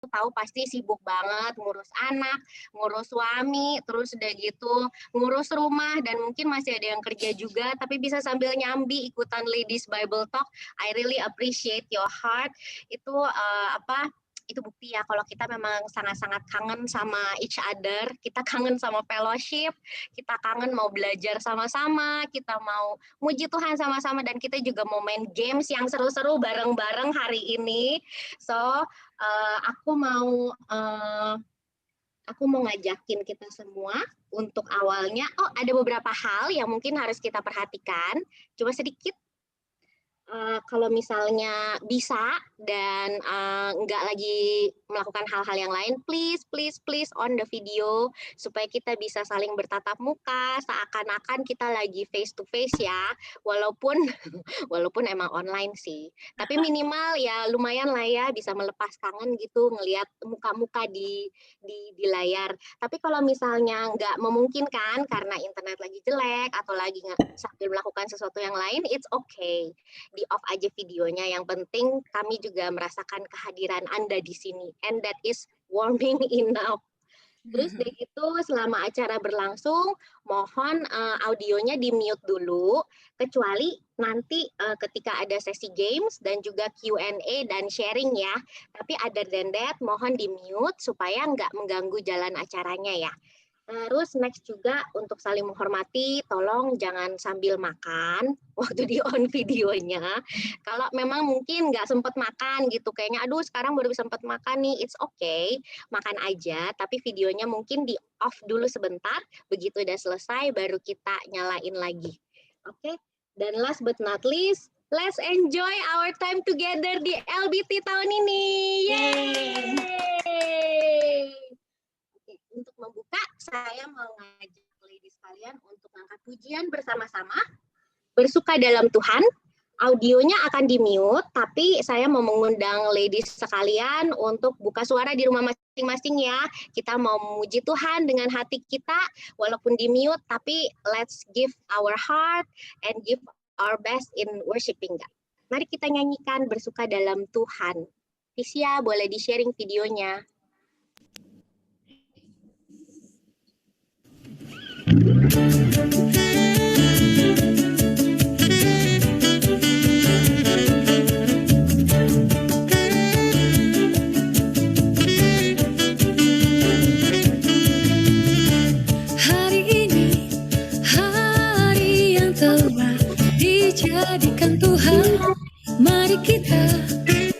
tahu pasti sibuk banget ngurus anak, ngurus suami, terus udah gitu ngurus rumah dan mungkin masih ada yang kerja juga tapi bisa sambil nyambi ikutan Ladies Bible Talk. I really appreciate your heart. Itu itu bukti ya kalau kita memang sangat-sangat kangen sama each other, kita kangen sama fellowship, kita kangen mau belajar sama-sama, kita mau muji Tuhan sama-sama dan kita juga mau main games yang seru-seru bareng-bareng hari ini. So, aku mau ngajakin kita semua untuk awalnya, ada beberapa hal yang mungkin harus kita perhatikan, cuma sedikit. Kalau misalnya bisa dan nggak lagi melakukan hal-hal yang lain, please, please, please on the video supaya kita bisa saling bertatap muka seakan-akan kita lagi face to face ya, walaupun walaupun emang online sih. Tapi minimal ya lumayan lah ya bisa melepas kangen gitu ngelihat muka-muka di layar. Tapi kalau misalnya nggak memungkinkan karena internet lagi jelek atau lagi sambil melakukan sesuatu yang lain, it's okay. Di off aja videonya. Yang penting kami juga merasakan kehadiran Anda di sini. And that is warming enough. Terus dari itu selama acara berlangsung, mohon audionya di-mute dulu, kecuali nanti ketika ada sesi games dan juga Q&A dan sharing ya. Tapi other than that, mohon di-mute supaya nggak mengganggu jalan acaranya ya. Terus next juga untuk saling menghormati, tolong jangan sambil makan waktu di on videonya. Kalau memang mungkin nggak sempat makan gitu, kayaknya aduh sekarang baru sempat makan nih, it's okay, makan aja. Tapi videonya mungkin di off dulu sebentar, begitu udah selesai baru kita nyalain lagi. Oke, dan last but not least, let's enjoy our time together di LBT tahun ini. Yeay! Untuk membuka, saya mau ngajak ladies kalian untuk angkat pujian bersama-sama, bersuka dalam Tuhan. Audionya akan di-mute, tapi saya mau mengundang ladies sekalian untuk buka suara di rumah masing-masing ya. Kita mau memuji Tuhan dengan hati kita, walaupun di-mute, tapi let's give our heart and give our best in worshiping God. Mari kita nyanyikan bersuka dalam Tuhan. Tisya, boleh di-sharing videonya. Hari ini, hari yang telah dijadikan Tuhan, mari kita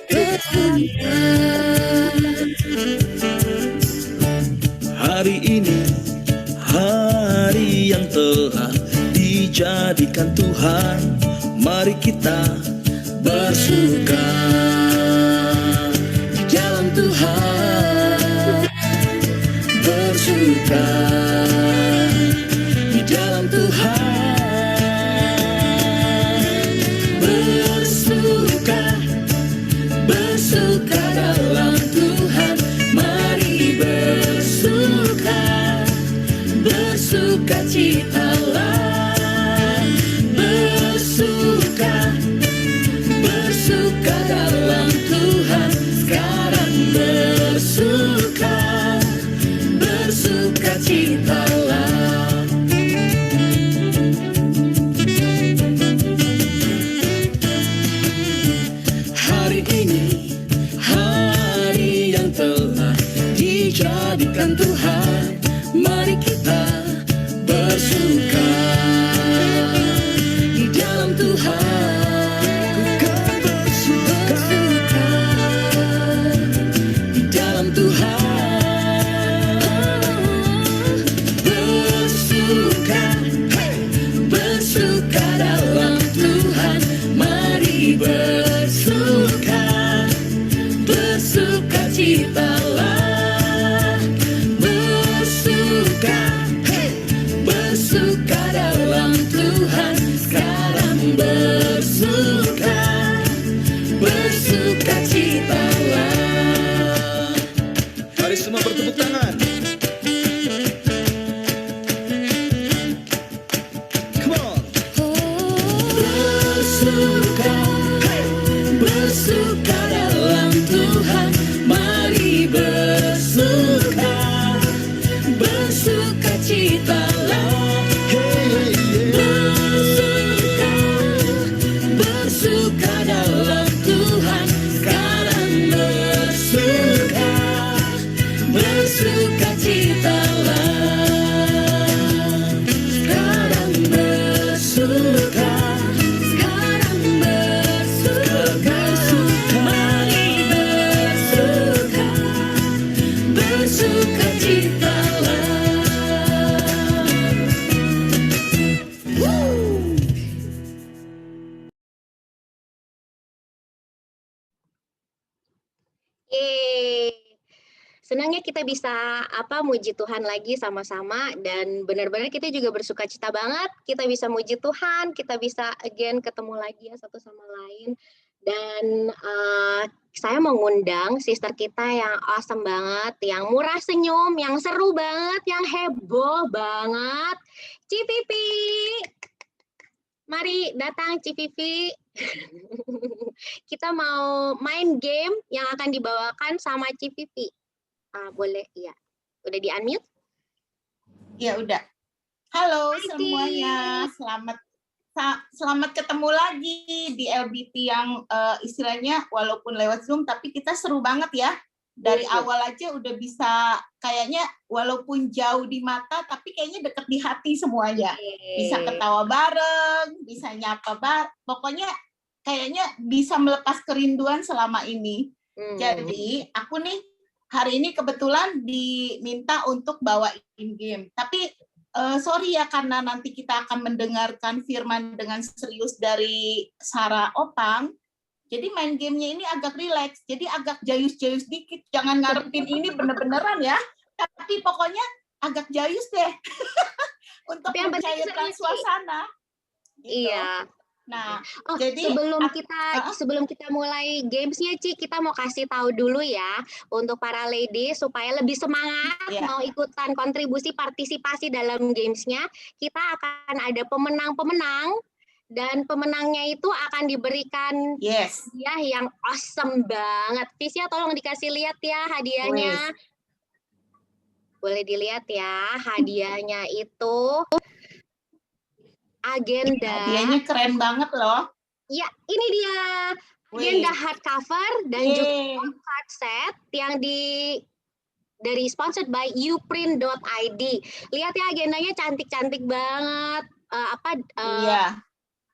bersuka. Hari ini, hari yang telah dijadikan Tuhan, mari kita bersuka di dalam Tuhan, bersuka di dalam Tuhan, bersuka, bersuka dalam Tuhan, mari bersuka, bersuka citalah, bersuka, bersuka dalam Tuhan, sekarang bersuka, bersuka citalah. Hari ini, hari yang telah dijadikan Tuhan, mari kita bersuka di dalam Tuhan, bersuka di dalam Tuhan, bersuka, bersuka dalam Tuhan, mari bersuka, bersuka citalah, bersuka, bersuka dalam Tuhan, sekarang bersuka, bersuka citalah. Mari semua bertepuk tangan. Come on. Bersuka, bersuka dalam Tuhan, mari Senangnya kita bisa muji Tuhan lagi sama-sama, dan benar-benar kita juga bersukacita banget kita bisa muji Tuhan, kita bisa again ketemu lagi ya satu sama lain. Dan saya mau ngundang sister kita yang awesome banget, yang murah senyum, yang seru banget, yang heboh banget, Cipipi. Mari datang Cipipi. Kita mau main game yang akan dibawakan sama Cipipi. Boleh, ya. Udah di-unmute? Ya udah. Halo Hai, semuanya, selamat ketemu lagi di LBT yang istilahnya walaupun lewat Zoom tapi kita seru banget ya. Dari awal aja udah bisa kayaknya walaupun jauh di mata tapi kayaknya deket di hati semuanya. Bisa ketawa bareng, bisa nyapa bareng, pokoknya kayaknya bisa melepas kerinduan selama ini. Jadi aku nih hari ini kebetulan diminta untuk bawain game. Tapi sorry ya karena nanti kita akan mendengarkan firman dengan serius dari Sarah Opang. Jadi main gamenya ini agak rileks, jadi agak jayus-jayus dikit. Jangan ngarepin ini bener-beneran ya. Tapi pokoknya agak jayus deh untuk mencairkan suasana. Gitu. Iya. Nah, jadi sebelum kita mulai gamesnya, Ci, kita mau kasih tahu dulu ya untuk para ladies supaya lebih semangat mau ikutan kontribusi partisipasi dalam gamesnya. Kita akan ada pemenang-pemenang dan pemenangnya itu akan diberikan hadiah yang awesome banget. Tisya, tolong dikasih lihat ya hadiahnya. Boleh dilihat ya hadiahnya itu. Agenda. Hadiahnya keren banget loh. Ya, ini dia. Agenda hardcover dan juga card set yang dari sponsored by uprint.id. Lihat ya agendanya cantik-cantik banget.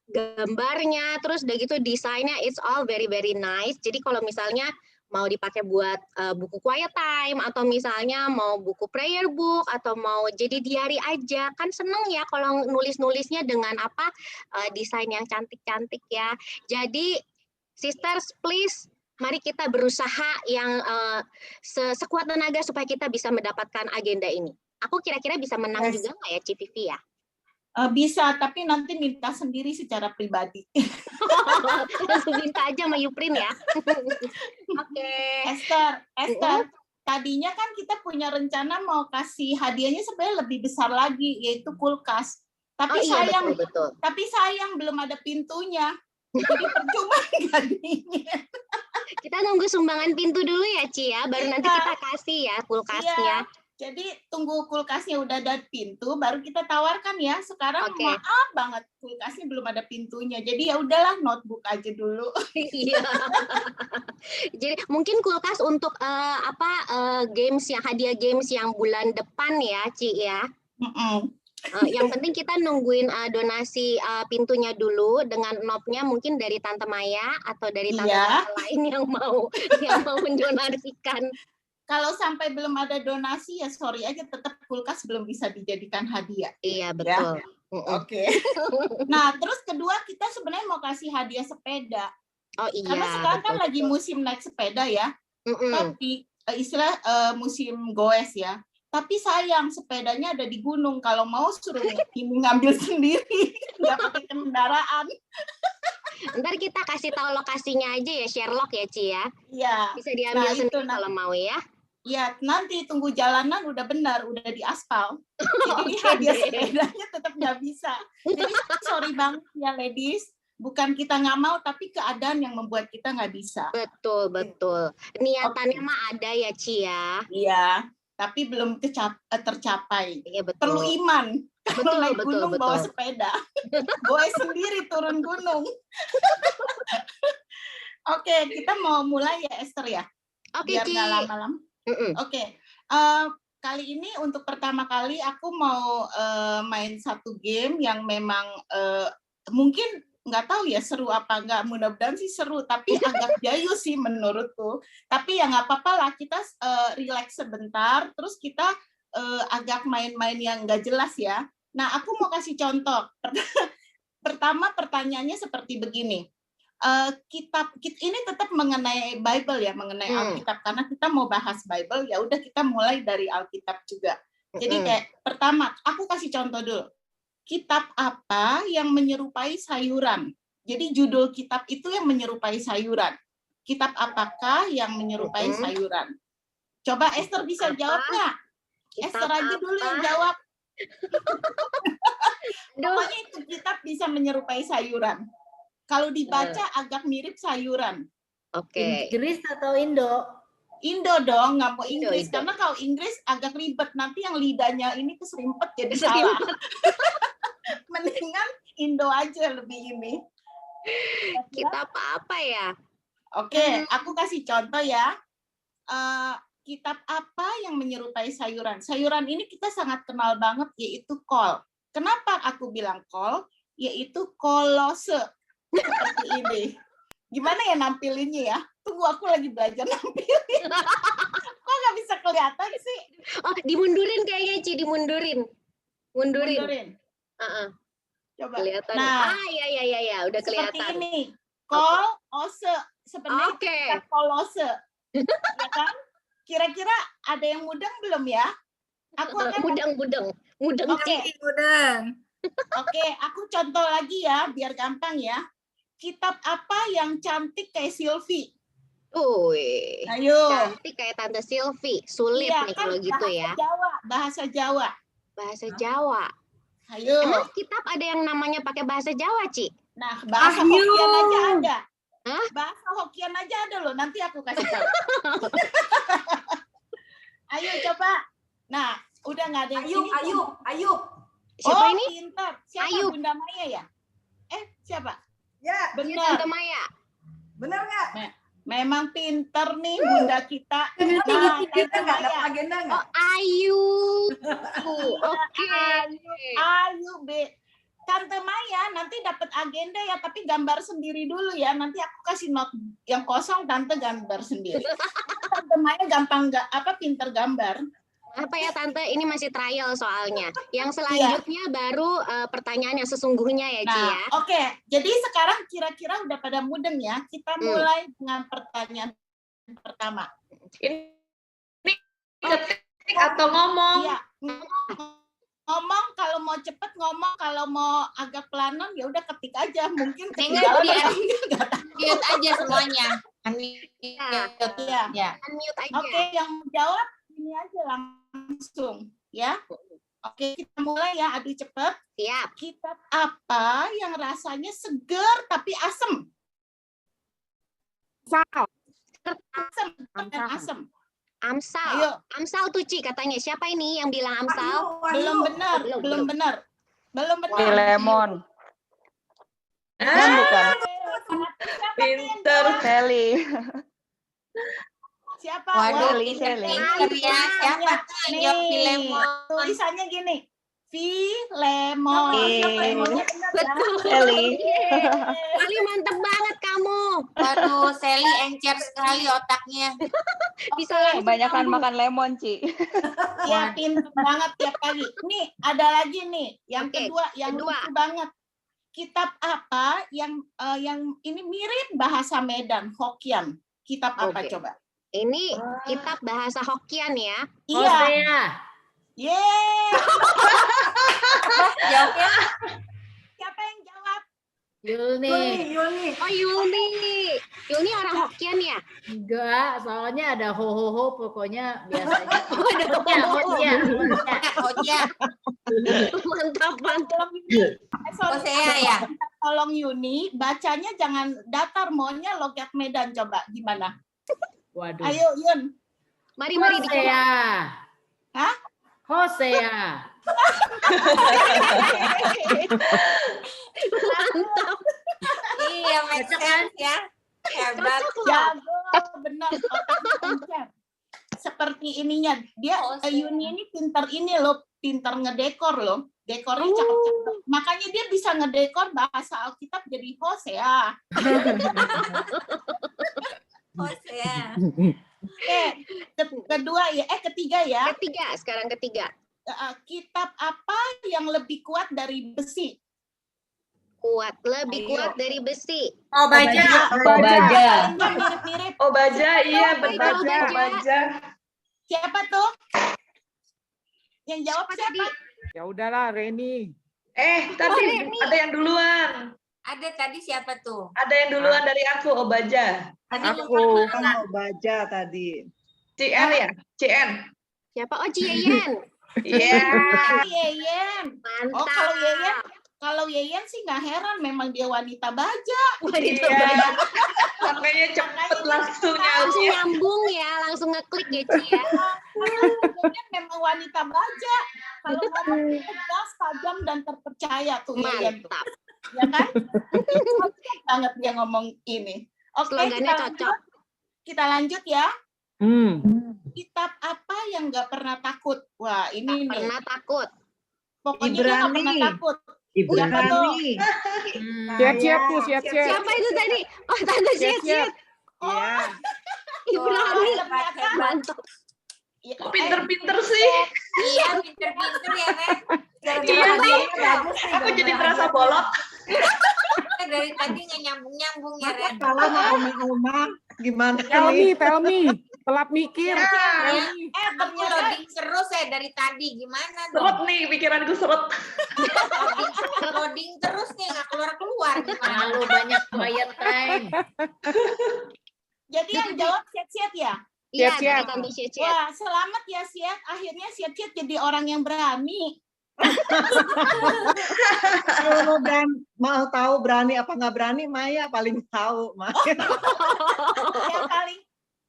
Gambarnya, terus udah gitu desainnya, it's all very very nice. Jadi kalau misalnya mau dipakai buat buku quiet time, atau misalnya mau buku prayer book, atau mau jadi diary aja, kan seneng ya kalau nulis-nulisnya dengan desain yang cantik-cantik ya. Jadi sisters please, mari kita berusaha yang sekuat tenaga supaya kita bisa mendapatkan agenda ini. Aku kira-kira bisa menang juga nggak ya Cipipi ya? Bisa, tapi nanti minta sendiri secara pribadi. Langsung minta aja sama Uprint ya. Oke. Esther, tadinya kan kita punya rencana mau kasih hadiahnya sebenarnya lebih besar lagi, yaitu kulkas. Tapi betul. Tapi sayang belum ada pintunya. Jadi percuma gantinya. Kita nunggu sumbangan pintu dulu ya, Ci ya, baru nanti kita kasih ya kulkasnya. Jadi tunggu kulkasnya udah ada pintu, baru kita tawarkan ya. Sekarang maaf banget kulkasnya belum ada pintunya. Jadi ya udahlah notebook aja dulu. Iya. Jadi mungkin kulkas untuk games yang hadiah games yang bulan depan ya, Ci ya. Yang penting kita nungguin donasi pintunya dulu dengan knobnya mungkin dari Tante Maya atau dari tante lain yang mau mendonasikan. Kalau sampai belum ada donasi ya sorry aja, tetap kulkas belum bisa dijadikan hadiah. Iya betul. Ya? Oke. Nah terus kedua kita sebenarnya mau kasih hadiah sepeda. Oh iya. Karena sekarang kan lagi musim naik sepeda ya. Tapi musim goes ya. Tapi sayang sepedanya ada di gunung. Kalau mau suruh ngambil sendiri, nggak pakai kendaraan. Ntar kita kasih tahu lokasinya aja ya, Sherlock ya, Ci ya. Iya. Bisa diambil sendiri kalau mau ya. Iya, nanti tunggu jalanan udah benar, udah di aspal. Jadi hadiah sepedanya tetap nggak bisa. Jadi sorry banget ya ladies, bukan kita nggak mau, tapi keadaan yang membuat kita nggak bisa. Betul. Niatannya mah ada ya, Ci ya. Iya, tapi belum tercapai. Iya, betul. Perlu iman. Kalau naik gunung betul. bawa sepeda, gue sendiri turun gunung. Oke, kita mau mulai ya Esther ya. Oke, biar nggak lama-lama. Oke. Kali ini untuk pertama kali aku mau main satu game yang memang mungkin nggak tahu ya seru apa nggak, mudah-mudahan sih seru, tapi agak jayus sih menurutku. Tapi ya nggak apa-apa lah, kita relax sebentar, terus kita agak main-main yang nggak jelas ya. Nah, aku mau kasih contoh. Pertama pertanyaannya seperti begini. ini tetap mengenai Bible ya, mengenai Alkitab, karena kita mau bahas Bible, ya udah kita mulai dari Alkitab juga. Jadi kayak pertama, aku kasih contoh dulu. Kitab apa yang menyerupai sayuran? Jadi judul kitab itu yang menyerupai sayuran. Kitab apakah yang menyerupai sayuran? Coba Esther bisa jawab nggak? Esther aja dulu yang jawab. Pokoknya itu kitab bisa menyerupai sayuran. Kalau dibaca agak mirip sayuran. Oke. Inggris atau Indo? Indo dong, nggak mau Indo, Inggris. Indo. Karena kalau Inggris agak ribet. Nanti yang lidahnya ini keserimpet jadi salah. Mendingan Indo aja lebih ini. Kitab apa ya? Oke, aku kasih contoh ya. Kitab apa yang menyerupai sayuran? Sayuran ini kita sangat kenal banget, yaitu kol. Kenapa aku bilang kol? Yaitu Kolose. Seperti ini. Gimana ya nampilinnya ya? Tunggu, aku lagi belajar nampilin. Kok nggak bisa kelihatan sih? Oh, dimundurin kayaknya, Ci, dimundurin. Mundurin. Coba. Kelihatan. Nah, ya, udah kelihatan. Seperti ini. Kolose. Sebenarnya kita kolose. Ya kan? Kira-kira ada yang mudeng belum ya? Aku akan mudeng. Oke. Oke, aku contoh lagi ya, biar gampang ya. Kitab apa yang cantik kayak Sylvie? Ayo. Cantik kayak Tante Sylvie. Sulit iya, nih kan kalau gitu ya. Bahasa Jawa. Bahasa Jawa. Ayo. Emang kitab ada yang namanya pakai bahasa Jawa, Ci? Nah, bahasa Hokian aja ada. Bahasa Hokian aja ada loh. Nanti aku kasih tahu. Ayo coba. Nah, udah nggak ada yang Ayub. Siapa ini? Pintar. Siapa? Ayub. Bunda Maya ya? Siapa? Ya, benar. Tante Maya. Benar nggak? Memang pinter nih Bunda kita. Kita nggak ada agenda nggak? Ayu. Oke. Ayu, Tante Maya nanti dapat agenda ya, tapi gambar sendiri dulu ya. Nanti aku kasih note yang kosong, Tante gambar sendiri. Tante Maya pinter gambar. Apa ya Tante, ini masih trial soalnya. Yang selanjutnya baru pertanyaan yang sesungguhnya ya, Ci ya. Oke. Jadi sekarang kira-kira udah pada mudeng ya. Kita mulai dengan pertanyaan pertama. Ini ketik atau ngomong? Iya. Ngomong, kalau mau cepet ngomong, kalau mau agak pelanan ya udah ketik aja. Mungkin ketinggalan. Mute aja semuanya. Iya. Unmute aja. Oke, yang jawab ini aja langsung ya. Oke, kita mulai ya, adu cepet. Siap. Kitab apa yang rasanya segar tapi asem? Asem. Amsal. Ayo. Amsal tuh, Ci, katanya. Siapa ini yang bilang Amsal? Belum benar. Lemon. Bukan. Pinter. Sally. Siapa? Waduh, Sally. Siapa tuh yang jawab Filemon? Tulisannya gini. Filemon. Lemonnya benar ya? Sally. Sally mantep banget kamu. Waduh, Sally encer sekali otaknya. Bisa langsung Kebanyakan nyambung. makan lemon, Ci. Ya, pintar banget tiap pagi. Nih, ada lagi nih. Yang kedua, yang lucu banget. Kitab apa yang ini mirip bahasa Medan, Hokian? Kitab apa coba? Ini kitab bahasa Hokian ya. Iya. Yeay. Jawabnya Siapa yang jawab? Yulni. Oh, Yulni. Yulni orang Hokian ya? Enggak, soalnya ada ho pokoknya biasanya. Hoja. Mantap. Saya ya. Tolong Yuni, bacanya jangan datar, maunya logat Medan, coba gimana? Waduh. Ayo Yun. Mari Hosea. Hah? Hosea. Mantap. Iya, make sense ya. Hebat. Jago, benar, otaknya pintar. Seperti ininya, dia Yuni ini pintar ini loh, pintar ngedekor loh. Dekornya cakep-cakep. Makanya dia bisa ngedekor bahasa Alkitab jadi Hosea. Hosea. Ketiga ya. Sekarang ketiga. Kitab apa yang lebih kuat dari besi? kuat, lebih kuat dari besi. Oh, baja. Mirip-mirip. Oh, baja, iya Apa itu benar. baja? Baja. Siapa tuh? Yang jawab Apa siapa? tadi? Ya udahlah, Reni. Tadi ada yang duluan. Ada tadi siapa tuh? Ada yang duluan dari aku, oh baja. Tadi Aku. Kan baja tadi. CN ya? CN. Siapa? Oh, Ciyen. Iya. Yeyen. Mantap. Oh, kalau Yeyen sih nggak heran, memang dia wanita baja. Wanita Iya. baja. Makanya cepet langsung Langsung nyaut. nyambung ya, langsung ngeklik ya, Ci ya. Yeyen memang wanita baja. Kalau ngomong tegas, tajam, dan terpercaya tuh Yeyen. Mantap. Ya kan? Cocok banget dia ngomong ini. Oke, Slogannya cocok. kita lanjut ya. Kitab apa yang nggak pernah takut? Wah, ini nih. Pernah takut. Pokoknya dia nggak pernah Ibrani. takut. Ibrani. Siap-siap tuh, siap-siap. Siapa itu tadi? Oh, Tante Siap-siap. Siap-siap. Iya. Ibrani. Ternyata Mantap. Ya, Pinter-pinter sih. Iya, pinter-pinter ya, Ren. Iya nih. Aku jadi merasa bolot. Kita dari tadi nggak nyambung-nyambung ya, Ren. Kalau mau oma-oma gimana Tell nih? me. Telat mikir. Aku ternyata loading terus ya dari tadi. Gimana Seret dong? nih, pikiranku seret. Loading terus nih, nggak keluar-keluar. Gimana? Terlalu banyak quiet time. jadi yang jawab Siat-Siat ya? Iya, Siap-siap. dari Tante Siap-siap. Wah, selamat ya Siat. Akhirnya Siat-Siat jadi orang yang berani. Kalau mau tahu berani apa nggak berani, Maya paling tahu. Maya.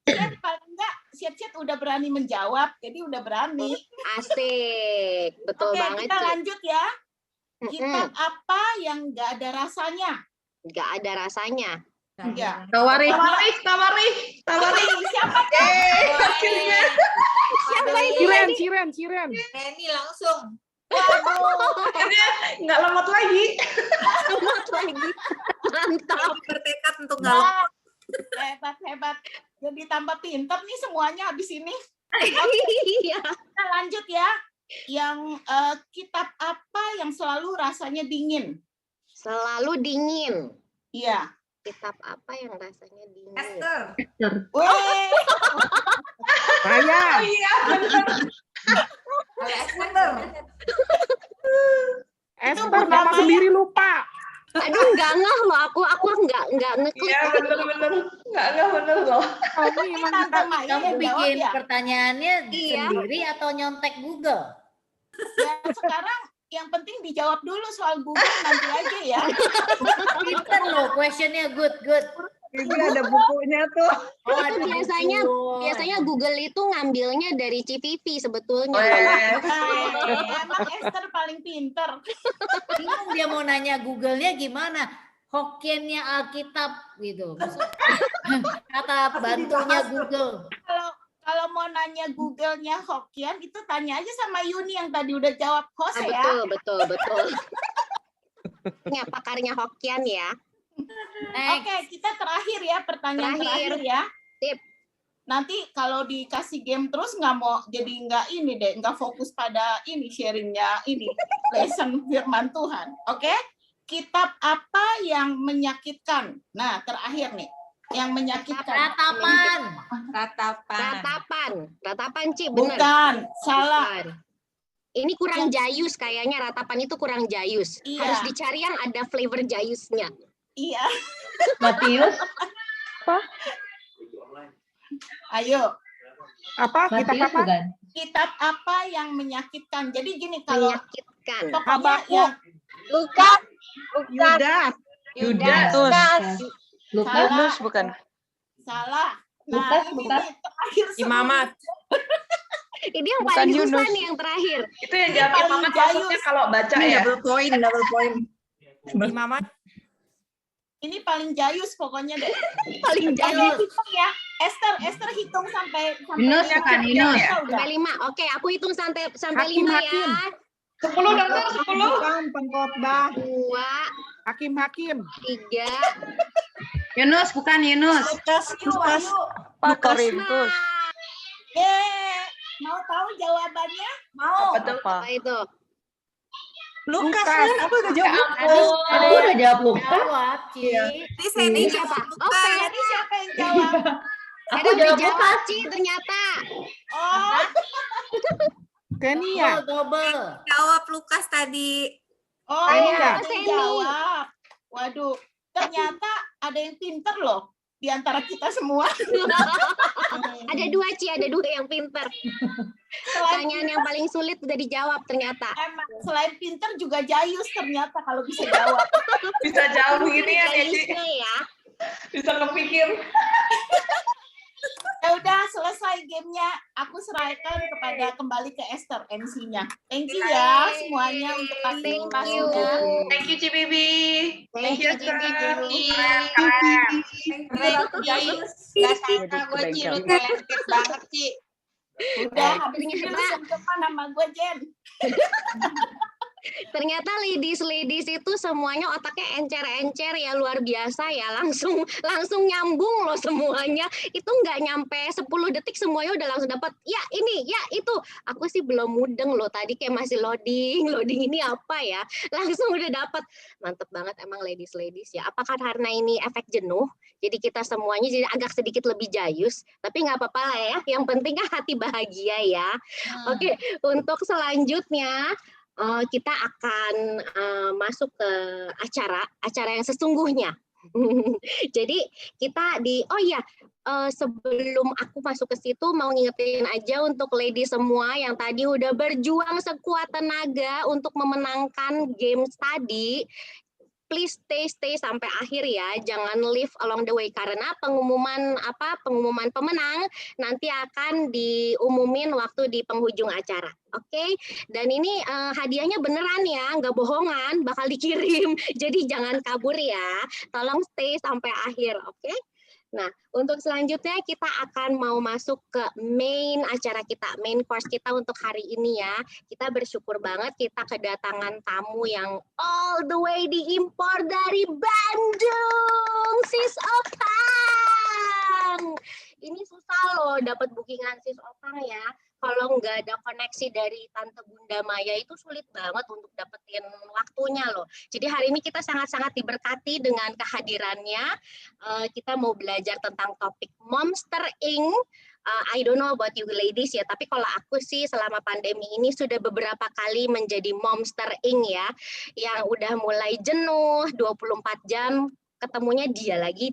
Yang paling enggak, Siat-Siat udah berani menjawab, jadi udah berani. Asik. Betul Oke, banget, kita Ci. lanjut ya. Kitab apa yang nggak ada rasanya? Nggak ada rasanya. Ya. Tawarih. Siapa tuh? Akhirnya. Siapa ini? Ciren. Reni langsung. Akhirnya nggak lemot lagi. Selamat lagi. Mantap. Bertekad untuk nggak Wah, hebat. Jadi tambah pinter nih semuanya habis ini. Iya. Kita lanjut ya. Yang kitab apa yang selalu rasanya dingin? Selalu dingin. Iya. Kitab apa yang rasanya dingin? Esther. Weh, Saya. Iya, bener. Kalau Esther. Esther nama sendiri lupa. Aduh, nggak ngeh loh. Aku nggak ngeklik. Iya, bener. Nggak bener loh. Kamu emang Tante Maya Kamu yang jawab bikin ya. pertanyaannya Iya. sendiri atau nyontek Google? Ya, sekarang yang penting dijawab dulu soal Google nanti aja ya. Pinter loh, questionnya good. Ini ada bukunya tuh. Oh, Itu biasanya Google itu ngambilnya dari CVV sebetulnya. Emang Esther paling pinter. Bingung dia mau nanya Google-nya gimana? Hokkiennya Alkitab gitu. Kata bantunya Google. Kalau mau nanya Google-nya Hokkien itu tanya aja sama Yuni yang tadi udah jawab host ya. Betul. Ini pakarnya Hokkien ya. Oke, kita terakhir ya, pertanyaan terakhir ya. Sip. Nanti kalau dikasih game terus nggak fokus pada ini sharingnya ini lesson firman Tuhan. Oke? Kitab apa yang menyakitkan? Nah, terakhir nih, yang menyakitkan. Ratapan, Ci, bener. Bukan, salah. Bukan. Ini kurang jayus kayaknya, ratapan itu kurang jayus. Iya. Harus dicari yang ada flavor jayusnya. Iya. Matius. Ayo. Apa? Kitab apa? Kitab apa yang menyakitkan? Jadi gini, kalau Menyakitkan. pokoknya Habakuk. yang Lukas. Yudas. Lukas bukan. salah. Lukas, Ini bukan. terakhir Imamat. Ini yang Bukan paling susah Yunus. nih yang terakhir. Itu yang jawab paling Imamat jayus. maksudnya kalau baca ya. Double point. Imamat. ini paling jayus pokoknya deh. Paling Ayo jayus. hitung ya. Esther hitung sampai Yunus lima. bukan, Yunus. Ya, udah. Sampai 5. Oke, aku hitung sampai Hakim. 5 ya. 10 dong, 10. Bukan pengkhotbah. 2, Hakim. 3, Yunus bukan Yunus. Ayo. Pak Korintus. Mau tahu jawabannya? Apa tuh? apa itu? Lukas, Lukas. aku udah jawab. Aku udah jawab Lukas. Jawab, Ci. Ini Sandy Ini siapa? jawab Oke. Lukas. Jadi siapa yang jawab? Aku Ada jawab dijawab, Lukas. Ci, ternyata. Oh, Kenia. Double. Jawab Lukas tadi. oh, Kenia. ada yang jawab. Waduh, ternyata ada yang pinter loh di antara kita semua. Ada dua, Ci, ada dua yang pinter. Selain Pertanyaan yang paling sulit udah dijawab ternyata. emang selain pinter juga jayus ternyata kalau bisa jawab. Bisa jauh gini ya, Ci. Jayusnya ya. Bisa kepikir. Ya udah selesai gamenya, aku serahkan kembali ke Esther MC-nya. Thank you ya semuanya untuk Thank you. partisipasinya. Thank you, Ci Bibi. Thank you, Esther. Cici. Keren. Jayus. Gak sangka gue Ci, lu talented banget Ci. Udah habis ini Ternyata- lu depan nama gue Jen. Ternyata ladies itu semuanya otaknya encer-encer ya, luar biasa ya, langsung nyambung loh semuanya. Itu nggak nyampe 10 detik semuanya udah langsung dapat. Ya ini, ya itu. Aku sih belum mudeng loh, tadi kayak masih loading ini apa ya. Langsung udah dapat. Mantep banget emang ladies ya. Apakah karena ini efek jenuh? Jadi kita semuanya jadi agak sedikit lebih jayus, tapi nggak apa-apa lah ya. Yang penting kan hati bahagia ya. Oke, untuk selanjutnya kita akan masuk ke acara yang sesungguhnya. Jadi kita sebelum aku masuk ke situ mau ngingetin aja untuk lady semua yang tadi udah berjuang sekuat tenaga untuk memenangkan games tadi. Please stay sampai akhir ya, jangan leave along the way karena pengumuman pemenang nanti akan diumumin waktu di penghujung acara. Oke? Dan ini hadiahnya beneran ya, nggak bohongan, bakal dikirim. Jadi jangan kabur ya. Tolong stay sampai akhir, oke? Nah, untuk selanjutnya kita akan mau masuk ke main acara kita, main course kita untuk hari ini ya. Kita bersyukur banget kita kedatangan tamu yang all the way diimpor dari Bandung, Sis Opang. Ini susah loh dapat bookingan Sis Opang ya. Kalau nggak ada koneksi dari Tante Bunda Maya itu sulit banget untuk dapetin waktunya loh. Jadi hari ini kita sangat-sangat diberkati dengan kehadirannya. Kita mau belajar tentang topik Momster Inc. I don't know about you ladies ya, tapi kalau aku sih selama pandemi ini sudah beberapa kali menjadi Momster Inc. ya, yang udah mulai jenuh 24 jam ketemunya dia lagi.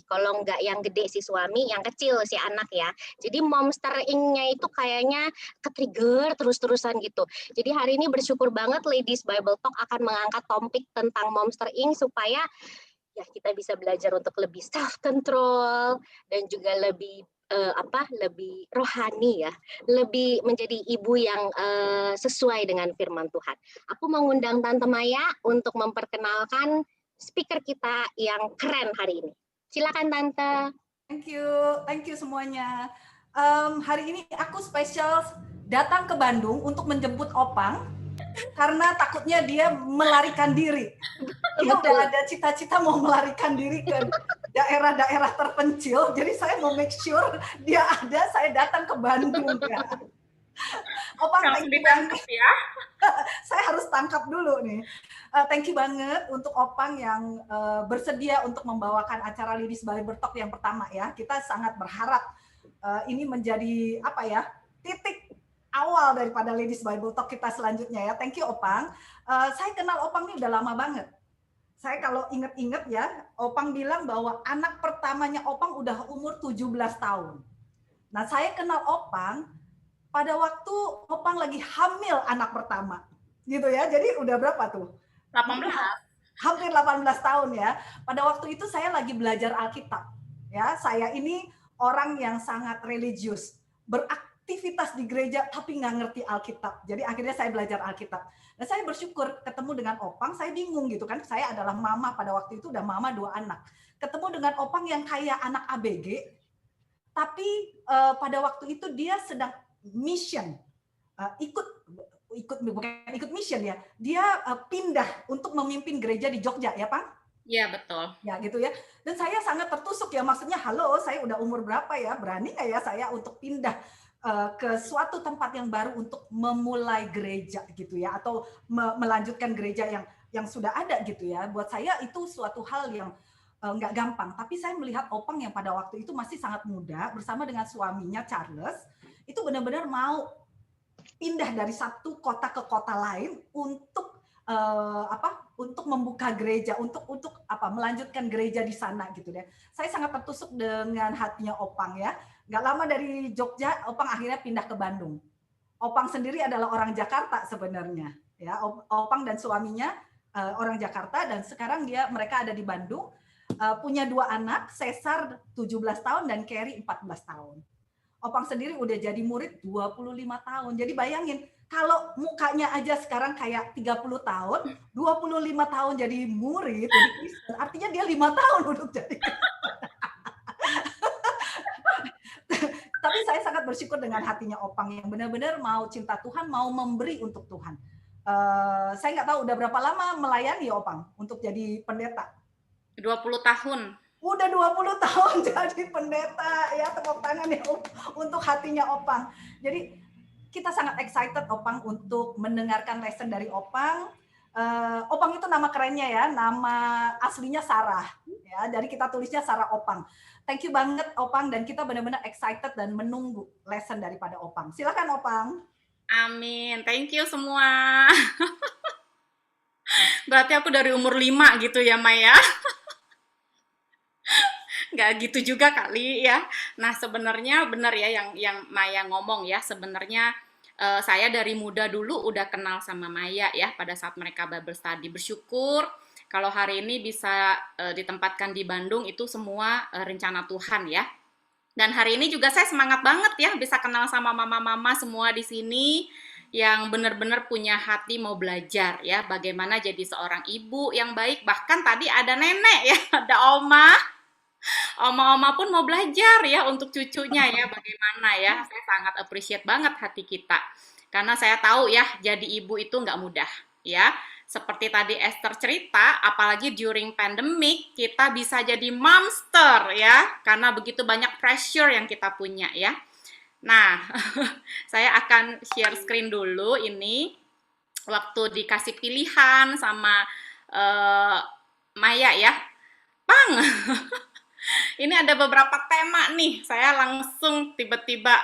Kalau nggak yang gede si suami, yang kecil si anak ya. Jadi Momster Inc-nya itu kayaknya ke-trigger terus-terusan gitu. Jadi hari ini bersyukur banget Ladies Bible Talk akan mengangkat topik tentang Momster Inc supaya ya kita bisa belajar untuk lebih self control dan juga lebih lebih rohani ya, lebih menjadi ibu yang sesuai dengan firman Tuhan. Aku mengundang Tante Maya untuk memperkenalkan speaker kita yang keren hari ini. Silakan Tante. Thank you semuanya. Hari ini aku spesial datang ke Bandung untuk menjemput Opang karena takutnya dia melarikan diri. Dia udah ada cita-cita mau melarikan diri ke daerah-daerah terpencil, jadi saya mau make sure dia ada, saya datang ke Bandung ya. Opang, thank you banget ya. Saya harus tangkap dulu nih. Thank you banget untuk Opang yang bersedia untuk membawakan acara Ladies Bible Talk yang pertama ya. Kita sangat berharap ini menjadi titik awal daripada Ladies Bible Talk kita selanjutnya ya. Thank you Opang. Saya kenal Opang ini udah lama banget. Saya kalau inget-inget ya, Opang bilang bahwa anak pertamanya Opang udah umur 17 tahun. Nah, saya kenal Opang pada waktu Opang lagi hamil anak pertama. Gitu ya. Jadi udah berapa tuh? 18. Hampir 18 tahun ya. Pada waktu itu saya lagi belajar Alkitab. Ya, saya ini orang yang sangat religius, beraktivitas di gereja tapi nggak ngerti Alkitab. Jadi akhirnya saya belajar Alkitab. Dan saya bersyukur ketemu dengan Opang, saya bingung gitu kan. Saya adalah mama pada waktu itu, udah mama 2 anak. Ketemu dengan Opang yang kayak anak ABG, tapi pada waktu itu dia sedang mission, bukan ikut mission ya, dia pindah untuk memimpin gereja di Jogja ya Pak? Iya betul. Ya gitu ya. Dan saya sangat tertusuk ya, maksudnya halo saya udah umur berapa ya, berani nggak ya saya untuk pindah ke suatu tempat yang baru untuk memulai gereja gitu ya, atau melanjutkan gereja yang sudah ada gitu ya. Buat saya itu suatu hal yang nggak gampang. Tapi saya melihat Opang yang pada waktu itu masih sangat muda bersama dengan suaminya Charles itu benar-benar mau pindah dari satu kota ke kota lain untuk untuk membuka gereja, untuk melanjutkan gereja di sana gitu deh. Saya sangat tertusuk dengan hatinya Opang ya. Nggak lama dari Jogja, Opang akhirnya pindah ke Bandung. Opang sendiri adalah orang Jakarta sebenarnya, ya. Opang dan suaminya orang Jakarta dan sekarang mereka ada di Bandung, punya 2 anak, Cesar 17 tahun dan Carrie 14 tahun. Opang sendiri udah jadi murid 25 tahun. Jadi bayangin, kalau mukanya aja sekarang kayak 30 tahun, 25 tahun jadi murid, jadi Kristen, artinya dia 5 tahun untuk jadi. Tapi saya sangat bersyukur dengan hatinya Opang yang benar-benar mau cinta Tuhan, mau memberi untuk Tuhan. Saya nggak tahu udah berapa lama melayani Opang untuk jadi pendeta. 20 tahun. Udah 20 tahun jadi pendeta ya, tepuk tangan ya untuk hatinya Opang. Jadi kita sangat excited Opang untuk mendengarkan lesson dari Opang. Opang itu nama kerennya ya, nama aslinya Sarah ya. Dari kita tulisnya Sarah Opang. Thank you banget Opang dan kita benar-benar excited dan menunggu lesson daripada Opang. Silakan Opang. Amin. Thank you semua. Berarti aku dari umur 5 gitu ya, Maya. Nggak gitu juga kali ya. Nah, sebenarnya benar ya yang Maya ngomong ya. Sebenarnya saya dari muda dulu udah kenal sama Maya ya pada saat mereka Bible study. Bersyukur kalau hari ini bisa ditempatkan di Bandung itu semua rencana Tuhan ya. Dan hari ini juga saya semangat banget ya bisa kenal sama mama-mama semua di sini yang benar-benar punya hati mau belajar ya bagaimana jadi seorang ibu yang baik. Bahkan tadi ada nenek ya, ada oma pun mau belajar ya untuk cucunya ya bagaimana ya. Saya sangat appreciate banget hati kita karena saya tahu ya jadi ibu itu nggak mudah ya. Seperti tadi Esther cerita, apalagi during pandemic, kita bisa jadi momster ya, karena begitu banyak pressure yang kita punya ya. Nah, saya akan share screen dulu ini, waktu dikasih pilihan sama Maya ya. Pang, ini ada beberapa tema nih, saya langsung tiba-tiba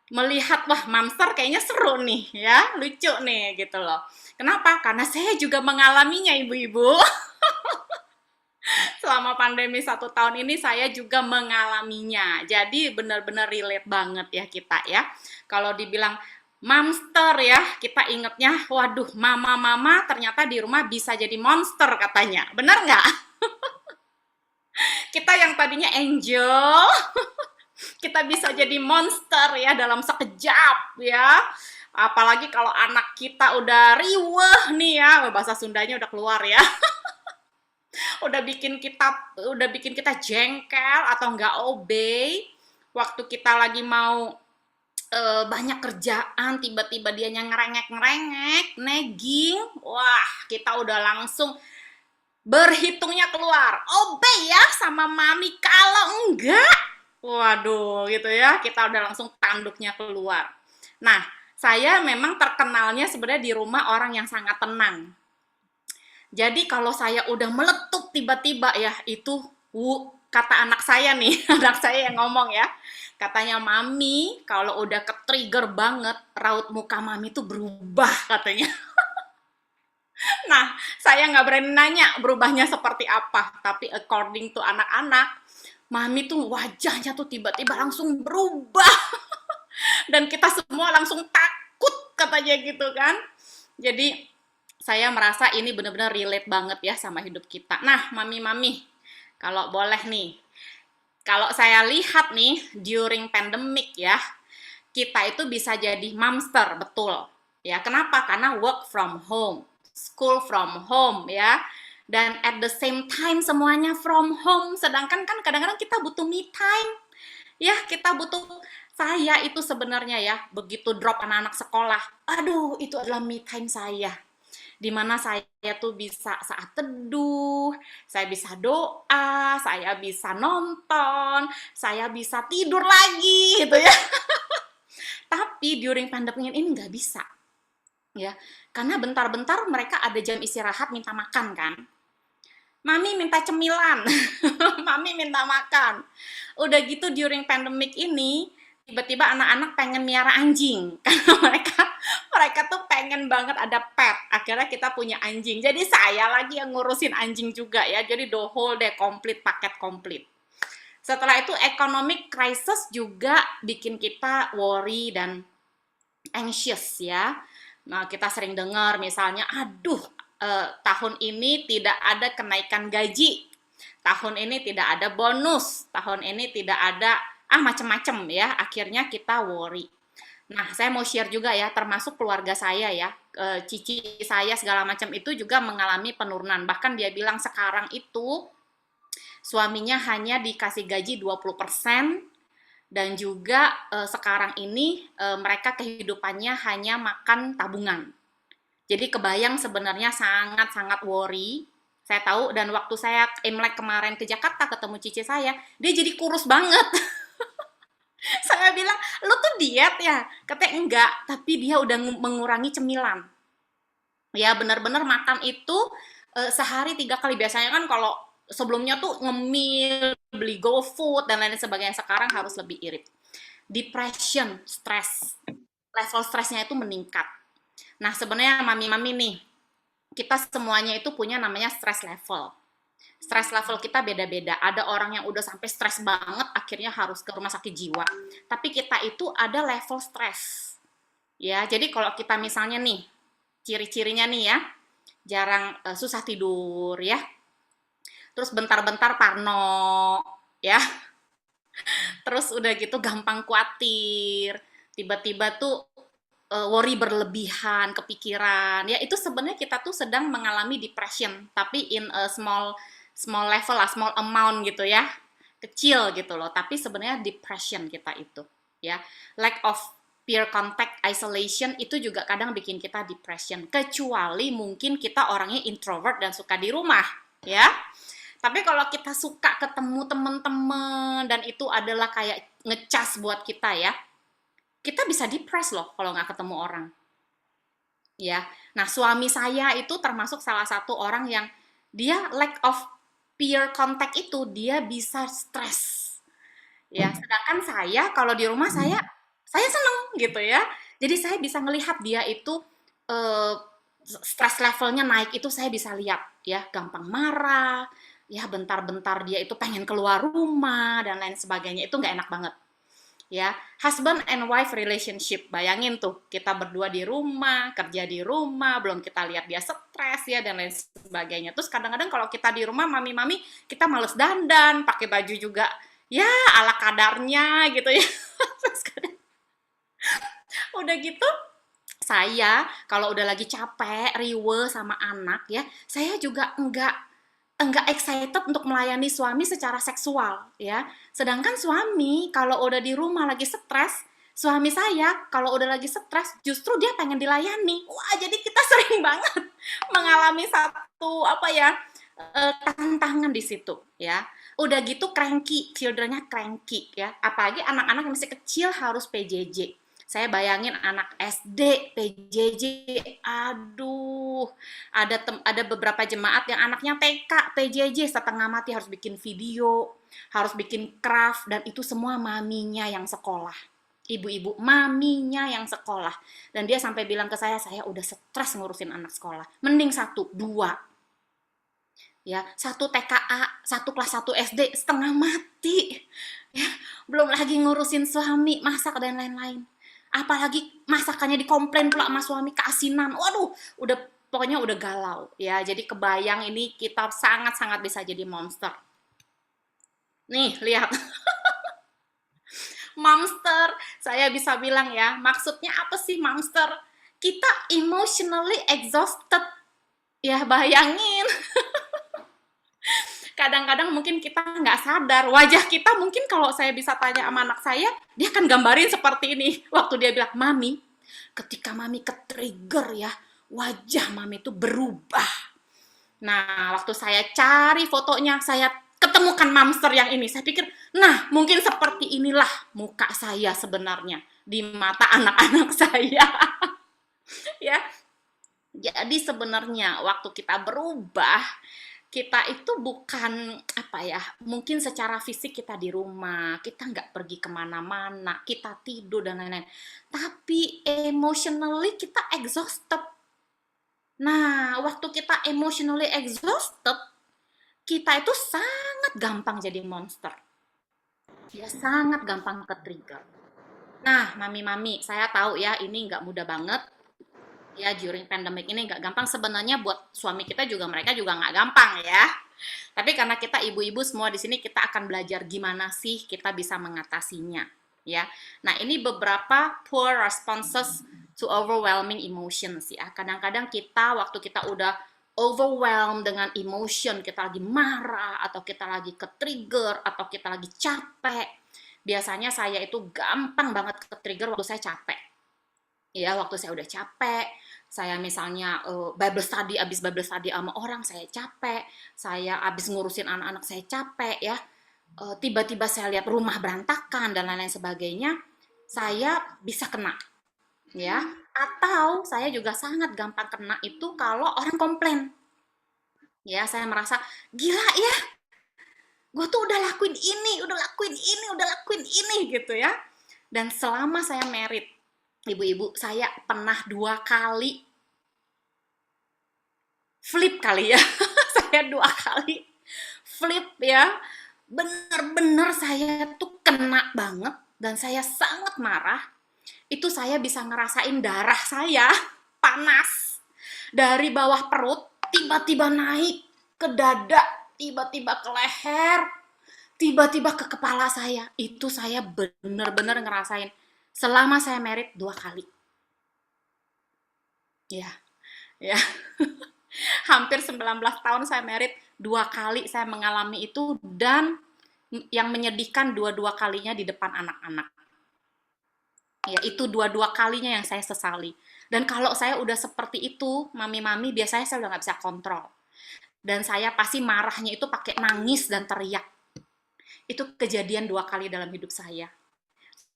melihat, wah momster kayaknya seru nih ya, lucu nih gitu loh. Kenapa? Karena saya juga mengalaminya ibu-ibu. Selama pandemi 1 tahun ini saya juga mengalaminya. Jadi benar-benar relate banget ya kita ya. Kalau dibilang momster ya, kita ingetnya, waduh mama-mama ternyata di rumah bisa jadi monster katanya. Benar nggak? Kita yang tadinya angel, kita bisa jadi monster ya dalam sekejap ya. Apalagi kalau anak kita udah riweh nih ya, bahasa Sundanya udah keluar ya. udah bikin kita jengkel atau nggak obey. Waktu kita lagi mau banyak kerjaan, tiba-tiba dianya ngerengek, nagging. Wah, kita udah langsung berhitungnya keluar. Obey ya sama mami, kalau enggak waduh gitu ya, kita udah langsung tanduknya keluar. Nah, saya memang terkenalnya sebenarnya di rumah orang yang sangat tenang. Jadi kalau saya udah meletup tiba-tiba ya, itu kata anak saya nih, anak saya yang ngomong ya. Katanya, mami kalau udah ke-trigger banget, raut muka mami tuh berubah katanya. Nah, saya nggak berani nanya berubahnya seperti apa. Tapi according to anak-anak, mami tuh wajahnya tuh tiba-tiba langsung berubah. Dan kita semua langsung takut katanya gitu kan. Jadi saya merasa ini benar-benar relate banget ya sama hidup kita. Nah, mami-mami, kalau boleh nih, kalau saya lihat nih during pandemic ya, kita itu bisa jadi momster, betul. Ya, kenapa? Karena work from home, school from home ya. Dan at the same time semuanya from home, sedangkan kan kadang-kadang kita butuh me time. Ya, kita butuh, saya itu sebenarnya ya, begitu drop anak-anak sekolah, aduh itu adalah me time saya. di mana saya tuh bisa saat teduh, saya bisa doa, saya bisa nonton, saya bisa tidur lagi gitu ya. Tapi during pandemi ini nggak bisa, ya, karena bentar-bentar mereka ada jam istirahat minta makan kan. Mami minta cemilan, mami minta makan. Udah gitu during pandemic ini, tiba-tiba anak-anak pengen miara anjing karena mereka tuh pengen banget ada pet. Akhirnya kita punya anjing. Jadi saya lagi yang ngurusin anjing juga ya. Jadi the whole day komplit, paket komplit. Setelah itu economic crisis juga bikin kita worry dan anxious ya. Nah, kita sering dengar misalnya, aduh, tahun ini tidak ada kenaikan gaji, tahun ini tidak ada bonus, tahun ini tidak ada macem-macem ya, akhirnya kita worry. Nah, saya mau share juga ya, termasuk keluarga saya ya, cici saya segala macam itu juga mengalami penurunan. Bahkan dia bilang sekarang itu suaminya hanya dikasih gaji 20%, dan juga sekarang ini mereka kehidupannya hanya makan tabungan. Jadi kebayang sebenarnya sangat-sangat worry. Saya tahu, dan waktu saya Imlek kemarin ke Jakarta ketemu cici saya, dia jadi kurus banget. Saya bilang, lu tuh diet ya? Katanya enggak, tapi dia udah mengurangi cemilan. Ya benar-benar makan itu sehari 3 kali. Biasanya kan kalau sebelumnya tuh ngemil, beli GoFood, dan lain sebagainya. Sekarang harus lebih irit. Depression, stres. Level stresnya itu meningkat. Nah, sebenarnya mami-mami nih, kita semuanya itu punya namanya stress level. Stress level kita beda-beda. Ada orang yang udah sampai stres banget, akhirnya harus ke rumah sakit jiwa. Tapi kita itu ada level stres. Ya, jadi kalau kita misalnya nih, ciri-cirinya nih ya, jarang susah tidur ya. Terus bentar-bentar parno ya. Terus udah gitu gampang khawatir. Tiba-tiba tuh worry berlebihan, kepikiran, ya itu sebenarnya kita tuh sedang mengalami depression, tapi in a small level lah, small amount gitu ya, kecil gitu loh, tapi sebenarnya depression kita itu, ya, lack of peer contact, isolation itu juga kadang bikin kita depression, kecuali mungkin kita orangnya introvert dan suka di rumah, ya. Tapi kalau kita suka ketemu teman-teman dan itu adalah kayak ngecas buat kita ya, kita bisa depres loh kalau nggak ketemu orang. Ya, nah suami saya itu termasuk salah satu orang yang dia lack of peer contact itu dia bisa stres. Ya, sedangkan saya kalau di rumah saya seneng gitu ya. Jadi saya bisa ngelihat dia itu stres levelnya naik itu saya bisa lihat ya, gampang marah, ya bentar-bentar dia itu pengen keluar rumah dan lain sebagainya, itu nggak enak banget. Ya, husband and wife relationship, bayangin tuh kita berdua di rumah, kerja di rumah, belum kita lihat dia stres ya dan lain sebagainya. Terus kadang-kadang kalau kita di rumah mami-mami kita males dandan, pakai baju juga ya ala kadarnya gitu ya. Terus udah gitu saya kalau udah lagi capek, riwe sama anak ya, saya juga enggak excited untuk melayani suami secara seksual ya. Sedangkan suami kalau udah di rumah lagi stres, suami saya kalau udah lagi stres justru dia pengen dilayani. Wah, jadi kita sering banget mengalami satu tantangan di situ ya. Udah gitu cranky, children-nya cranky ya. Apalagi anak-anak yang masih kecil harus PJJ. Saya bayangin anak SD, PJJ, aduh, ada beberapa jemaat yang anaknya TK, PJJ, setengah mati harus bikin video, harus bikin craft, dan itu semua maminya yang sekolah. Ibu-ibu, maminya yang sekolah. Dan dia sampai bilang ke saya udah stres ngurusin anak sekolah. Mending 1, 2. Ya, 1 TKA, 1 kelas 1 SD, setengah mati. Ya, belum lagi ngurusin suami, masak, dan lain-lain. Apalagi masakannya dikomplain pula sama suami keasinan. Waduh, pokoknya udah galau ya. Jadi kebayang ini kita sangat-sangat bisa jadi monster. Nih, lihat. Monster, saya bisa bilang ya, maksudnya apa sih monster? Kita emotionally exhausted. Ya, bayangin. Kadang-kadang mungkin kita nggak sadar, wajah kita mungkin kalau saya bisa tanya sama anak saya, dia akan gambarin seperti ini. Waktu dia bilang, Mami, ketika Mami ke-trigger ya, wajah mami itu berubah. Nah, waktu saya cari fotonya, saya ketemukan mamster yang ini. Saya pikir, nah mungkin seperti inilah muka saya sebenarnya di mata anak-anak saya. Ya, jadi sebenarnya waktu kita berubah, kita itu bukan apa ya, mungkin secara fisik kita di rumah, kita nggak pergi kemana-mana, kita tidur dan lain-lain. Tapi emotionally kita exhausted. Nah, waktu kita emotionally exhausted, kita itu sangat gampang jadi monster. Ya, sangat gampang ke-trigger. Nah, mami-mami, saya tahu ya ini nggak mudah banget. Ya, during pandemic ini nggak gampang. Sebenarnya buat suami kita juga, mereka juga nggak gampang ya. Tapi karena kita ibu-ibu semua di sini, kita akan belajar gimana sih kita bisa mengatasinya. Ya, nah ini beberapa poor responses to overwhelming emotions ya. Kadang-kadang kita waktu kita udah overwhelmed dengan emotion, kita lagi marah atau kita lagi ke-trigger atau kita lagi capek. Biasanya saya itu gampang banget ke-trigger waktu saya capek. Ya, waktu saya udah capek, saya misalnya Bible study, abis Bible study sama orang, saya capek, saya abis ngurusin anak-anak, saya capek ya, tiba-tiba saya lihat rumah berantakan dan lain-lain sebagainya, saya bisa kena, ya. Atau saya juga sangat gampang kena itu kalau orang komplain, ya. Saya merasa gila ya, gue tuh udah lakuin ini, udah lakuin ini gitu ya. Dan selama saya married, ibu-ibu, saya pernah 2 kali flip kali ya. Saya 2 kali flip ya. Bener-bener saya tuh kena banget dan saya sangat marah. Itu saya bisa ngerasain darah saya panas dari bawah perut tiba-tiba naik ke dada, tiba-tiba ke leher, tiba-tiba ke kepala saya. Itu saya bener-bener ngerasain. Selama saya married 2 kali. Ya. Hampir 19 tahun saya married, 2 kali saya mengalami itu, dan yang menyedihkan 2 kalinya di depan anak-anak. Ya, itu 2 kalinya yang saya sesali. Dan kalau saya udah seperti itu, mami-mami, biasanya saya udah nggak bisa kontrol. Dan saya pasti marahnya itu pakai nangis dan teriak. Itu kejadian 2 kali dalam hidup saya.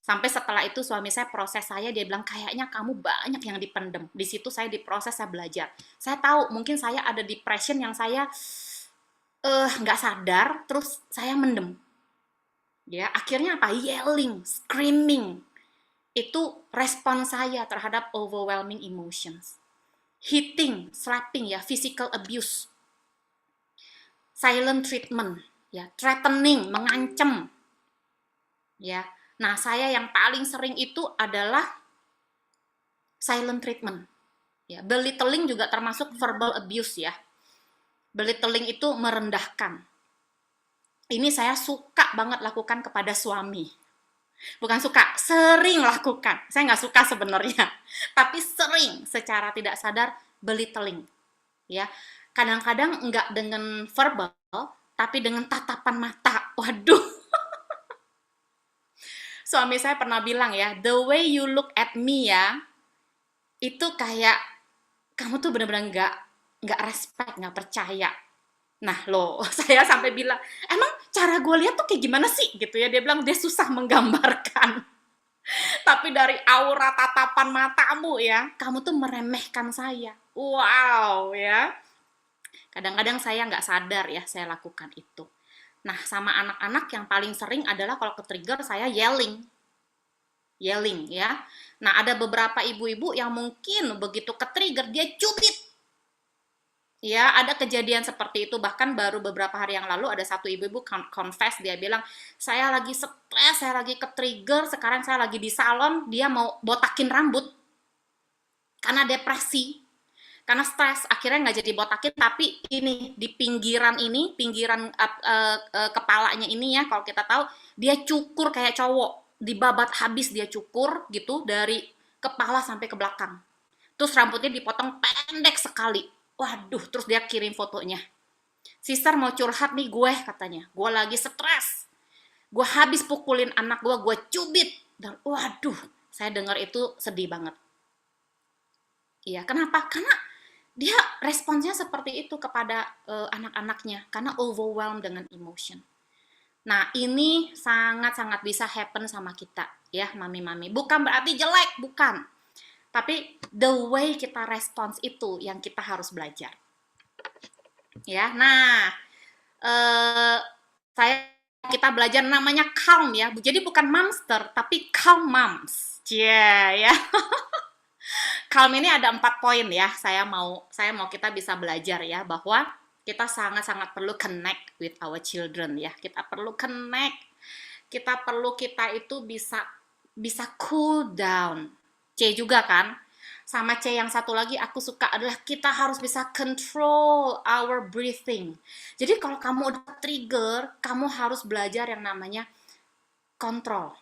Sampai setelah itu suami saya proses saya, dia bilang kayaknya kamu banyak yang dipendem. Di situ saya diproses, saya belajar. Saya tahu mungkin saya ada depression yang saya nggak sadar, terus saya mendem. Ya, akhirnya apa? Yelling, screaming. Itu respon saya terhadap overwhelming emotions. Hitting, slapping ya, physical abuse. Silent treatment, ya, threatening, mengancam. Ya. Nah, saya yang paling sering itu adalah silent treatment. Ya, belittling juga termasuk verbal abuse ya. Belittling itu merendahkan. Ini saya suka banget lakukan kepada suami. Bukan suka, sering lakukan. Saya nggak suka sebenarnya, tapi sering secara tidak sadar belittling. Ya, kadang-kadang nggak dengan verbal, tapi dengan tatapan mata. Waduh. Suami saya pernah bilang ya, the way you look at me ya, itu kayak kamu tuh bener-bener nggak respect, nggak percaya. Nah loh, saya sampai bilang, emang cara gue lihat tuh kayak gimana sih gitu ya? Dia bilang dia susah menggambarkan. Tapi dari aura tatapan matamu ya, kamu tuh meremehkan saya. Wow ya. Kadang-kadang saya nggak sadar ya saya lakukan itu. Nah, sama anak-anak yang paling sering adalah kalau ke-trigger saya yelling ya. Nah, ada beberapa ibu-ibu yang mungkin begitu ke-trigger dia cubit. Ya, ada kejadian seperti itu. Bahkan baru beberapa hari yang lalu ada satu ibu-ibu confess, dia bilang, saya lagi stres, saya lagi ke-trigger, sekarang saya lagi di salon, dia mau botakin rambut karena depresi. Karena stres, akhirnya nggak jadi botakin, tapi ini di pinggiran kepalanya ini ya, kalau kita tahu dia cukur kayak cowok, dibabat habis dia cukur gitu dari kepala sampai ke belakang. Terus rambutnya dipotong pendek sekali. Waduh, terus dia kirim fotonya. Sister mau curhat nih gue, katanya. Gue lagi stres. Gue habis pukulin anak gue cubit. Dan waduh, saya dengar itu sedih banget. Iya, kenapa? Karena dia responsnya seperti itu kepada anak-anaknya, karena overwhelmed dengan emotion. Nah, ini sangat-sangat bisa happen sama kita, ya, mami-mami. Bukan berarti jelek, bukan. Tapi the way kita respons itu yang kita harus belajar. Ya, nah, kita belajar namanya calm ya. Jadi bukan momster, tapi calm moms. Yeah, ya. Calm ini ada 4 poin ya. Saya mau kita bisa belajar ya bahwa kita sangat-sangat perlu connect with our children ya. Kita perlu connect. Kita itu bisa cool down. C juga kan? Sama C yang satu lagi aku suka adalah kita harus bisa control our breathing. Jadi kalau kamu udah trigger, kamu harus belajar yang namanya kontrol.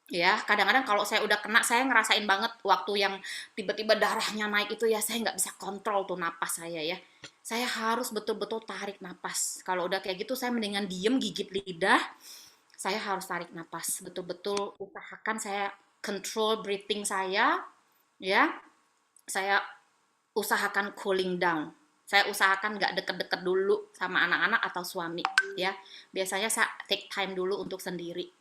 Ya, kadang-kadang kalau saya udah kena, saya ngerasain banget waktu yang tiba-tiba darahnya naik itu ya, saya nggak bisa kontrol tuh napas saya ya. Saya harus betul-betul tarik napas. Kalau udah kayak gitu, saya mendingan diem, gigit lidah. Saya harus tarik napas. Betul-betul usahakan saya control breathing saya, ya. Saya usahakan cooling down. Saya usahakan nggak deket-deket dulu sama anak-anak atau suami, ya. Biasanya saya take time dulu untuk sendiri.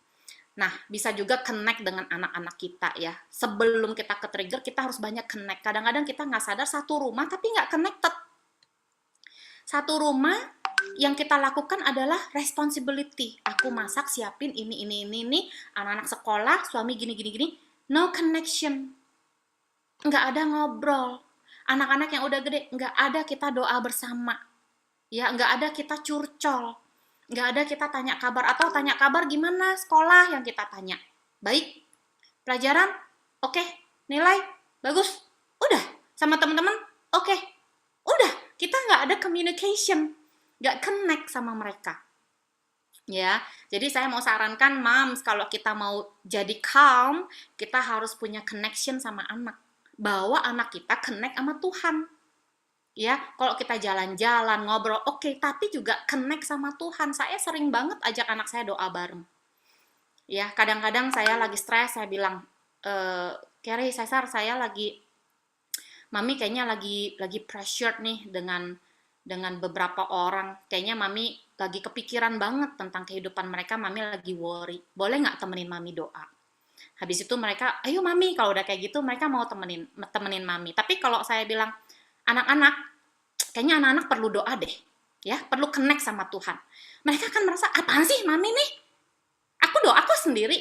Nah, bisa juga connect dengan anak-anak kita ya. Sebelum kita ke trigger, kita harus banyak connect. Kadang-kadang kita nggak sadar satu rumah tapi nggak connected. Satu rumah yang kita lakukan adalah responsibility. Aku masak, siapin ini, anak-anak sekolah, suami gini. No connection. Nggak ada ngobrol. Anak-anak yang udah gede, nggak ada kita doa bersama. Ya, nggak ada kita curcol. Nggak ada kita tanya kabar, atau tanya kabar gimana sekolah yang kita tanya. Baik, pelajaran, oke, nilai, bagus, udah, sama teman-teman, oke, udah, kita nggak ada communication, nggak connect sama mereka. Ya, jadi saya mau sarankan moms, kalau kita mau jadi calm, kita harus punya connection sama anak. Bawa anak kita connect sama Tuhan. Ya, kalau kita jalan-jalan, ngobrol, oke, tapi juga connect sama Tuhan. Saya sering banget ajak anak saya doa bareng. Ya, kadang-kadang saya lagi stres, saya bilang, Carrie, Cesar, Mami kayaknya lagi pressured nih dengan beberapa orang. Kayaknya Mami lagi kepikiran banget tentang kehidupan mereka, Mami lagi worry. Boleh nggak temenin Mami doa? Habis itu mereka, ayo Mami, kalau udah kayak gitu, mereka mau temenin Mami. Tapi kalau saya bilang, anak-anak, kayaknya anak-anak perlu doa deh, ya, perlu connect sama Tuhan. Mereka akan merasa, apaan sih Mami nih? Aku doa aku sendiri,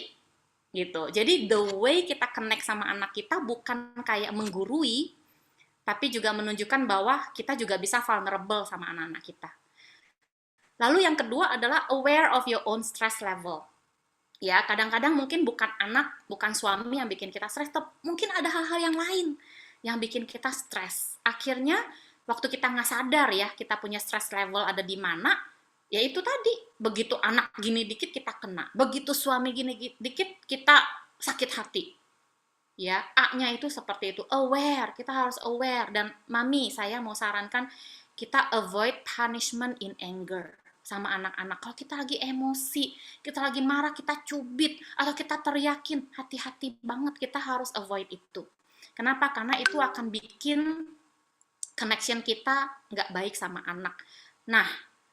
gitu. Jadi the way kita connect sama anak kita bukan kayak menggurui, tapi juga menunjukkan bahwa kita juga bisa vulnerable sama anak-anak kita. Lalu yang kedua adalah aware of your own stress level. Ya, kadang-kadang mungkin bukan anak, bukan suami yang bikin kita stres, tapi mungkin ada hal-hal yang lain yang bikin kita stres. Akhirnya, waktu kita nggak sadar ya, kita punya stress level ada di mana, ya itu tadi, begitu anak gini dikit kita kena, begitu suami gini dikit kita sakit hati. Ya, A-nya itu seperti itu, aware, kita harus aware. Dan Mami, saya mau sarankan, kita avoid punishment in anger sama anak-anak. Kalau kita lagi emosi, kita lagi marah, kita cubit, atau kita teriakin, hati-hati banget, kita harus avoid itu. Kenapa? Karena itu akan bikin connection kita nggak baik sama anak. Nah,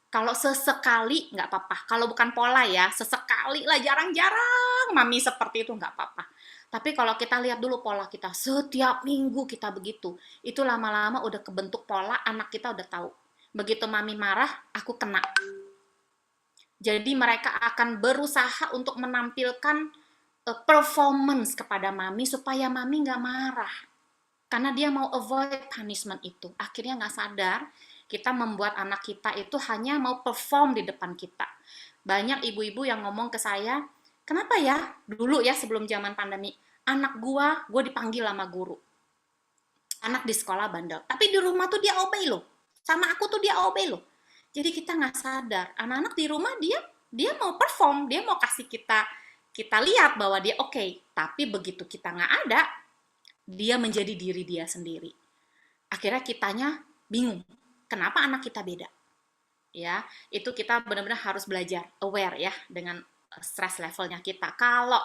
kalau sesekali nggak apa-apa. Kalau bukan pola ya, sesekali lah, jarang-jarang Mami seperti itu nggak apa-apa. Tapi kalau kita lihat dulu pola kita, setiap minggu kita begitu, itu lama-lama udah kebentuk pola, anak kita udah tahu. Begitu Mami marah, aku kena. Jadi mereka akan berusaha untuk menampilkan performance kepada Mami supaya Mami nggak marah. Karena dia mau avoid punishment itu. Akhirnya nggak sadar, kita membuat anak kita itu hanya mau perform di depan kita. Banyak ibu-ibu yang ngomong ke saya, kenapa ya dulu ya sebelum zaman pandemi, anak gua dipanggil sama guru. Anak di sekolah bandel. Tapi di rumah tuh dia obey loh. Sama aku tuh dia obey loh. Jadi kita nggak sadar. Anak-anak di rumah dia mau perform, dia mau kasih kita lihat bahwa dia oke, tapi begitu kita nggak ada, dia menjadi diri dia sendiri. Akhirnya kitanya bingung, kenapa anak kita beda? Ya, itu kita benar-benar harus belajar aware ya dengan stress levelnya kita. Kalau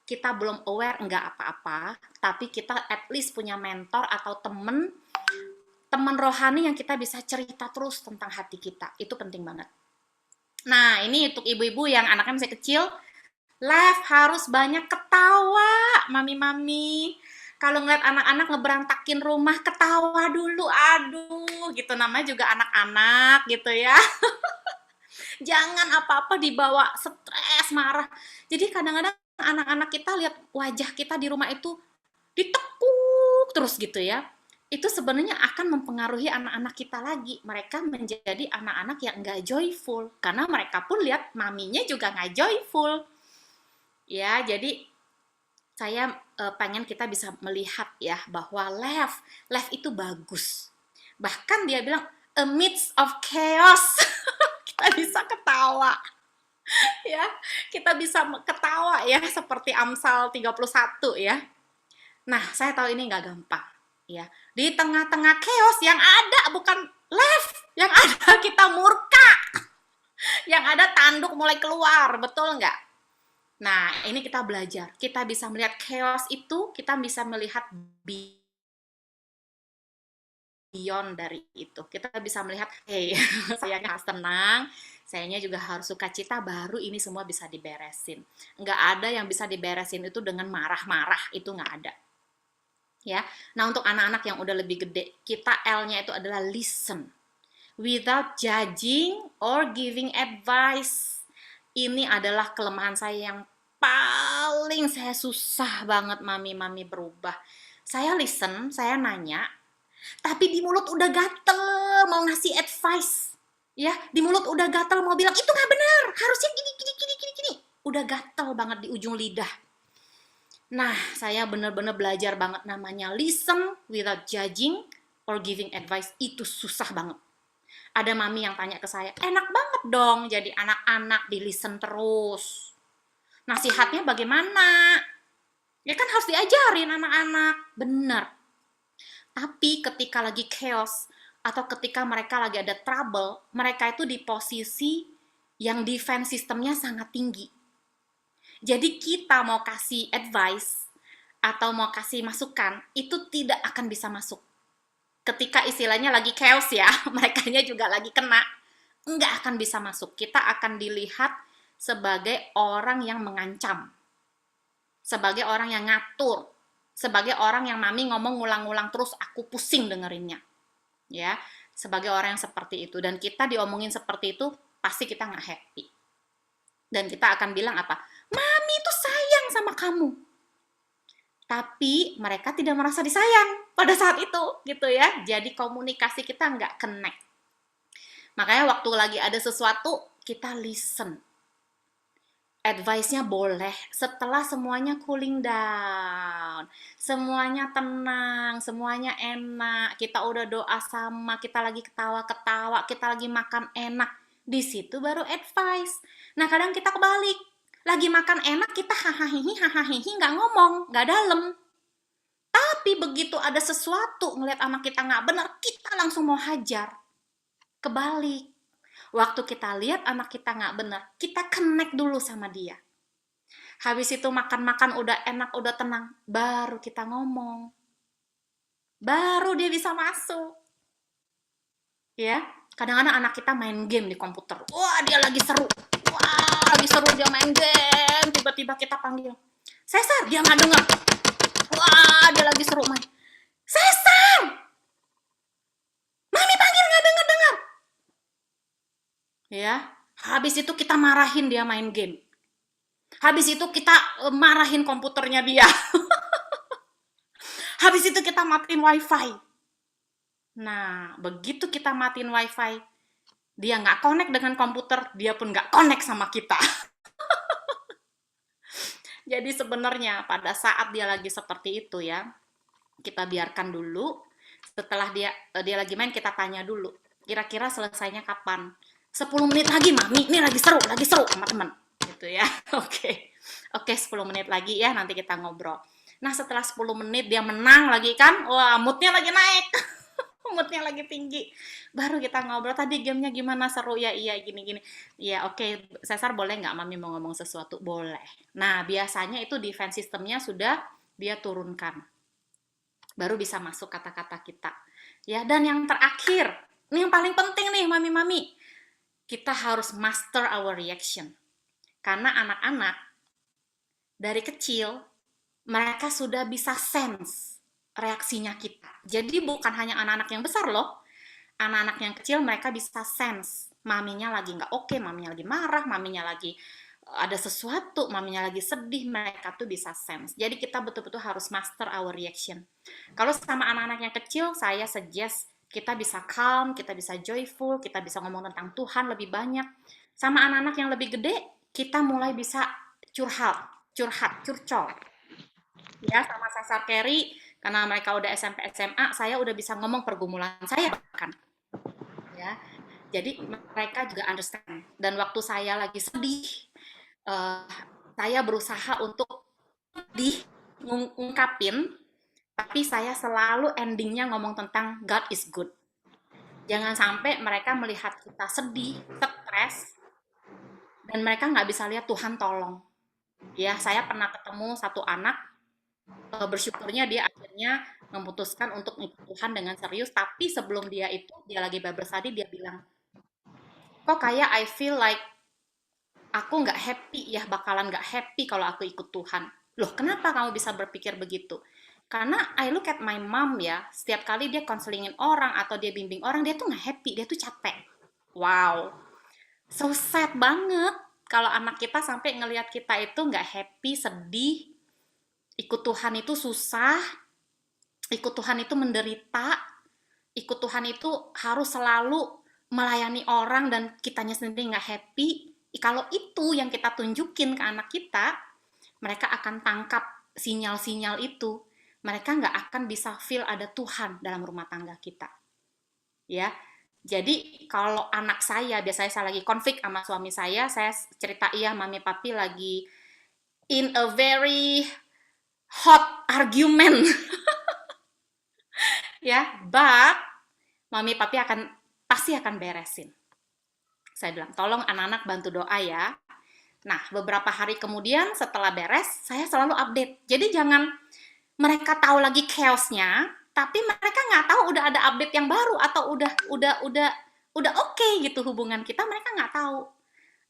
kita belum aware, enggak apa-apa, tapi kita at least punya mentor atau temen rohani yang kita bisa cerita terus tentang hati kita. Itu penting banget. Nah, ini untuk ibu-ibu yang anaknya masih kecil, Lev harus banyak ketawa, mami-mami. Kalau ngeliat anak-anak ngeberantakin rumah, ketawa dulu, aduh, gitu namanya juga anak-anak gitu ya. Jangan apa-apa dibawa stres, marah. Jadi kadang-kadang anak-anak kita lihat wajah kita di rumah itu ditekuk terus gitu ya. Itu sebenarnya akan mempengaruhi anak-anak kita lagi. Mereka menjadi anak-anak yang nggak joyful. Karena mereka pun lihat maminya juga nggak joyful. Ya, jadi saya pengen kita bisa melihat ya bahwa Lev itu bagus. Bahkan dia bilang amidst of chaos kita bisa ketawa. Ya, kita bisa ketawa ya seperti Amsal 31 ya. Nah, saya tahu ini nggak gampang ya. Di tengah-tengah chaos yang ada bukan Lev, yang ada kita murka. Yang ada tanduk mulai keluar, betul nggak? Nah, ini kita belajar. Kita bisa melihat chaos itu, kita bisa melihat beyond dari itu. Kita bisa melihat, hey, saya harus tenang, sayanya juga harus sukacita, baru ini semua bisa diberesin. Nggak ada yang bisa diberesin itu dengan marah-marah, itu nggak ada. Ya, nah untuk anak-anak yang udah lebih gede, kita L-nya itu adalah listen. Without judging or giving advice. Ini adalah kelemahan saya yang paling saya susah banget mami-mami berubah. Saya listen, saya nanya, tapi di mulut udah gatel mau ngasih advice. Ya, di mulut udah gatel mau bilang, itu nggak benar, harusnya gini. Udah gatel banget di ujung lidah. Nah, saya bener-bener belajar banget namanya listen without judging or giving advice. Itu susah banget. Ada mami yang tanya ke saya, enak banget dong jadi anak-anak di listen terus. Nasihatnya bagaimana? Ya kan harus diajarin anak-anak. Bener. Tapi ketika lagi chaos, atau ketika mereka lagi ada trouble, mereka itu di posisi yang defense sistemnya sangat tinggi. Jadi kita mau kasih advice, atau mau kasih masukan, itu tidak akan bisa masuk. Ketika istilahnya lagi chaos ya, merekanya juga lagi kena, nggak akan bisa masuk. Kita akan dilihat sebagai orang yang mengancam, sebagai orang yang ngatur, sebagai orang yang mami ngomong ngulang-ngulang terus, aku pusing dengerinnya. Ya, sebagai orang yang seperti itu. Dan kita diomongin seperti itu, pasti kita nggak happy. Dan kita akan bilang apa? Mami itu sayang sama kamu. Tapi mereka tidak merasa disayang pada saat itu, gitu ya. Jadi komunikasi kita nggak connect. Makanya waktu lagi ada sesuatu, kita listen. Advice-nya boleh setelah semuanya cooling down, semuanya tenang, semuanya enak, kita udah doa sama, kita lagi ketawa-ketawa, kita lagi makan enak, di situ baru advice. Nah kadang kita kebalik, lagi makan enak kita hahaha nggak ngomong, nggak dalam. Tapi begitu ada sesuatu ngeliat anak kita nggak benar, kita langsung mau hajar. Kebalik. Waktu kita lihat anak kita nggak benar, kita connect dulu sama dia. Habis itu makan-makan udah enak, udah tenang, baru kita ngomong. Baru dia bisa masuk. Ya, kadang-kadang anak kita main game di komputer. Wah, dia lagi seru. Wah, lagi seru dia main game. Tiba-tiba kita panggil. Cesar, dia nggak dengar. Wah, dia lagi seru main. Cesar! Mami panggil nggak dengar-dengar. Ya, habis itu kita marahin dia main game. Habis itu kita marahin komputernya dia. Habis itu kita matiin wifi. Nah, begitu kita matiin wifi, dia nggak connect dengan komputer, dia pun nggak connect sama kita. Jadi sebenarnya pada saat dia lagi seperti itu ya, kita biarkan dulu. Setelah dia lagi main, kita tanya dulu, kira-kira selesainya kapan? 10 menit lagi, Mami, ini lagi seru sama teman. Gitu ya. Oke, 10 menit lagi ya, nanti kita ngobrol. Nah, setelah 10 menit dia menang lagi kan, wah, moodnya lagi naik. moodnya lagi tinggi. Baru kita ngobrol, tadi gamenya gimana, seru ya, iya gini-gini. Iya oke, Cesar boleh nggak Mami mau ngomong sesuatu? Boleh. Nah biasanya itu defense sistemnya sudah dia turunkan. Baru bisa masuk kata-kata kita. Ya, dan yang terakhir, ini yang paling penting nih Mami-Mami. Kita harus master our reaction. Karena anak-anak dari kecil, mereka sudah bisa sense reaksinya kita. Jadi bukan hanya anak-anak yang besar loh. Anak-anak yang kecil mereka bisa sense. Maminya lagi nggak oke, maminya lagi marah, maminya lagi ada sesuatu, maminya lagi sedih, mereka tuh bisa sense. Jadi kita betul-betul harus master our reaction. Kalau sama anak-anak yang kecil, saya suggest kita bisa calm, kita bisa joyful, kita bisa ngomong tentang Tuhan lebih banyak. Sama anak-anak yang lebih gede, kita mulai bisa curcol. Ya, sama Cesar Carry, karena mereka udah SMP SMA, saya udah bisa ngomong pergumulan saya bahkan. Ya, jadi mereka juga understand. Dan waktu saya lagi sedih, saya berusaha untuk diungkapin, tapi saya selalu endingnya ngomong tentang God is good. Jangan sampai mereka melihat kita sedih, stres, dan mereka nggak bisa lihat Tuhan tolong. Ya, saya pernah ketemu satu anak, bersyukurnya dia akhirnya memutuskan untuk ngikut Tuhan dengan serius, tapi sebelum dia lagi Bible study, dia bilang, kok kayak I feel like aku nggak happy ya, bakalan nggak happy kalau aku ikut Tuhan. Loh, kenapa kamu bisa berpikir begitu? Karena I look at my mom ya, setiap kali dia konselingin orang atau dia bimbing orang, dia tuh nggak happy, dia tuh capek. Wow, so sad banget kalau anak kita sampai ngelihat kita itu nggak happy, sedih, ikut Tuhan itu susah, ikut Tuhan itu menderita, ikut Tuhan itu harus selalu melayani orang dan kitanya sendiri nggak happy. Kalau itu yang kita tunjukin ke anak kita, mereka akan tangkap sinyal-sinyal itu. Mereka nggak akan bisa feel ada Tuhan dalam rumah tangga kita. Ya, jadi kalau anak saya, biasanya saya lagi konflik sama suami saya cerita, iya mami papi lagi in a very hot argument. Ya, but mami papi pasti akan beresin. Saya bilang, tolong anak-anak bantu doa ya. Nah, beberapa hari kemudian setelah beres, saya selalu update. Jadi jangan mereka tahu lagi chaosnya, tapi mereka nggak tahu udah ada update yang baru atau udah oke gitu hubungan kita, mereka nggak tahu.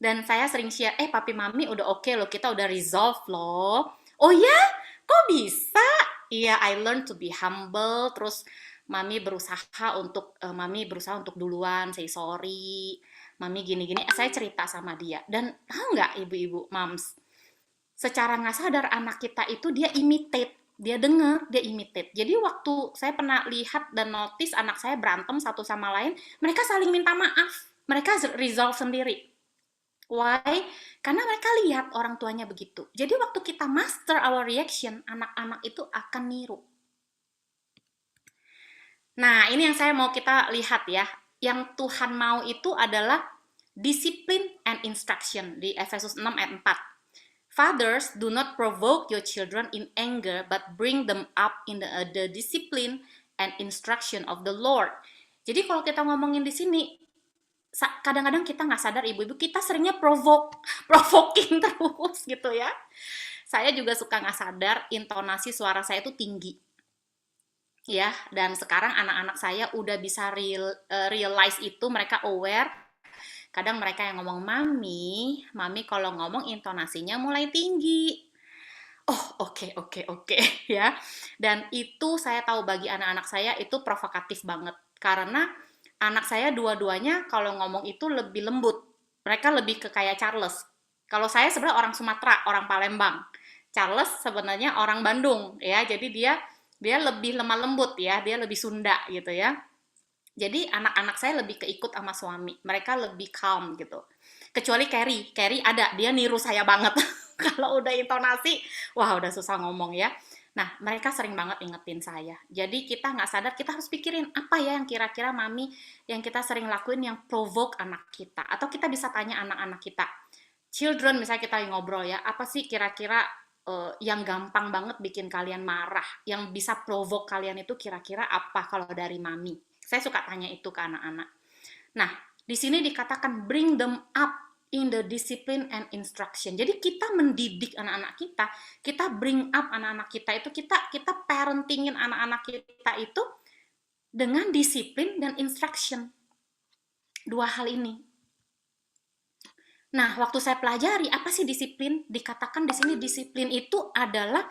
Dan saya sering share, papi mami udah oke loh, kita udah resolve loh. Oh ya? Kok bisa? Iya, I learn to be humble, terus mami berusaha untuk duluan say sorry. Mami gini-gini, saya cerita sama dia. Dan tahu nggak ibu-ibu, moms, secara nggak sadar anak kita itu dia imitate. Dia dengar, dia imitate. Jadi waktu saya pernah lihat dan notice anak saya berantem satu sama lain, mereka saling minta maaf. Mereka resolve sendiri. Why? Karena mereka lihat orang tuanya begitu. Jadi waktu kita master our reaction, anak-anak itu akan niru. Nah, ini yang saya mau kita lihat ya. Yang Tuhan mau itu adalah discipline and instruction di Efesus 6 ayat 4. Fathers, do not provoke your children in anger, but bring them up in the discipline and instruction of the Lord. Jadi kalau kita ngomongin di sini, kadang-kadang kita nggak sadar ibu-ibu, kita seringnya provoking terus gitu ya. Saya juga suka nggak sadar intonasi suara saya itu tinggi. Ya, dan sekarang anak-anak saya udah bisa realize itu, mereka aware. Kadang mereka yang ngomong, mami kalau ngomong intonasinya mulai tinggi. Oh, oke, ya. Dan itu saya tahu bagi anak-anak saya itu provokatif banget. Karena anak saya dua-duanya kalau ngomong itu lebih lembut. Mereka lebih ke kayak Charles. Kalau saya sebenarnya orang Sumatera, orang Palembang. Charles sebenarnya orang Bandung, ya. Jadi dia lebih lemah lembut ya, dia lebih Sunda gitu ya. Jadi anak-anak saya lebih keikut sama suami, mereka lebih calm gitu. Kecuali Carry ada, dia niru saya banget. Kalau udah intonasi, wah udah susah ngomong ya. Nah, mereka sering banget ingetin saya. Jadi kita nggak sadar, kita harus pikirin apa ya yang kira-kira mami yang kita sering lakuin yang provoke anak kita. Atau kita bisa tanya anak-anak kita. Children, misalnya kita lagi ngobrol ya, apa sih kira-kira yang gampang banget bikin kalian marah, yang bisa provoke kalian itu kira-kira apa kalau dari mami? Saya suka tanya itu ke anak-anak. Nah, di sini dikatakan bring them up in the discipline and instruction. Jadi kita mendidik anak-anak kita bring up anak-anak kita itu, kita parentingin anak-anak kita itu dengan disiplin dan instruction. Dua hal ini. Nah, waktu saya pelajari apa sih disiplin? Dikatakan di sini disiplin itu adalah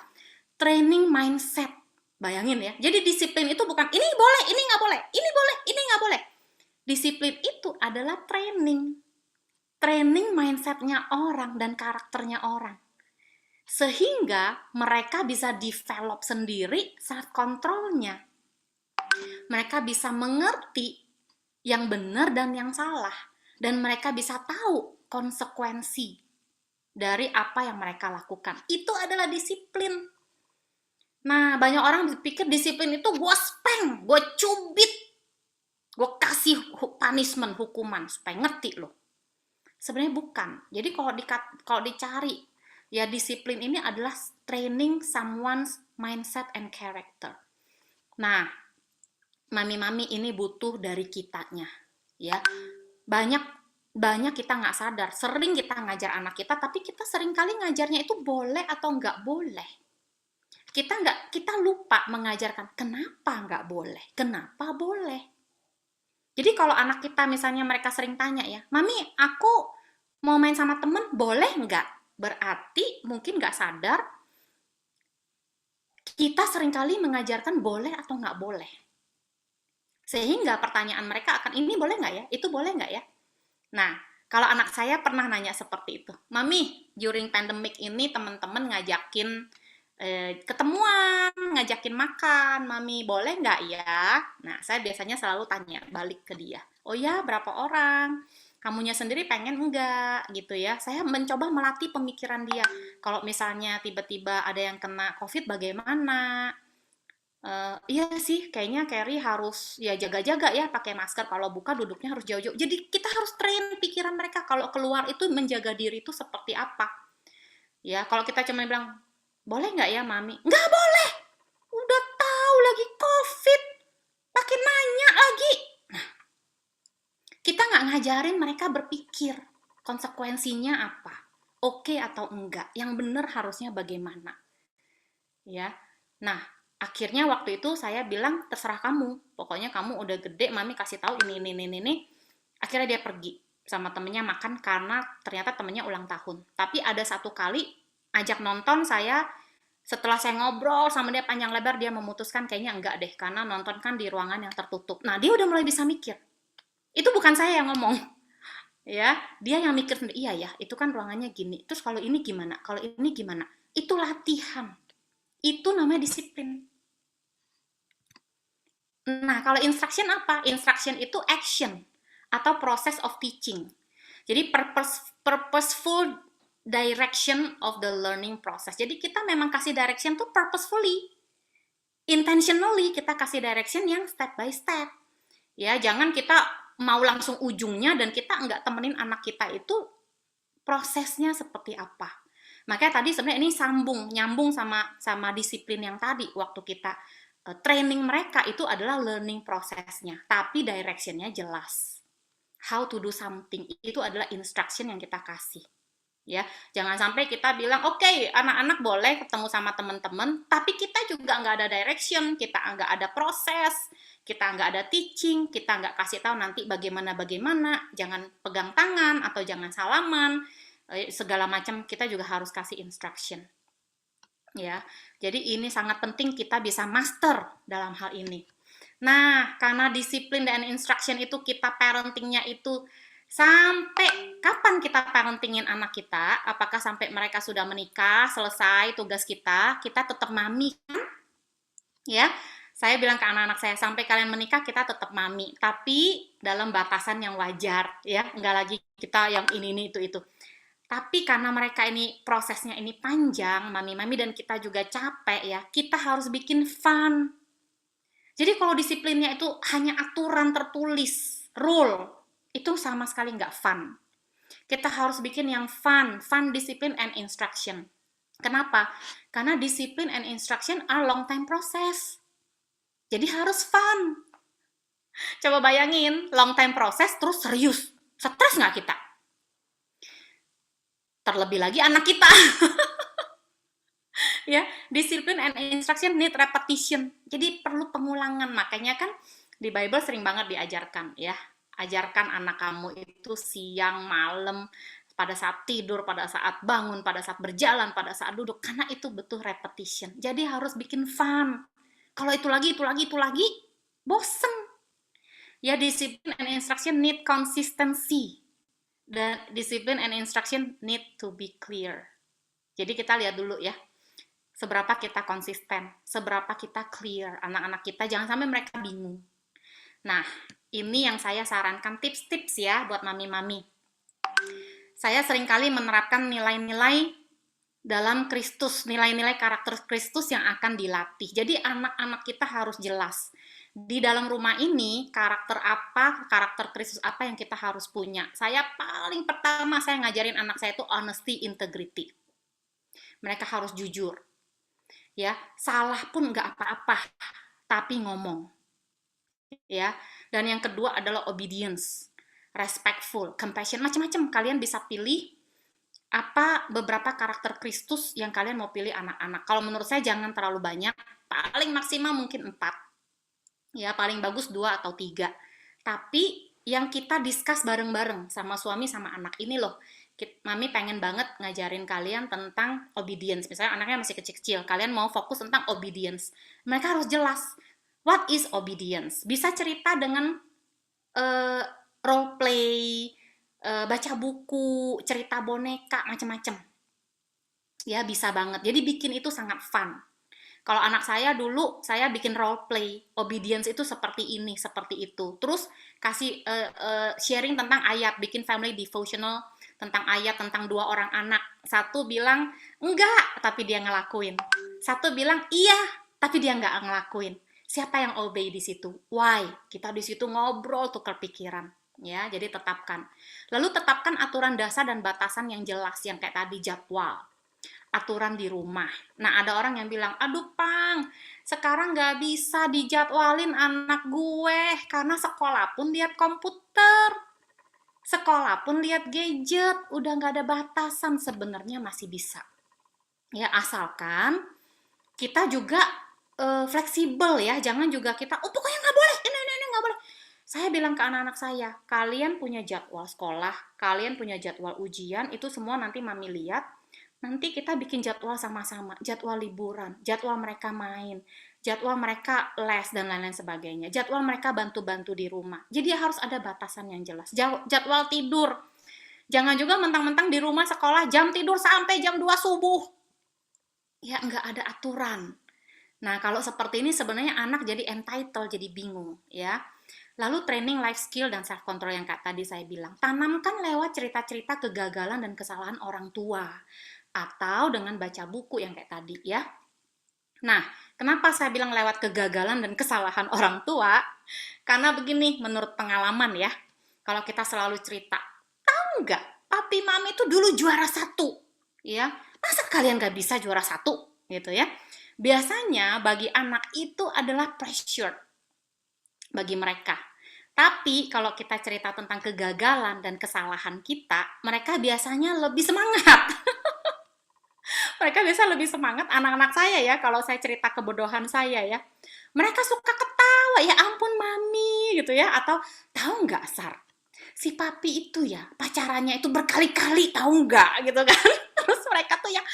training mindset. Bayangin ya. Jadi disiplin itu bukan ini boleh, ini nggak boleh, ini boleh, ini nggak boleh. Disiplin itu adalah training mindsetnya orang dan karakternya orang. Sehingga mereka bisa develop sendiri self controlnya. Mereka bisa mengerti yang benar dan yang salah. Dan mereka bisa tahu konsekuensi dari apa yang mereka lakukan. Itu adalah disiplin. Nah, banyak orang berpikir disiplin itu gue speng, gue cubit, gue kasih punishment, hukuman, supaya ngerti loh. Sebenarnya bukan. Jadi kalau dicari, ya disiplin ini adalah training someone's mindset and character. Nah, mami-mami ini butuh dari kitanya. Ya, banyak kita nggak sadar. Sering kita ngajar anak kita, tapi kita sering kali ngajarnya itu boleh atau nggak boleh. Kita lupa mengajarkan kenapa nggak boleh, kenapa boleh. Jadi kalau anak kita misalnya mereka sering tanya ya, Mami, aku mau main sama temen, boleh nggak? Berarti mungkin nggak sadar, kita seringkali mengajarkan boleh atau nggak boleh. Sehingga pertanyaan mereka akan, ini boleh nggak ya? Itu boleh nggak ya? Nah, kalau anak saya pernah nanya seperti itu, Mami, during pandemic ini teman-teman ngajakin ketemuan, ngajakin makan, Mami boleh nggak ya? Nah, saya biasanya selalu tanya balik ke dia, oh ya, berapa orang? Kamunya sendiri pengen nggak? Gitu ya. Saya mencoba melatih pemikiran dia. Kalau misalnya tiba-tiba ada yang kena COVID, bagaimana? Iya sih, kayaknya Carrie harus ya jaga-jaga ya, pakai masker. Kalau buka duduknya harus jauh-jauh. Jadi kita harus train pikiran mereka kalau keluar itu menjaga diri itu seperti apa. Ya, kalau kita cuma bilang, boleh nggak ya Mami? Nggak boleh! Udah tahu lagi COVID. Pakai nanya lagi. Nah, kita nggak ngajarin mereka berpikir. Konsekuensinya apa? Oke atau enggak? Yang benar harusnya bagaimana? Ya, nah, akhirnya waktu itu saya bilang, terserah kamu. Pokoknya kamu udah gede, Mami kasih tahu ini. Akhirnya dia pergi sama temennya makan karena ternyata temennya ulang tahun. Tapi ada satu kali ajak nonton saya, setelah saya ngobrol sama dia panjang lebar, dia memutuskan kayaknya enggak deh, karena nonton kan di ruangan yang tertutup. Nah, dia udah mulai bisa mikir. Itu bukan saya yang ngomong. Ya, dia yang mikir sendiri, iya ya, itu kan ruangannya gini. Terus kalau ini gimana? Kalau ini gimana? Itu latihan. Itu namanya disiplin. Nah, kalau instruction apa? Instruction itu action atau process of teaching. Jadi purposeful direction of the learning process. Jadi kita memang kasih direction tuh purposefully, intentionally kita kasih direction yang step by step. Ya, jangan kita mau langsung ujungnya dan kita nggak temenin anak kita itu prosesnya seperti apa. Makanya tadi sebenarnya ini nyambung sama disiplin yang tadi waktu kita training mereka itu adalah learning prosesnya, tapi directionnya jelas. How to do something itu adalah instruction yang kita kasih. Ya, jangan sampai kita bilang oke, anak-anak boleh ketemu sama teman-teman, tapi kita juga nggak ada direction, kita nggak ada proses, kita nggak ada teaching, kita nggak kasih tahu nanti bagaimana, jangan pegang tangan atau jangan salaman, segala macam kita juga harus kasih instruction. Ya, jadi ini sangat penting kita bisa master dalam hal ini. Nah, karena disiplin dan instruction itu kita parentingnya itu sampai kapan kita parentingin anak kita? Apakah sampai mereka sudah menikah, selesai tugas kita tetap mami kan? Ya, saya bilang ke anak-anak saya, sampai kalian menikah kita tetap mami, tapi dalam batasan yang wajar, ya, nggak lagi kita yang ini itu. Tapi karena mereka ini prosesnya ini panjang, mami-mami dan kita juga capek ya, kita harus bikin fun. Jadi kalau disiplinnya itu hanya aturan tertulis, rule, itu sama sekali nggak fun. Kita harus bikin yang fun, discipline, and instruction. Kenapa? Karena discipline and instruction are long time process. Jadi harus fun. Coba bayangin, long time proses terus serius. Stres nggak kita? Terlebih lagi anak kita. Ya, disiplin and instruction need repetition. Jadi perlu pengulangan. Makanya kan di Bible sering banget diajarkan ya. Ajarkan anak kamu itu siang, malam, pada saat tidur, pada saat bangun, pada saat berjalan, pada saat duduk. Karena itu butuh repetition. Jadi harus bikin fun. Kalau itu lagi, bosen. Ya, disiplin and instruction need consistency. Dan disiplin and instruction need to be clear. Jadi kita lihat dulu ya. Seberapa kita konsisten, seberapa kita clear. Anak-anak kita jangan sampai mereka bingung. Nah, ini yang saya sarankan tips-tips ya buat mami-mami. Saya seringkali menerapkan nilai-nilai dalam Kristus, nilai-nilai karakter Kristus yang akan dilatih. Jadi anak-anak kita harus jelas. Di dalam rumah ini, karakter Kristus apa yang kita harus punya. Saya paling pertama saya ngajarin anak saya itu honesty, integrity. Mereka harus jujur. Ya, salah pun nggak apa-apa, tapi ngomong. Ya, dan yang kedua adalah obedience, respectful, compassion, macam-macam. Kalian bisa pilih apa beberapa karakter Kristus yang kalian mau pilih anak-anak. Kalau menurut saya jangan terlalu banyak, paling maksimal mungkin 4. Ya, paling bagus 2 atau 3. Tapi yang kita discuss bareng-bareng sama suami sama anak ini loh. Mami pengen banget ngajarin kalian tentang obedience. Misalnya anaknya masih kecil-kecil, kalian mau fokus tentang obedience. Mereka harus jelas, what is obedience? Bisa cerita dengan role play, baca buku, cerita boneka, macam-macam. Ya, bisa banget. Jadi bikin itu sangat fun. Kalau anak saya dulu, saya bikin role play, obedience itu seperti ini, seperti itu. Terus kasih sharing tentang ayat, bikin family devotional tentang ayat, tentang 2 orang anak. Satu bilang, enggak, tapi dia ngelakuin. Satu bilang, iya, tapi dia enggak ngelakuin. Siapa yang obey di situ? Why? Kita di situ ngobrol, tukar pikiran. Ya, jadi tetapkan. Lalu tetapkan aturan dasar dan batasan yang jelas, yang kayak tadi jadwal. Aturan di rumah. Nah, ada orang yang bilang, aduh Pang, sekarang nggak bisa dijadwalin anak gue, karena sekolah pun lihat komputer. Sekolah pun lihat gadget, udah nggak ada batasan. Sebenarnya masih bisa. Ya, asalkan kita juga fleksibel ya, jangan juga kita, oh pokoknya nggak boleh, ini nggak boleh. Saya bilang ke anak-anak saya, kalian punya jadwal sekolah, kalian punya jadwal ujian, itu semua nanti Mami lihat, nanti kita bikin jadwal sama-sama, jadwal liburan, jadwal mereka main, jadwal mereka les dan lain-lain sebagainya, jadwal mereka bantu-bantu di rumah. Jadi harus ada batasan yang jelas. Jadwal tidur, jangan juga mentang-mentang di rumah sekolah jam tidur sampai jam 2 subuh. Ya, nggak ada aturan. Nah, kalau seperti ini sebenarnya anak jadi entitled, jadi bingung. Ya. Lalu training life skill dan self control yang tadi saya bilang. Tanamkan lewat cerita-cerita kegagalan dan kesalahan orang tua. Atau dengan baca buku yang kayak tadi ya. Nah, kenapa saya bilang lewat kegagalan dan kesalahan orang tua? Karena begini, menurut pengalaman ya. Kalau kita selalu cerita, tahu nggak, papi mami itu dulu juara 1. Ya, masa kalian nggak bisa juara 1? Gitu ya. Biasanya bagi anak itu adalah pressure bagi mereka. Tapi kalau kita cerita tentang kegagalan dan kesalahan kita, mereka biasanya lebih semangat. Mereka biasa lebih semangat, anak-anak saya ya, kalau saya cerita kebodohan saya ya. Mereka suka ketawa, ya ampun mami gitu ya. Atau tahu nggak Sar, si papi itu ya pacarannya itu berkali-kali, tahu nggak gitu kan. Terus mereka tuh yang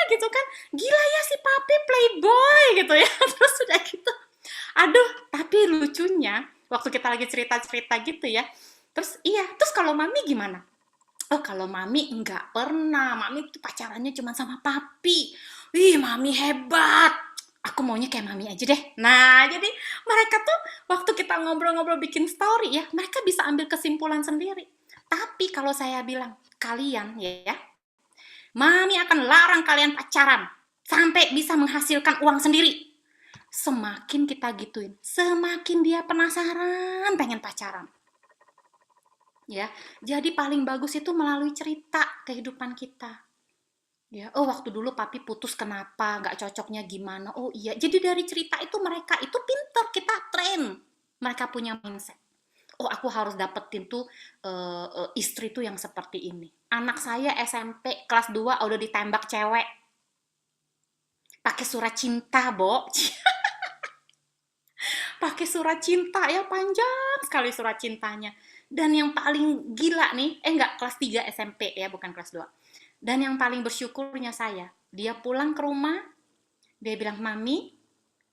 gitu kan, gila ya si papi playboy gitu ya. Terus udah gitu, aduh, tapi lucunya waktu kita lagi cerita-cerita gitu ya, terus kalau mami gimana? Oh, kalau mami enggak pernah, mami tuh pacarannya cuma sama papi. Wih, mami hebat, aku maunya kayak mami aja deh. Nah, jadi mereka tuh waktu kita ngobrol-ngobrol bikin story ya, mereka bisa ambil kesimpulan sendiri. Tapi kalau saya bilang, kalian ya, mami akan larang kalian pacaran sampai bisa menghasilkan uang sendiri. Semakin kita gituin, semakin dia penasaran pengen pacaran. Ya, jadi paling bagus itu melalui cerita kehidupan kita. Ya, oh waktu dulu papi putus kenapa, nggak cocoknya gimana, oh iya. Jadi dari cerita itu mereka itu pinter, kita train. Mereka punya mindset. Oh, aku harus dapetin tuh istri tuh yang seperti ini. Anak saya SMP kelas 2 udah ditembak cewek. Pakai surat cinta, Bo. Pakai surat cinta ya, panjang sekali surat cintanya. Dan yang paling gila nih, enggak, kelas 3 SMP ya, bukan kelas 2. Dan yang paling bersyukurnya saya, dia pulang ke rumah, dia bilang, "Mami,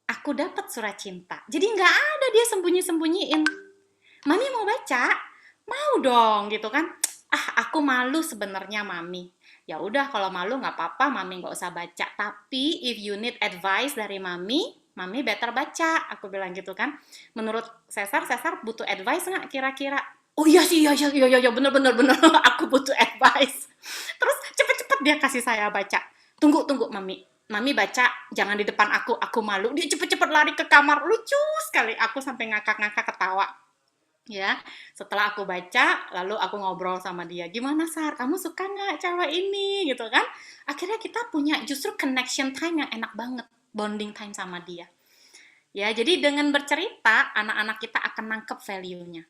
aku dapat surat cinta." Jadi nggak ada dia sembunyi-sembunyiin. "Mami mau baca?" "Mau dong," gitu kan. "Ah, aku malu sebenarnya, Mami." Ya udah, kalau malu nggak apa-apa, Mami nggak usah baca. Tapi if you need advice dari Mami better baca. Aku bilang gitu kan. Menurut Cesar butuh advice nggak kira-kira? "Oh iya sih, iya, bener. Aku butuh advice." Terus cepet-cepet dia kasih saya baca. Tunggu, Mami baca, jangan di depan aku malu. Dia cepet-cepet lari ke kamar, lucu sekali. Aku sampai ngakak-ngakak ketawa. Ya, setelah aku baca, lalu aku ngobrol sama dia. "Gimana, Sar? Kamu suka nggak cewek ini?" Gitu kan. Akhirnya kita punya justru connection time yang enak banget, bonding time sama dia. Ya, jadi dengan bercerita, anak-anak kita akan nangkep value-nya.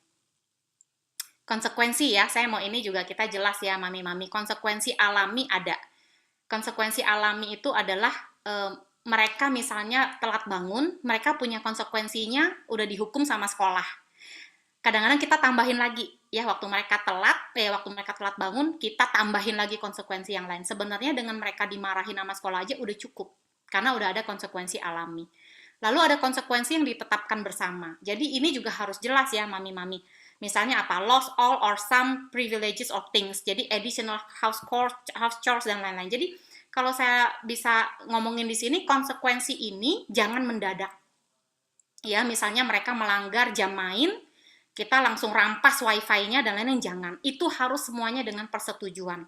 Konsekuensi ya, saya mau ini juga kita jelas ya, mami-mami. Konsekuensi alami ada. Konsekuensi alami itu adalah mereka misalnya telat bangun, mereka punya konsekuensinya udah dihukum sama sekolah. Kadang-kadang kita tambahin lagi, ya waktu mereka telat bangun, kita tambahin lagi konsekuensi yang lain. Sebenarnya dengan mereka dimarahin sama sekolah aja udah cukup, karena udah ada konsekuensi alami. Lalu ada konsekuensi yang ditetapkan bersama. Jadi ini juga harus jelas ya, mami-mami. Misalnya apa? Lost all or some privileges or things. Jadi additional house chores dan lain-lain. Jadi kalau saya bisa ngomongin di sini, konsekuensi ini jangan mendadak. Ya, misalnya mereka melanggar jam main, kita langsung rampas wifi-nya dan lain-lain, jangan. Itu harus semuanya dengan persetujuan.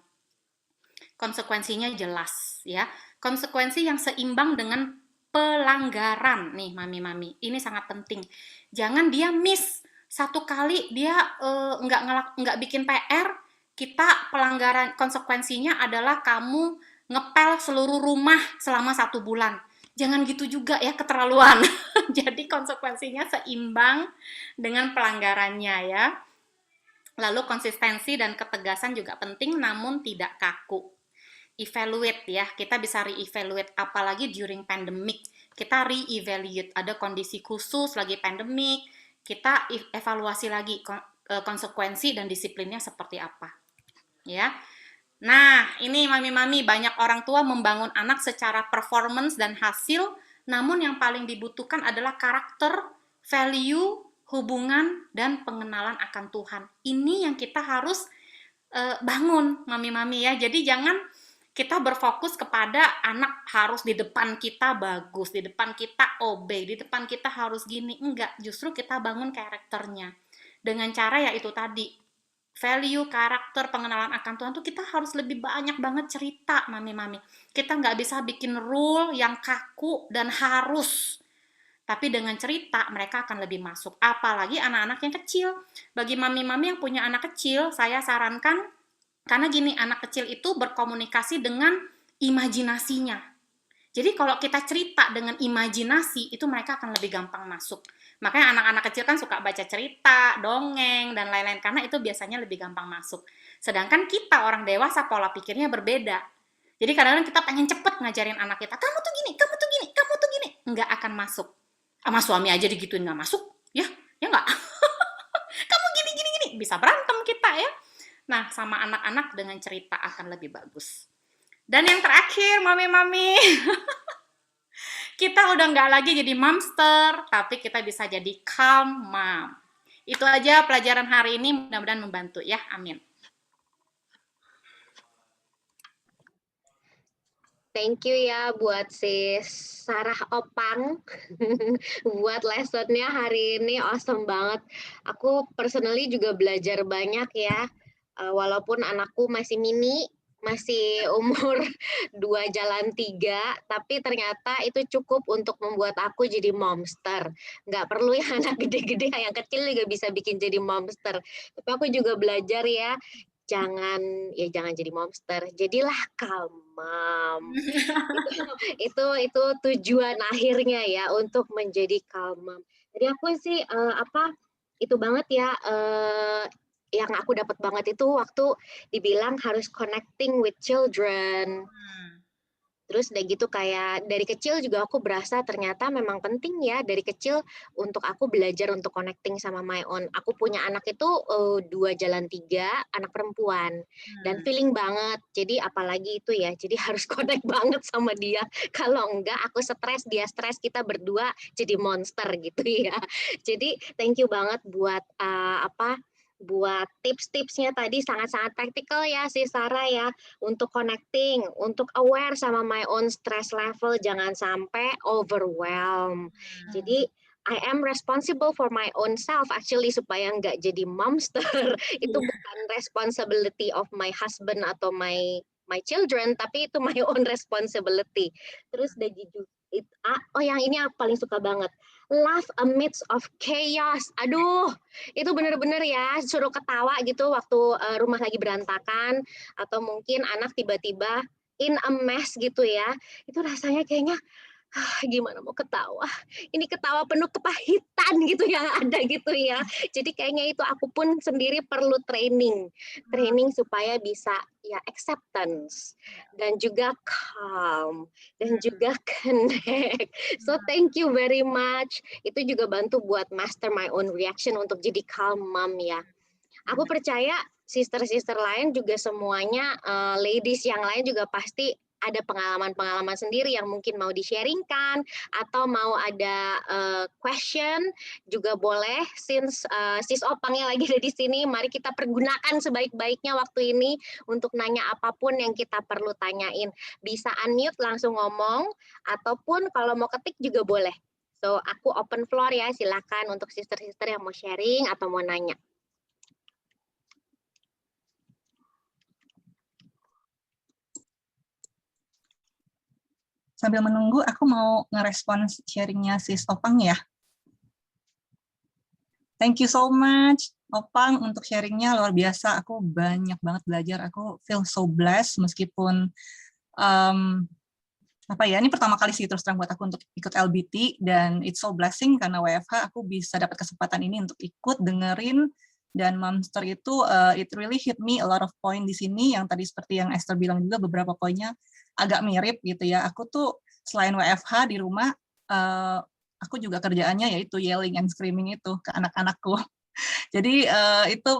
Konsekuensinya jelas ya. Konsekuensi yang seimbang dengan pelanggaran nih, mami-mami. Ini sangat penting. Jangan dia miss satu kali dia nggak bikin PR, kita pelanggaran konsekuensinya adalah kamu ngepel seluruh rumah selama 1 bulan. Jangan gitu juga ya, keterlaluan. Jadi konsekuensinya seimbang dengan pelanggarannya ya. Lalu konsistensi dan ketegasan juga penting, namun tidak kaku. Evaluate ya, kita bisa re-evaluate, apalagi during pandemic. Kita re-evaluate, ada kondisi khusus lagi pandemic, kita evaluasi lagi konsekuensi dan disiplinnya seperti apa. Ya. Nah, ini mami-mami, banyak orang tua membangun anak secara performance dan hasil, namun yang paling dibutuhkan adalah karakter, value, hubungan, dan pengenalan akan Tuhan. Ini yang kita harus bangun, mami-mami ya. Jadi jangan kita berfokus kepada anak harus di depan kita bagus, di depan kita obey, di depan kita harus gini. Enggak, justru kita bangun karakternya. Dengan cara ya itu tadi, value, karakter, pengenalan akan Tuhan tuh kita harus lebih banyak banget cerita, mami-mami. Kita nggak bisa bikin rule yang kaku dan harus. Tapi dengan cerita, mereka akan lebih masuk. Apalagi anak-anak yang kecil. Bagi mami-mami yang punya anak kecil, saya sarankan, karena gini, anak kecil itu berkomunikasi dengan imajinasinya. Jadi kalau kita cerita dengan imajinasi, itu mereka akan lebih gampang masuk. Makanya anak-anak kecil kan suka baca cerita, dongeng, dan lain-lain, karena itu biasanya lebih gampang masuk. Sedangkan kita orang dewasa pola pikirnya berbeda. Jadi kadang-kadang kita pengen cepet ngajarin anak kita, kamu tuh gini, kamu tuh gini, kamu tuh gini. Nggak akan masuk. Sama suami aja digituin nggak masuk, ya nggak? Kamu gini, bisa berantem kita ya. Nah, sama anak-anak dengan cerita akan lebih bagus. Dan yang terakhir, mami-mami, kita udah nggak lagi jadi momster, tapi kita bisa jadi calm mom. Itu aja pelajaran hari ini, mudah-mudahan membantu ya, amin. Thank you ya buat sis Sarah Opang buat lessonnya hari ini, awesome banget. Aku personally juga belajar banyak ya, walaupun anakku masih mini, masih umur 2 jalan 3, tapi ternyata itu cukup untuk membuat aku jadi momster. Nggak perlu yang anak gede-gede, yang kecil juga bisa bikin jadi momster. Tapi aku juga belajar ya, jangan jadi monster, jadilah calm mom. Itu tujuan akhirnya ya, untuk menjadi calm mom. Jadi aku sih itu banget ya, yang aku dapat banget itu waktu dibilang harus connecting with children. Terus udah gitu kayak dari kecil juga aku berasa ternyata memang penting ya dari kecil untuk aku belajar untuk connecting sama my own. Aku punya anak itu 2 jalan 3, anak perempuan. Dan feeling banget. Jadi apalagi itu ya, jadi harus connect banget sama dia. Kalau enggak aku stres, dia stres, kita berdua jadi monster gitu ya. Jadi thank you banget buat buat tips-tipsnya tadi, sangat-sangat praktikal ya si Sarah ya, untuk connecting, untuk aware sama my own stress level, jangan sampai overwhelm. Jadi I am responsible for my own self actually, supaya nggak jadi monster. Itu bukan responsibility of my husband atau my children, tapi itu my own responsibility. Terus udah yang ini aku paling suka banget, laugh amidst of chaos. Aduh, itu bener-bener ya, suruh ketawa gitu waktu rumah lagi berantakan, atau mungkin anak tiba-tiba in a mess gitu ya, itu rasanya kayaknya gimana mau ketawa, ini ketawa penuh kepahitan gitu yang ada gitu ya. Jadi kayaknya itu aku pun sendiri perlu training supaya bisa ya acceptance dan juga calm dan juga connect. So thank you very much. Itu juga bantu buat master my own reaction untuk jadi calm mom ya. Aku percaya sister-sister lain juga semuanya, ladies yang lain juga pasti ada pengalaman-pengalaman sendiri yang mungkin mau di-sharingkan atau mau ada question juga boleh. Since Sis Opangnya lagi ada di sini, mari kita pergunakan sebaik-baiknya waktu ini untuk nanya apapun yang kita perlu tanyain. Bisa unmute langsung ngomong, ataupun kalau mau ketik juga boleh. So aku open floor ya, silakan untuk sister-sister yang mau sharing atau mau nanya. Sambil menunggu, aku mau ngerespons sharingnya Sis Opang ya. Thank you so much, Opang, untuk sharingnya luar biasa. Aku banyak banget belajar. Aku feel so blessed meskipun ini pertama kali sih terus terang buat aku untuk ikut LBT, dan it's so blessing karena WFH aku bisa dapat kesempatan ini untuk ikut dengerin. Dan Momster itu it really hit me a lot of point di sini, yang tadi seperti yang Esther bilang juga beberapa poinnya agak mirip gitu ya. Aku tuh selain WFH di rumah, aku juga kerjaannya yaitu yelling and screaming itu ke anak-anakku. Jadi itu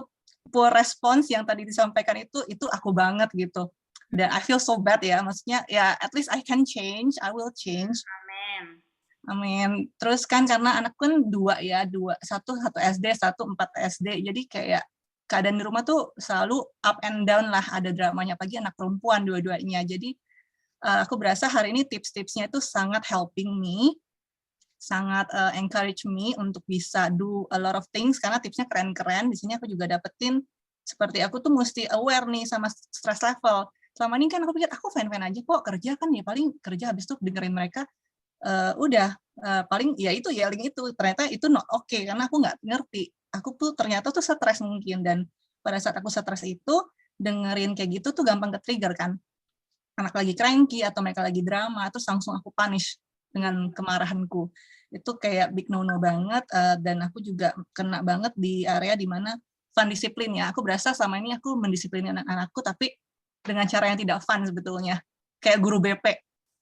poor response yang tadi disampaikan itu aku banget gitu. Dan I feel so bad ya, maksudnya ya at least I can change, I will change. Amin. Amin. Terus kan karena anak kan 2 ya, satu SD, 1 4 SD, jadi kayak keadaan di rumah tuh selalu up and down lah, ada dramanya, pagi anak perempuan dua-duanya. Jadi aku berasa hari ini tips-tipsnya itu sangat helping me, sangat encourage me untuk bisa do a lot of things, karena tipsnya keren-keren. Di sini aku juga dapetin seperti aku tuh mesti aware nih sama stress level. Selama ini kan aku pikir aku fine-fine aja kok, kerja kan ya paling kerja habis tuh dengerin mereka, paling ya itu yelling itu, ternyata itu not okay karena aku nggak ngerti. Aku tuh ternyata tuh stres mungkin, dan pada saat aku stres itu dengerin kayak gitu tuh gampang ke-trigger kan. Anak lagi cranky atau mereka lagi drama, terus langsung aku punish dengan kemarahanku. Itu kayak big no-no banget, dan aku juga kena banget di area dimana fun disiplin ya. Aku berasa sama ini aku mendisiplini anak-anakku, tapi dengan cara yang tidak fun sebetulnya. Kayak guru BP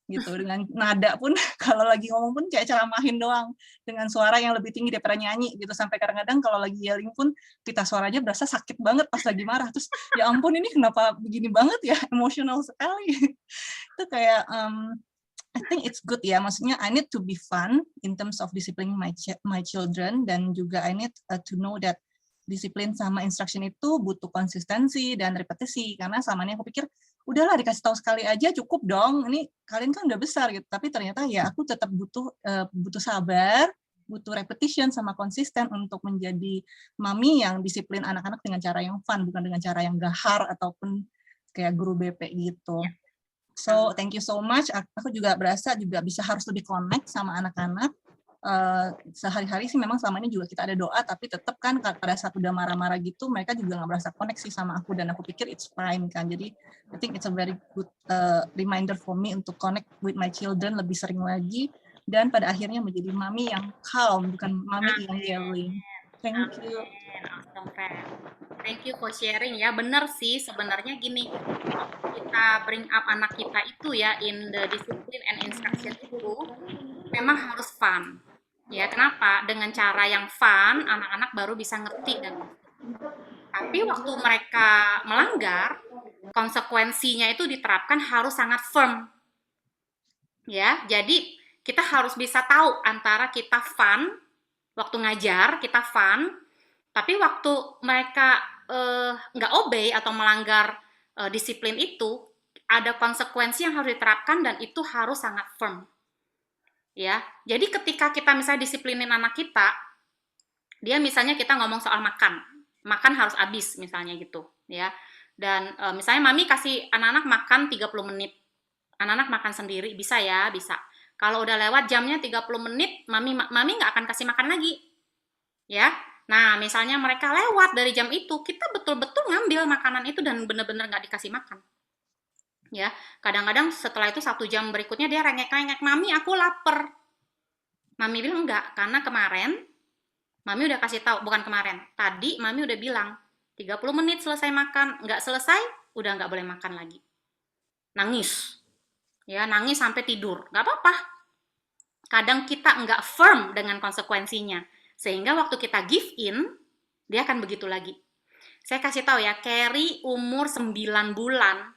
gitu, dengan nada pun kalau lagi ngomong pun kayak ceramahin doang dengan suara yang lebih tinggi daripada nyanyi gitu, sampai kadang-kadang kalau lagi yelling pun pita suaranya berasa sakit banget pas lagi marah, terus ya ampun ini kenapa begini banget ya, emosional sekali. Itu kayak I think it's good ya, maksudnya I need to be fun in terms of disciplining my children, dan juga I need to know that disiplin sama instruction itu butuh konsistensi dan repetisi, karena selama ini aku pikir udahlah dikasih tahu sekali aja cukup dong, ini kalian kan udah besar gitu, tapi ternyata ya aku tetap butuh sabar, butuh repetition sama konsisten untuk menjadi mami yang disiplin anak-anak dengan cara yang fun, bukan dengan cara yang gahar ataupun kayak guru BP gitu. So thank you so much. Aku juga berasa juga bisa harus lebih connect sama anak-anak, sehari-hari sih memang selama ini juga kita ada doa, tapi tetap kan pada saat udah marah-marah gitu, mereka juga nggak merasa koneksi sama aku, dan aku pikir it's fine kan. Jadi I think it's a very good reminder for me untuk connect with my children lebih sering lagi, dan pada akhirnya menjadi mami yang calm, bukan mami yang yelling. Thank you. Awesome, thank you for sharing ya. Bener sih sebenarnya gini, kita bring up anak kita itu ya in the discipline and instruction itu memang harus fun. Ya, kenapa? Dengan cara yang fun, anak-anak baru bisa ngerti dan tapi waktu mereka melanggar, konsekuensinya itu diterapkan harus sangat firm. Ya, jadi kita harus bisa tahu antara kita fun waktu ngajar, kita fun, tapi waktu mereka nggak obey atau melanggar disiplin itu, ada konsekuensi yang harus diterapkan dan itu harus sangat firm. Ya, jadi ketika kita misalnya disiplinin anak kita, dia misalnya kita ngomong soal makan harus habis misalnya gitu, ya. Dan misalnya mami kasih anak-anak makan 30 menit, anak-anak makan sendiri, bisa ya, bisa. Kalau udah lewat jamnya 30 menit, mami nggak akan kasih makan lagi. Ya. Nah, misalnya mereka lewat dari jam itu, kita betul-betul ngambil makanan itu dan benar-benar nggak dikasih makan. Ya, kadang-kadang setelah itu 1 jam berikutnya dia rengek-rengek, "Mami, aku lapar." Mami bilang enggak, karena kemarin mami udah kasih tahu, bukan kemarin, tadi mami udah bilang 30 menit selesai makan, nggak selesai, udah nggak boleh makan lagi. Nangis. Ya, nangis sampai tidur, nggak apa-apa. Kadang kita nggak firm dengan konsekuensinya, sehingga waktu kita give in, dia akan begitu lagi. Saya kasih tahu ya, Carrie umur 9 bulan,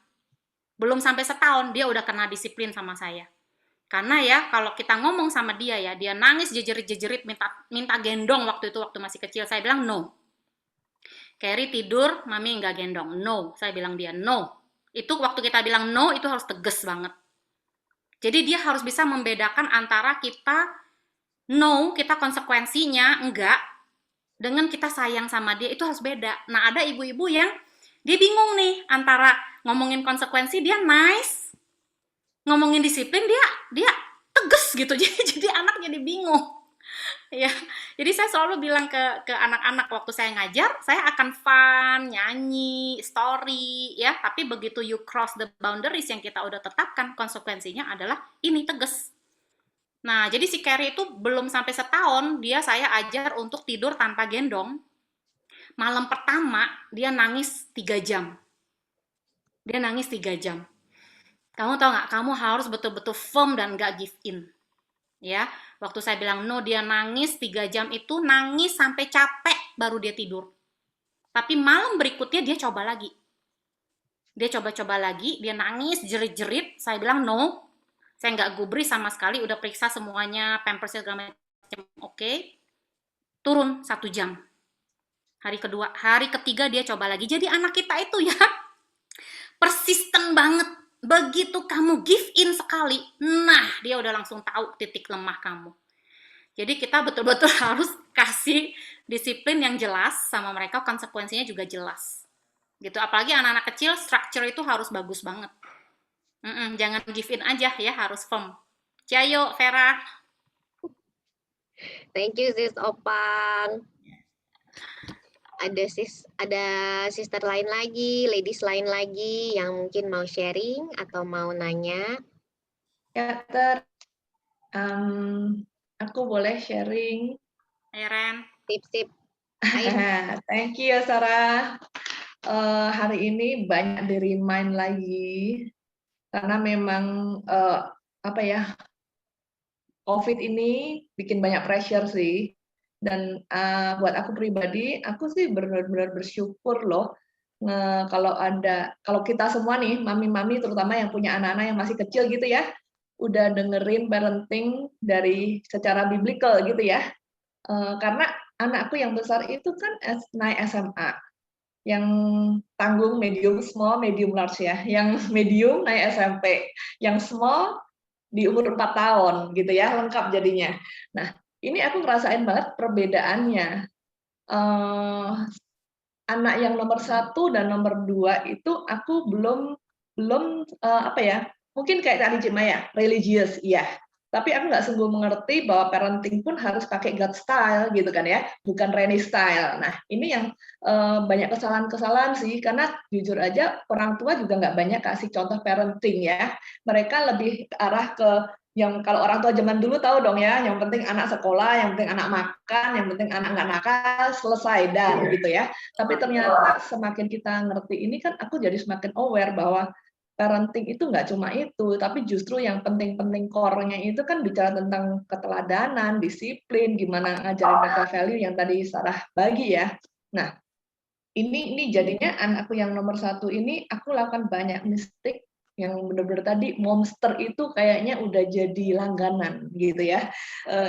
belum sampai setahun, dia udah kena disiplin sama saya. Karena ya, kalau kita ngomong sama dia ya, dia nangis jejerit-jejerit, minta gendong waktu masih kecil, saya bilang no. Carrie tidur, mami nggak gendong, no. Saya bilang dia no. Itu waktu kita bilang no, itu harus tegas banget. Jadi dia harus bisa membedakan antara kita no, kita konsekuensinya enggak, dengan kita sayang sama dia, itu harus beda. Nah, ada ibu-ibu yang dia bingung nih antara ngomongin konsekuensi dia nice, ngomongin disiplin dia tegas gitu. Jadi anak jadi bingung. Ya. Jadi saya selalu bilang ke anak-anak waktu saya ngajar, saya akan fun, nyanyi, story ya, tapi begitu you cross the boundaries yang kita udah tetapkan, konsekuensinya adalah ini tegas. Nah, jadi si Carrie itu belum sampai setahun, saya ajar untuk tidur tanpa gendong. Malam pertama, dia nangis 3 jam. Dia nangis 3 jam. Kamu tahu nggak, kamu harus betul-betul firm dan nggak give in. Ya, waktu saya bilang no, dia nangis 3 jam itu, nangis sampai capek, baru dia tidur. Tapi malam berikutnya dia coba lagi. Dia coba-coba lagi, dia nangis, jerit-jerit, saya bilang no. Saya nggak gubris sama sekali, udah periksa semuanya, pampersnya segala macam, oke. Turun 1 jam. Hari kedua, hari ketiga dia coba lagi. Jadi anak kita itu ya, persisten banget. Begitu kamu give in sekali, nah dia udah langsung tahu titik lemah kamu. Jadi kita betul-betul harus kasih disiplin yang jelas sama mereka, konsekuensinya juga jelas. Gitu, apalagi anak-anak kecil, structure itu harus bagus banget. Jangan give in aja ya, harus firm. Jayo, Vera. Thank you sis Opang. Ada sister lain lagi, ladies lain lagi yang mungkin mau sharing atau mau nanya? Ya, aku boleh sharing. Eren. Tip-tip. Thank you ya Sarah. Hari ini banyak di-remind lagi karena memang COVID ini bikin banyak pressure sih. Dan buat aku pribadi, aku sih benar-benar bersyukur loh kalau kita semua nih, mami-mami terutama yang punya anak-anak yang masih kecil gitu ya, udah dengerin parenting dari secara biblical gitu ya. Karena anakku yang besar itu kan naik SMA, yang tanggung medium, small, medium, large ya. Yang medium naik SMP, yang small di umur 4 tahun gitu ya, lengkap jadinya. Nah, ini aku ngerasain banget perbedaannya. Anak yang nomor 1 dan nomor 2 itu aku belum mungkin kayak tadi Cik Maya, religious, iya. Tapi aku nggak sungguh mengerti bahwa parenting pun harus pakai God style gitu kan ya, bukan Reni style. Nah ini yang banyak kesalahan-kesalahan sih, karena jujur aja orang tua juga nggak banyak kasih contoh parenting ya. Mereka lebih arah ke yang kalau orang tua zaman dulu tahu dong ya, yang penting anak sekolah, yang penting anak makan, yang penting anak nggak nakal, selesai dan gitu ya. Tapi ternyata semakin kita ngerti ini kan aku jadi semakin aware bahwa parenting itu nggak cuma itu, tapi justru yang penting-penting core-nya itu kan bicara tentang keteladanan, disiplin, gimana ngajarin mereka value yang tadi Sarah bagi ya. Nah, ini jadinya anakku yang nomor 1 ini aku lakukan banyak mistake yang benar-benar tadi monster itu kayaknya udah jadi langganan gitu ya.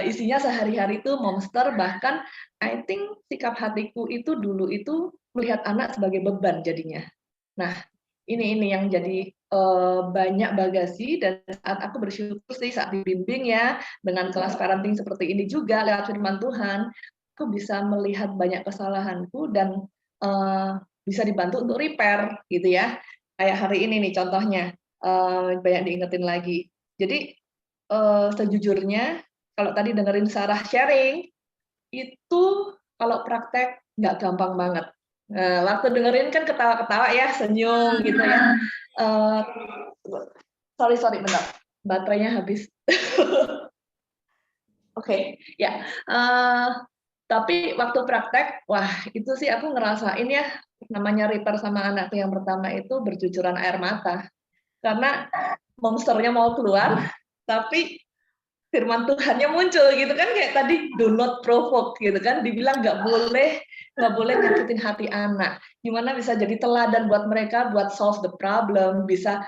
Isinya sehari-hari itu monster, bahkan I think sikap hatiku itu dulu itu melihat anak sebagai beban jadinya. Nah, ini yang jadi banyak bagasi, dan saat aku bersyukur sih saat dibimbing ya dengan kelas parenting seperti ini juga lewat firman Tuhan, aku bisa melihat banyak kesalahanku dan bisa dibantu untuk repair gitu ya. Kayak hari ini nih contohnya, banyak diingetin lagi. Jadi sejujurnya kalau tadi dengerin Sarah sharing, itu kalau praktek nggak gampang banget. Waktu dengerin kan ketawa-ketawa ya, senyum gitu ya. Sorry bentar, baterainya habis. Oke, ya. Tapi waktu praktek, wah itu sih aku ngerasain ya, namanya repair sama anakku yang pertama itu bercucuran air mata. Karena monsternya mau keluar, tapi firman Tuhannya muncul gitu kan, kayak tadi do not provoke gitu kan, dibilang nggak boleh nyakitin hati anak. Gimana bisa jadi teladan buat mereka buat solve the problem, bisa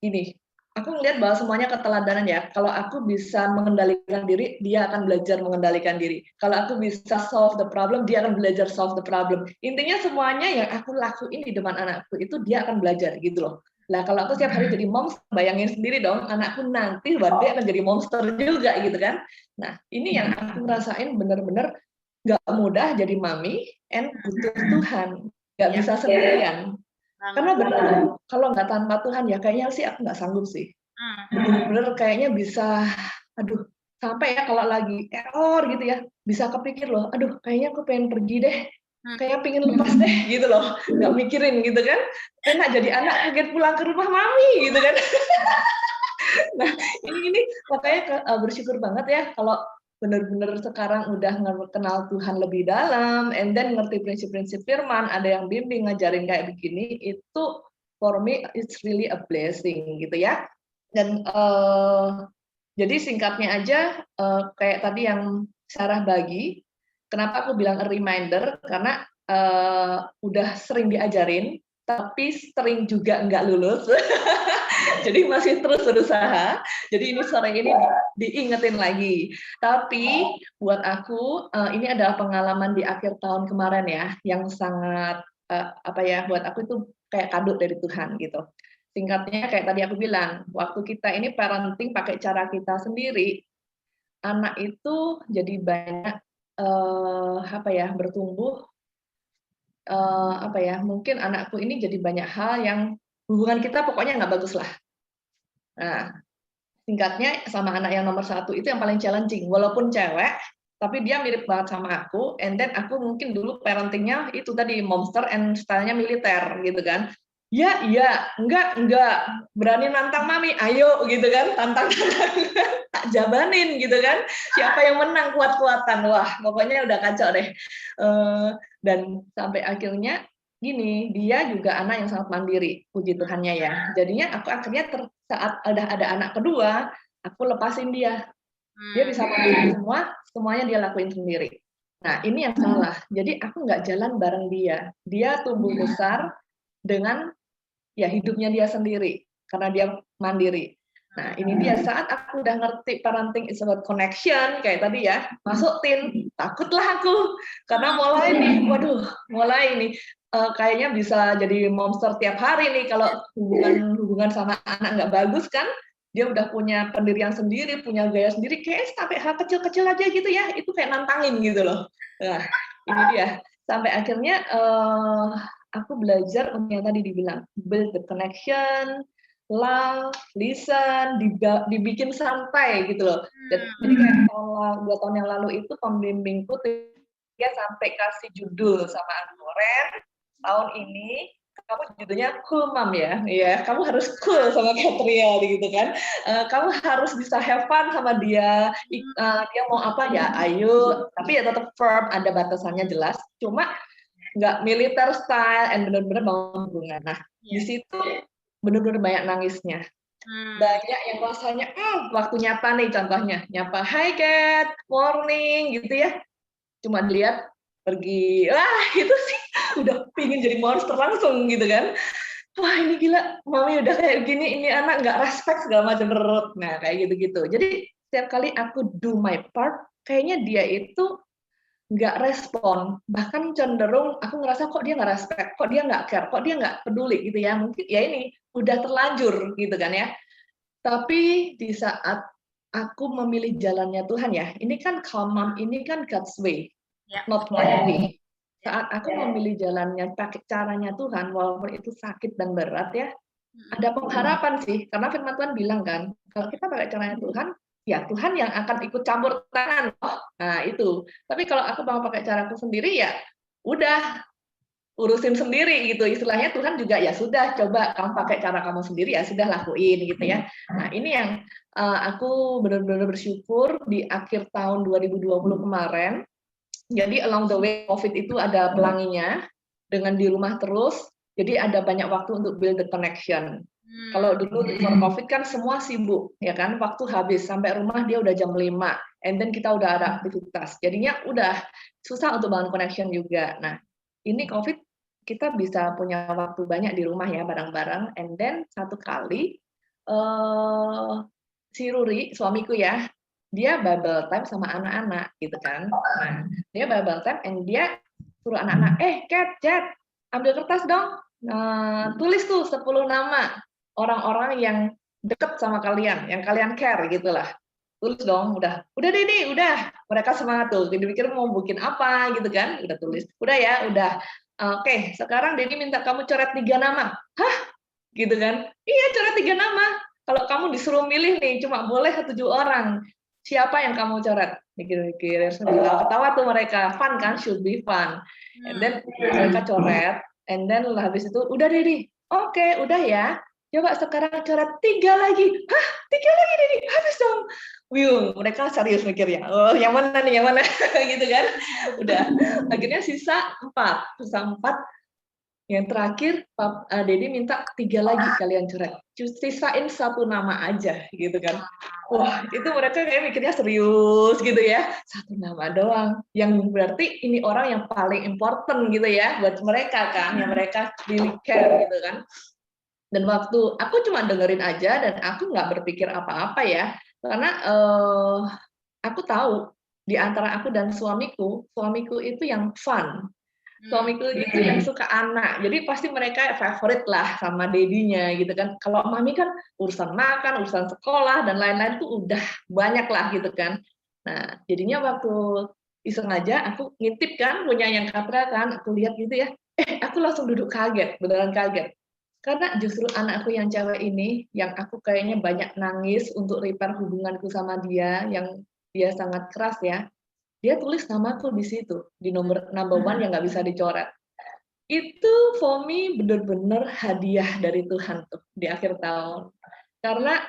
ini. Aku ngelihat bahwa semuanya keteladanan ya. Kalau aku bisa mengendalikan diri, dia akan belajar mengendalikan diri. Kalau aku bisa solve the problem, dia akan belajar solve the problem. Intinya semuanya yang aku lakuin di depan anakku itu dia akan belajar gitu loh. Nah, kalau aku setiap hari jadi moms, bayangin sendiri dong, anakku nanti one day akan jadi monster juga gitu kan. Nah, ini yang aku ngerasain bener-bener nggak mudah jadi mami, and butuh Tuhan. Nggak bisa sendirian. Karena bener, kalau nggak tanpa Tuhan ya kayaknya sih aku nggak sanggup sih. Bener-bener kayaknya bisa, aduh, sampai ya kalau lagi error gitu ya, bisa kepikir loh, aduh kayaknya aku pengen pergi deh. Kayak pengen lepas deh gitu loh, nggak mikirin gitu kan, enak jadi anak kaget pulang ke rumah mami gitu kan. Nah ini makanya bersyukur banget ya kalau benar-benar sekarang udah kenal Tuhan lebih dalam, and then ngerti prinsip-prinsip firman, ada yang bimbing ngajarin kayak begini, itu for me it's really a blessing gitu ya. Dan jadi singkatnya aja kayak tadi yang Sarah bagi. Kenapa aku bilang a reminder? Karena udah sering diajarin, tapi sering juga nggak lulus. Jadi masih terus berusaha. Jadi ini sore ini diingetin lagi. Tapi buat aku ini adalah pengalaman di akhir tahun kemarin ya, yang sangat buat aku itu kayak kado dari Tuhan gitu. Singkatnya kayak tadi aku bilang, waktu kita ini parenting pakai cara kita sendiri, anak itu jadi banyak bertumbuh, mungkin anakku ini jadi banyak hal yang hubungan kita pokoknya nggak bagus lah. Nah, singkatnya sama anak yang nomor 1 itu yang paling challenging, walaupun cewek, tapi dia mirip banget sama aku, and then aku mungkin dulu parentingnya itu tadi monster and stylenya militer gitu kan. Ya, iya, enggak, berani nantang mami, ayo gitu kan, tantang, tak jabanin gitu kan, siapa yang menang kuat-kuatan, wah pokoknya udah kacau deh. Dan sampai akhirnya gini, dia juga anak yang sangat mandiri, puji Tuhannya ya. Jadinya aku akhirnya saat ada anak kedua, aku lepasin dia. Dia bisa mandiri semuanya dia lakuin sendiri. Nah ini yang salah, jadi aku nggak jalan bareng dia. Dia tumbuh besar dengan ya hidupnya dia sendiri karena dia mandiri. Nah ini dia, saat aku udah ngerti parenting is about connection kayak tadi ya, masuk tin, takutlah aku karena mulai nih kayaknya bisa jadi monster tiap hari nih kalau hubungan sama anak nggak bagus kan. Dia udah punya pendirian sendiri, punya gaya sendiri, kayak sampai hal kecil-kecil aja gitu ya, itu kayak nantangin gitu loh. Nah ini dia, sampai akhirnya aku belajar yang tadi dibilang build the connection, love, listen, dibikin santai gitu loh. Jadi kayak 2 tahun yang lalu itu pembimbingku dia sampai kasih judul sama Anoren, tahun ini kamu judulnya cool mom ya, kamu harus cool sama Katria gitu kan, kamu harus bisa have fun sama dia, dia mau apa ya, ayo, tapi ya tetap firm, ada batasannya jelas, cuma nggak militer style, and benar-benar bangun hubungan. Nah, di situ benar-benar banyak nangisnya, banyak yang rasanya, waktu nyapa nih contohnya, nyapa, hi Kat, morning gitu ya, cuma dilihat pergi, itu sih udah pingin jadi monster langsung gitu kan. Wah ini gila, mami udah kayak gini, ini anak nggak respect segala macam. Nah kayak gitu-gitu. Jadi setiap kali aku do my part, kayaknya dia itu nggak respon. Bahkan cenderung aku ngerasa kok dia nggak respect, kok dia nggak care, kok dia nggak peduli gitu ya. Mungkin ya ini udah terlanjur gitu kan ya. Tapi di saat aku memilih jalannya Tuhan ya, ini kan calm mom, ini kan God's way, not my way. Saat aku memilih jalannya, pakai caranya Tuhan, walaupun itu sakit dan berat ya, ada pengharapan sih, karena firman Tuhan bilang kan, kalau kita pakai caranya Tuhan, ya Tuhan yang akan ikut campur tangan. Nah itu. Tapi kalau aku mau pakai caraku sendiri ya, udah urusin sendiri gitu. Istilahnya Tuhan juga ya sudah, coba kamu pakai cara kamu sendiri ya sudah lakuin gitu ya. Nah ini yang aku benar-benar bersyukur di akhir tahun 2020 kemarin. Jadi along the way COVID itu ada pelanginya, dengan di rumah terus, jadi ada banyak waktu untuk build the connection. Kalau dulu before COVID kan semua sibuk, ya kan, waktu habis, sampai rumah dia udah jam 5, and then kita udah ada aktivitas, jadinya udah susah untuk bangun connection juga. Nah, ini COVID, kita bisa punya waktu banyak di rumah ya, bareng-bareng, and then satu kali, si Ruri, suamiku ya, dia Bible time sama anak-anak gitu kan. Nah, dia Bible time and dia suruh anak-anak, Kat, ambil kertas dong. Tulis tuh 10 nama orang-orang yang deket sama kalian, yang kalian care gitulah. Tulis dong, udah Didi, udah. Mereka semangat tuh, jadi pikir mau bikin apa gitu kan, udah tulis. Udah ya, udah. Oke, sekarang Didi minta kamu coret 3 nama. Hah? Gitu kan. Iya, coret 3 nama. Kalau kamu disuruh milih nih, cuma boleh 7 orang. Siapa yang kamu coret? Mikir-mikir, ketawa tuh mereka, fun kan, should be fun. And then mereka coret, and then habis itu, udah Didi, oke, udah ya, coba sekarang coret 3 lagi. Hah, 3 lagi Didi, habis dong. Mereka serius mikirnya, yang mana nih, yang mana, gitu kan. Udah, akhirnya sisa 4, yang terakhir, Dedi minta 3 lagi kalian coret. Sisain 1 nama aja, gitu kan. Wah, itu mereka kayak mikirnya serius gitu ya. 1 nama doang. Yang berarti ini orang yang paling important gitu ya, buat mereka kan, yang mereka really care gitu kan. Dan waktu, aku cuma dengerin aja, dan aku nggak berpikir apa-apa ya. Karena aku tahu, di antara aku dan suamiku itu yang fun. Suamiku itu yang suka anak, jadi pasti mereka favorit lah sama dedinya gitu kan. Kalau mami kan urusan makan, urusan sekolah dan lain-lain tuh udah banyak lah gitu kan. Nah jadinya waktu iseng aja aku ngintip kan punya yang Katra kan, aku lihat gitu ya, aku langsung duduk kaget, beneran kaget. Karena justru anakku yang cewek ini, yang aku kayaknya banyak nangis untuk repair hubunganku sama dia, yang dia sangat keras ya. Dia tulis namaku di situ, di number 1 yang nggak bisa dicoret. Itu for me bener-bener hadiah dari Tuhan tuh di akhir tahun. Karena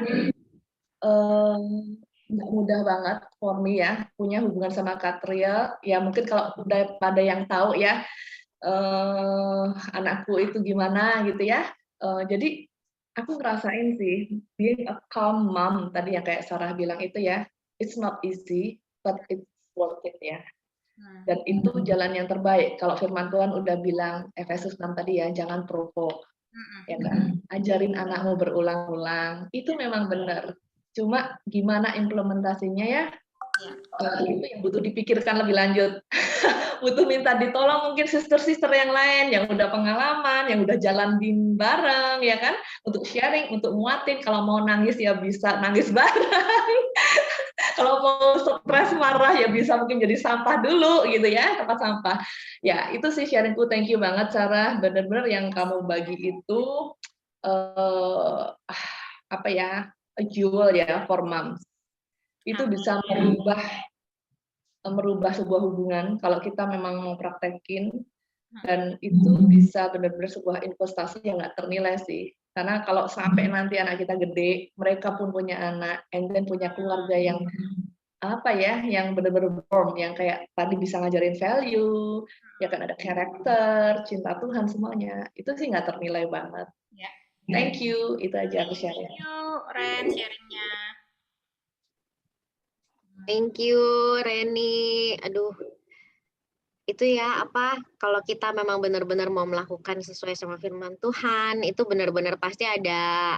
nggak mudah banget for me ya, punya hubungan sama Katria. Ya mungkin kalau udah pada yang tahu ya, anakku itu gimana gitu ya. Jadi aku ngerasain sih, being a calm mom, tadi yang kayak Sarah bilang itu ya, it's not easy, but it's worth it ya. Dan itu jalan yang terbaik. Kalau firman Tuhan udah bilang Efesus 6 tadi ya, jangan provoke. Ya kan? Ajarin anakmu berulang-ulang. Itu memang benar. Cuma gimana implementasinya ya? Itu yang butuh dipikirkan lebih lanjut. Butuh minta ditolong mungkin sister-sister yang lain yang udah pengalaman, yang udah jalan bareng ya kan, untuk sharing, untuk muatin. Kalau mau nangis ya bisa nangis bareng. Kalau mau stres marah ya bisa mungkin jadi sampah dulu gitu ya, tempat sampah. Ya itu sih sharingku, thank you banget Sarah, benar-benar yang kamu bagi itu apa ya, a jewel ya for moms. Itu bisa merubah sebuah hubungan kalau kita memang mau praktekin, dan itu bisa benar-benar sebuah investasi yang nggak ternilai sih. Karena kalau sampai nanti anak kita gede, mereka pun punya anak, and then punya keluarga yang apa ya, yang benar-benar warm, yang kayak tadi bisa ngajarin value, ya kan ada karakter, cinta Tuhan semuanya. Itu sih nggak ternilai banget. Ya. Thank you, itu aja aku share. Thank you, Ren, sharingnya. Thank you, Reni. Aduh, itu ya apa, kalau kita memang benar-benar mau melakukan sesuai sama firman Tuhan, itu benar-benar pasti ada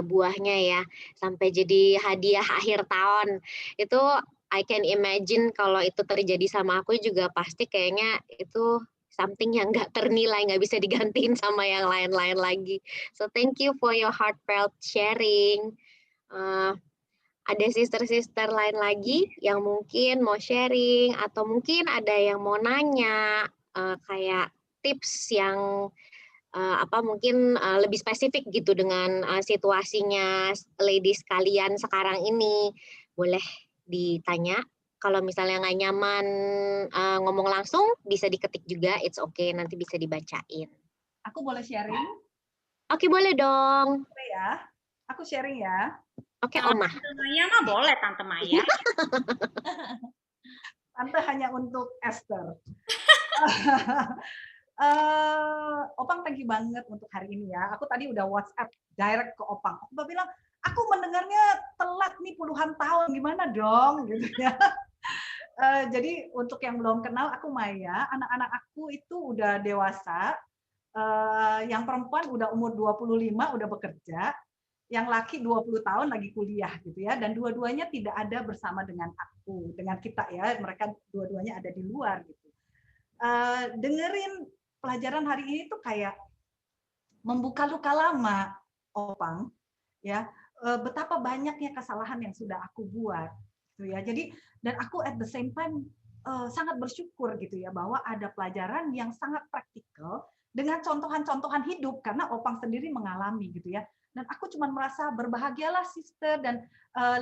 buahnya ya, sampai jadi hadiah akhir tahun. Itu I can imagine kalau itu terjadi sama aku juga pasti kayaknya itu something yang nggak ternilai, nggak bisa digantiin sama yang lain-lain lagi. So thank you for your heartfelt sharing. Ada sister-sister lain lagi yang mungkin mau sharing, atau mungkin ada yang mau nanya kayak tips yang mungkin lebih spesifik gitu dengan situasinya ladies kalian sekarang ini, boleh ditanya. Kalau misalnya nggak nyaman ngomong langsung, bisa diketik juga, it's okay, nanti bisa dibacain. Aku boleh sharing? Oke, boleh dong. Boleh ya, aku sharing ya. Oke, Oma. Tante Maya mah boleh, Tante Maya. Tante hanya untuk Esther. Opang, thank you banget untuk hari ini ya. Aku tadi udah WhatsApp direct ke Opang. Opang bilang, aku mendengarnya telat nih puluhan tahun, gimana dong? Gitu ya. Jadi untuk yang belum kenal, aku Maya. Anak-anak aku itu udah dewasa. Yang perempuan udah umur 25, udah bekerja. Yang laki 20 tahun lagi kuliah gitu ya, dan dua-duanya tidak ada bersama dengan aku, dengan kita ya, mereka dua-duanya ada di luar gitu. Dengerin pelajaran hari ini tuh kayak membuka luka lama, Opang, ya, betapa banyaknya kesalahan yang sudah aku buat gitu ya. Jadi, dan aku at the same time sangat bersyukur gitu ya, bahwa ada pelajaran yang sangat praktikal dengan contohan-contohan hidup, karena Opang sendiri mengalami gitu ya. Dan aku cuma merasa berbahagialah sister dan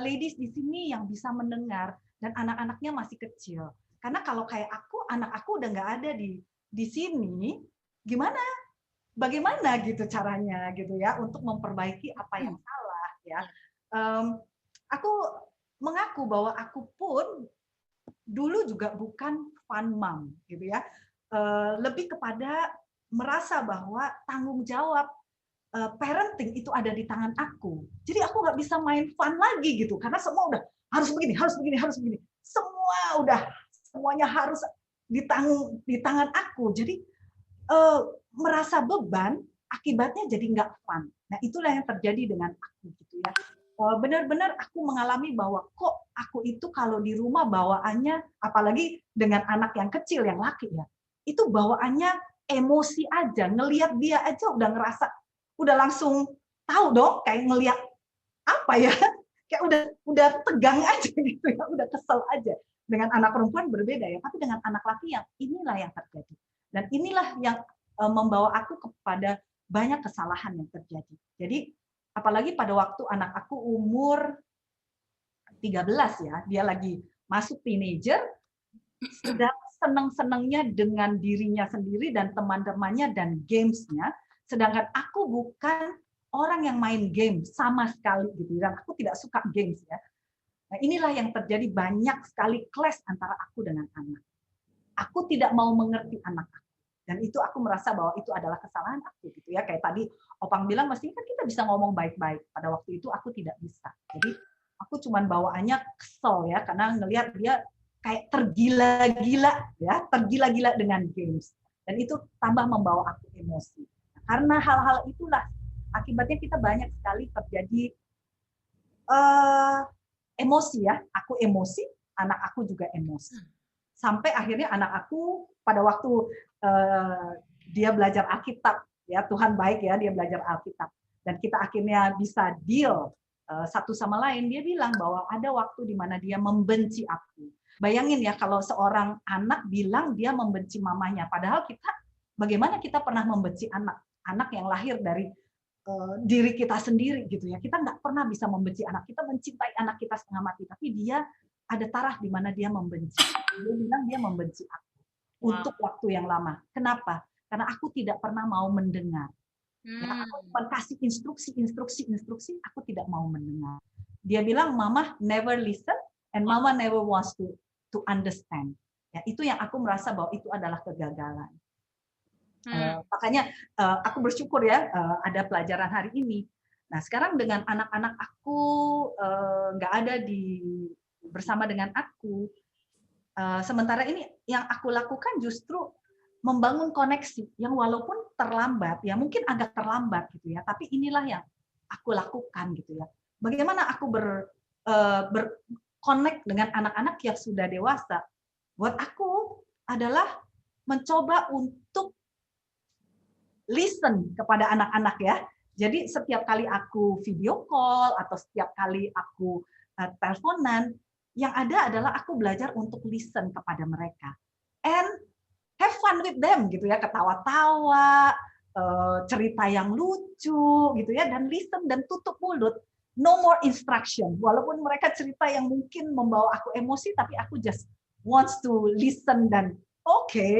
ladies di sini yang bisa mendengar, dan anak-anaknya masih kecil. Karena kalau kayak aku, anak aku udah nggak ada di sini, gimana? Bagaimana gitu caranya gitu ya untuk memperbaiki apa yang salah ya. Aku mengaku bahwa aku pun dulu juga bukan fun mom gitu ya. Lebih kepada merasa bahwa tanggung jawab parenting itu ada di tangan aku. Jadi aku nggak bisa main fun lagi gitu, karena semua udah harus begini, harus begini, harus begini. Semuanya harus di tangan aku. Jadi merasa beban, akibatnya jadi nggak fun. Nah itulah yang terjadi dengan aku gitu ya. Benar-benar aku mengalami bahwa kok aku itu kalau di rumah bawaannya, apalagi dengan anak yang kecil yang laki ya, itu bawaannya emosi aja, ngelihat dia aja udah ngerasa, udah langsung tahu dong, kayak ngelihat apa ya, kayak udah tegang aja gitu ya, udah kesel aja. Dengan anak perempuan berbeda ya, tapi dengan anak laki yang inilah yang terjadi. Dan inilah yang membawa aku kepada banyak kesalahan yang terjadi. Jadi apalagi pada waktu anak aku umur 13 ya, dia lagi masuk teenager, sedang seneng-senengnya dengan dirinya sendiri dan teman-temannya dan gamesnya, sedangkan aku bukan orang yang main game sama sekali gitu, dan aku tidak suka games ya. Nah inilah yang terjadi, banyak sekali clash antara aku dengan anak. Aku tidak mau mengerti anak aku, dan itu aku merasa bahwa itu adalah kesalahan aku gitu ya. Kayak tadi Opang bilang, mestinya kan kita bisa ngomong baik-baik. Pada waktu itu aku tidak bisa. Jadi aku cuman bawaannya kesel ya, karena ngelihat dia kayak tergila-gila ya, tergila-gila dengan games, dan itu tambah membawa aku emosi. Karena hal-hal itulah akibatnya kita banyak sekali terjadi emosi ya. Aku emosi, anak aku juga emosi. Sampai akhirnya anak aku pada waktu dia belajar Alkitab, ya Tuhan baik ya, dia belajar Alkitab. Dan kita akhirnya bisa deal satu sama lain. Dia bilang bahwa ada waktu di mana dia membenci aku. Bayangin ya kalau seorang anak bilang dia membenci mamanya. Padahal kita, bagaimana kita pernah membenci anak anak yang lahir dari diri kita sendiri gitu ya. Kita nggak pernah bisa membenci anak kita, mencintai anak kita setengah mati, tapi dia ada taraf di mana dia membenci. Dia bilang dia membenci aku untuk waktu yang lama. Kenapa? Karena aku tidak pernah mau mendengar. Ya, aku cuma kasih instruksi, aku tidak mau mendengar. Dia bilang, Mama never listen and Mama never wants to understand. Ya, itu yang aku merasa bahwa itu adalah kegagalan. Makanya aku bersyukur ya ada pelajaran hari ini. Nah sekarang dengan anak-anak aku nggak ada bersama dengan aku, sementara ini yang aku lakukan justru membangun koneksi yang walaupun terlambat, ya mungkin agak terlambat gitu ya, tapi inilah yang aku lakukan gitu ya. Bagaimana aku berconnect dengan anak-anak yang sudah dewasa? Buat aku adalah mencoba untuk listen kepada anak-anak ya. Jadi setiap kali aku video call atau setiap kali aku teleponan, yang ada adalah aku belajar untuk listen kepada mereka. And have fun with them gitu ya, ketawa-tawa, cerita yang lucu gitu ya, dan listen dan tutup mulut. No more instruction. Walaupun mereka cerita yang mungkin membawa aku emosi, tapi aku just wants to listen dan oke,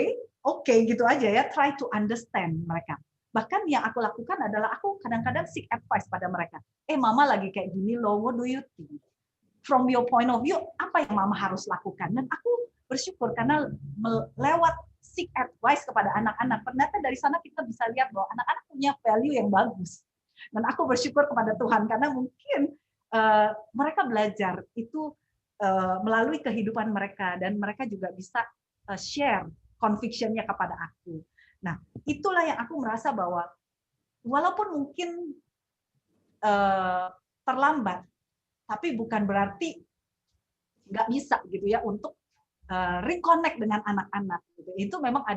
gitu aja ya, try to understand mereka. Bahkan yang aku lakukan adalah aku kadang-kadang seek advice pada mereka. Mama lagi kayak gini loh, what do you think? From your point of view, apa yang mama harus lakukan? Dan aku bersyukur karena lewat seek advice kepada anak-anak, ternyata dari sana kita bisa lihat bahwa anak-anak punya value yang bagus. Dan aku bersyukur kepada Tuhan karena mungkin mereka belajar itu melalui kehidupan mereka dan mereka juga bisa share conviction-nya kepada aku. Nah, itulah yang aku merasa bahwa walaupun mungkin terlambat, tapi bukan berarti nggak bisa gitu ya untuk reconnect dengan anak-anak. Gitu. Itu memang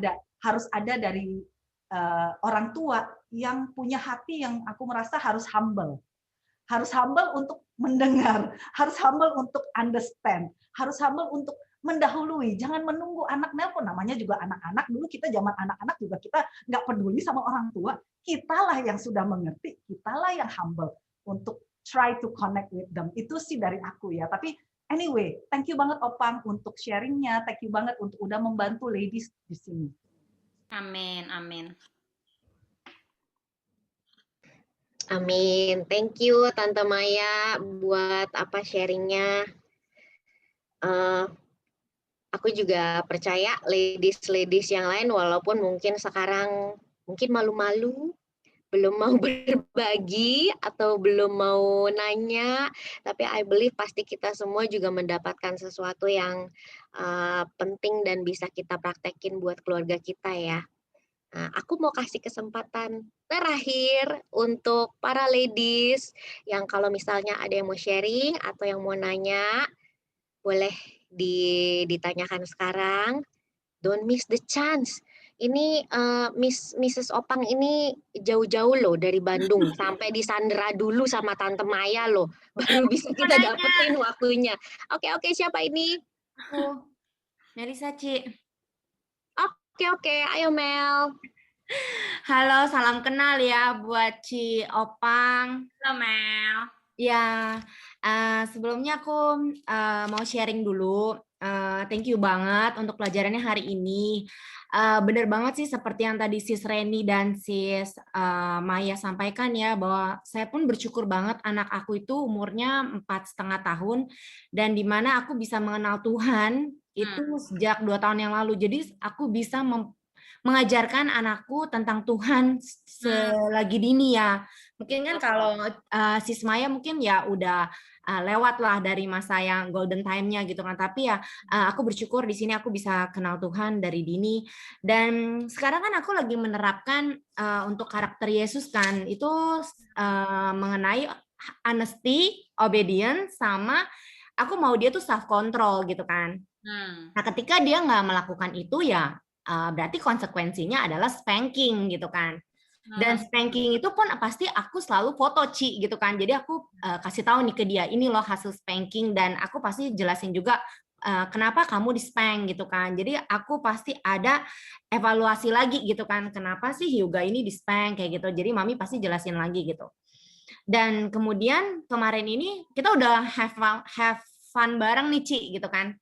harus ada dari orang tua yang punya hati yang aku merasa harus humble untuk mendengar, harus humble untuk understand, harus humble untuk mendahului, jangan menunggu anak nelpon, namanya juga anak-anak, dulu kita zaman anak-anak juga kita nggak peduli sama orang tua, kitalah yang sudah mengerti, kitalah yang humble untuk try to connect with them, itu sih dari aku ya, tapi anyway, thank you banget Opang untuk sharingnya, thank you banget untuk udah membantu ladies di sini. Amin, amin. Amin, thank you Tante Maya buat sharingnya. Aku juga percaya ladies yang lain walaupun mungkin sekarang mungkin malu-malu, belum mau berbagi atau belum mau nanya, tapi I believe pasti kita semua juga mendapatkan sesuatu yang penting dan bisa kita praktekin buat keluarga kita ya. Nah, aku mau kasih kesempatan terakhir untuk para ladies yang kalau misalnya ada yang mau sharing atau yang mau nanya, boleh ditanyakan sekarang. Don't miss the chance. Ini Mrs. Opang ini jauh-jauh loh dari Bandung sampai disandera dulu sama Tante Maya loh. Baru bisa kita dapetin waktunya. Oke, siapa ini? Aku, Melisa, Ci. Oke, ayo Mel. Halo, salam kenal ya buat Ci Opang. Halo Mel. Ya, sebelumnya aku mau sharing dulu. Thank you banget untuk pelajarannya hari ini. Bener banget sih seperti yang tadi Sis Reni dan Sis Maya sampaikan ya, bahwa saya pun bersyukur banget anak aku itu umurnya 4,5 tahun dan dimana aku bisa mengenal Tuhan itu sejak 2 tahun yang lalu. Jadi aku bisa mengajarkan anakku tentang Tuhan selagi dini ya. Mungkin kan kalau Sis Maya mungkin ya udah lewat lah dari masa yang golden time-nya gitu kan. Tapi ya aku bersyukur di sini aku bisa kenal Tuhan dari dini. Dan sekarang kan aku lagi menerapkan untuk karakter Yesus kan. Itu mengenai honesty, obedience, sama aku mau dia tuh self control gitu kan. Nah ketika dia nggak melakukan itu ya berarti konsekuensinya adalah spanking gitu kan. Dan spanking itu pun pasti aku selalu foto Ci gitu kan. Jadi aku kasih tahu nih ke dia, ini loh hasil spanking, dan aku pasti jelasin juga kenapa kamu di-spank gitu kan. Jadi aku pasti ada evaluasi lagi gitu kan, kenapa sih Hyuga ini di-spank kayak gitu. Jadi mami pasti jelasin lagi gitu. Dan kemudian kemarin ini kita udah have fun bareng nih Ci gitu kan.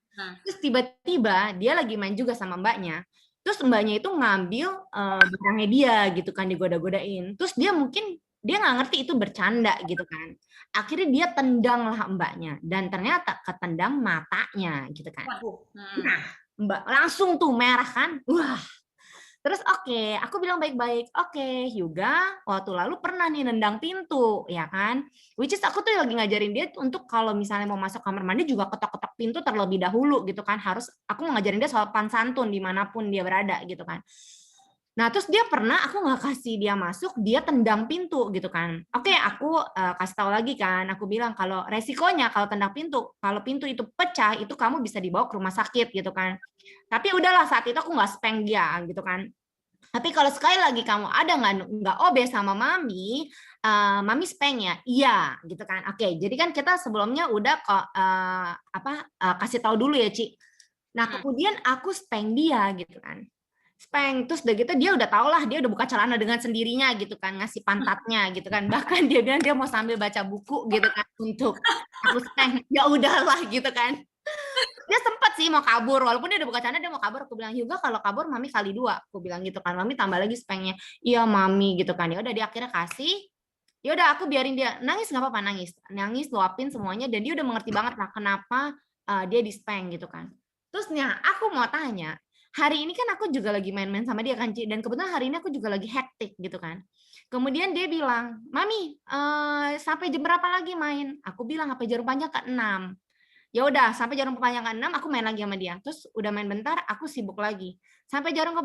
Terus tiba-tiba dia lagi main juga sama mbaknya. Terus mbaknya itu ngambil barangnya dia gitu kan, digoda-godain. Terus dia mungkin dia nggak ngerti itu bercanda gitu kan. Akhirnya dia tendang lah mbaknya dan ternyata ketendang matanya gitu kan. Nah, mbak langsung tuh merah kan. Wah. Terus oke, aku bilang baik-baik. Oke, Hyuga waktu lalu pernah nih nendang pintu, ya kan? Which is aku tuh lagi ngajarin dia untuk kalau misalnya mau masuk kamar mandi juga ketok-ketok pintu terlebih dahulu gitu kan. Harus aku mau ngajarin dia sopan santun dimanapun dia berada gitu kan. Nah, terus dia pernah aku nggak kasih dia masuk, dia tendang pintu gitu kan. Oke, aku kasih tahu lagi kan. Aku bilang kalau resikonya kalau tendang pintu, kalau pintu itu pecah, itu kamu bisa dibawa ke rumah sakit gitu kan. Tapi udahlah saat itu aku nggak spank dia gitu kan. Tapi kalau sekali lagi kamu ada nggak obe sama mami, mami spank ya, iya gitu kan. Oke, jadi kan kita sebelumnya udah kasih tahu dulu ya Ci. Nah kemudian aku spank dia gitu kan. Spank terus udah gitu dia udah tau lah, dia udah buka celana dengan sendirinya gitu kan, ngasih pantatnya gitu kan. Bahkan dia bilang dia mau sambil baca buku gitu kan untuk aku spank. Ya udahlah gitu kan. Dia sempat sih mau kabur, walaupun dia udah buka celana dia mau kabur. Aku bilang juga kalau kabur mami kali 2. Aku bilang gitu kan, mami tambah lagi spanknya. Iya mami gitu kan. Ya udah dia akhirnya kasih. Ya udah aku biarin dia nangis nggak apa-apa, nangis luapin semuanya dan dia udah mengerti banget lah kenapa dia di spank gitu kan. Terus nih aku mau tanya, hari ini kan aku juga lagi main-main sama dia kan Ci, dan kebetulan hari ini aku juga lagi hektik gitu kan. Kemudian dia bilang, mami sampai jam berapa lagi main? Aku bilang sampai jarum panjang ke 6. Ya udah sampai jarum panjang ke 6 aku main lagi sama dia. Terus udah main bentar aku sibuk lagi. Sampai jarum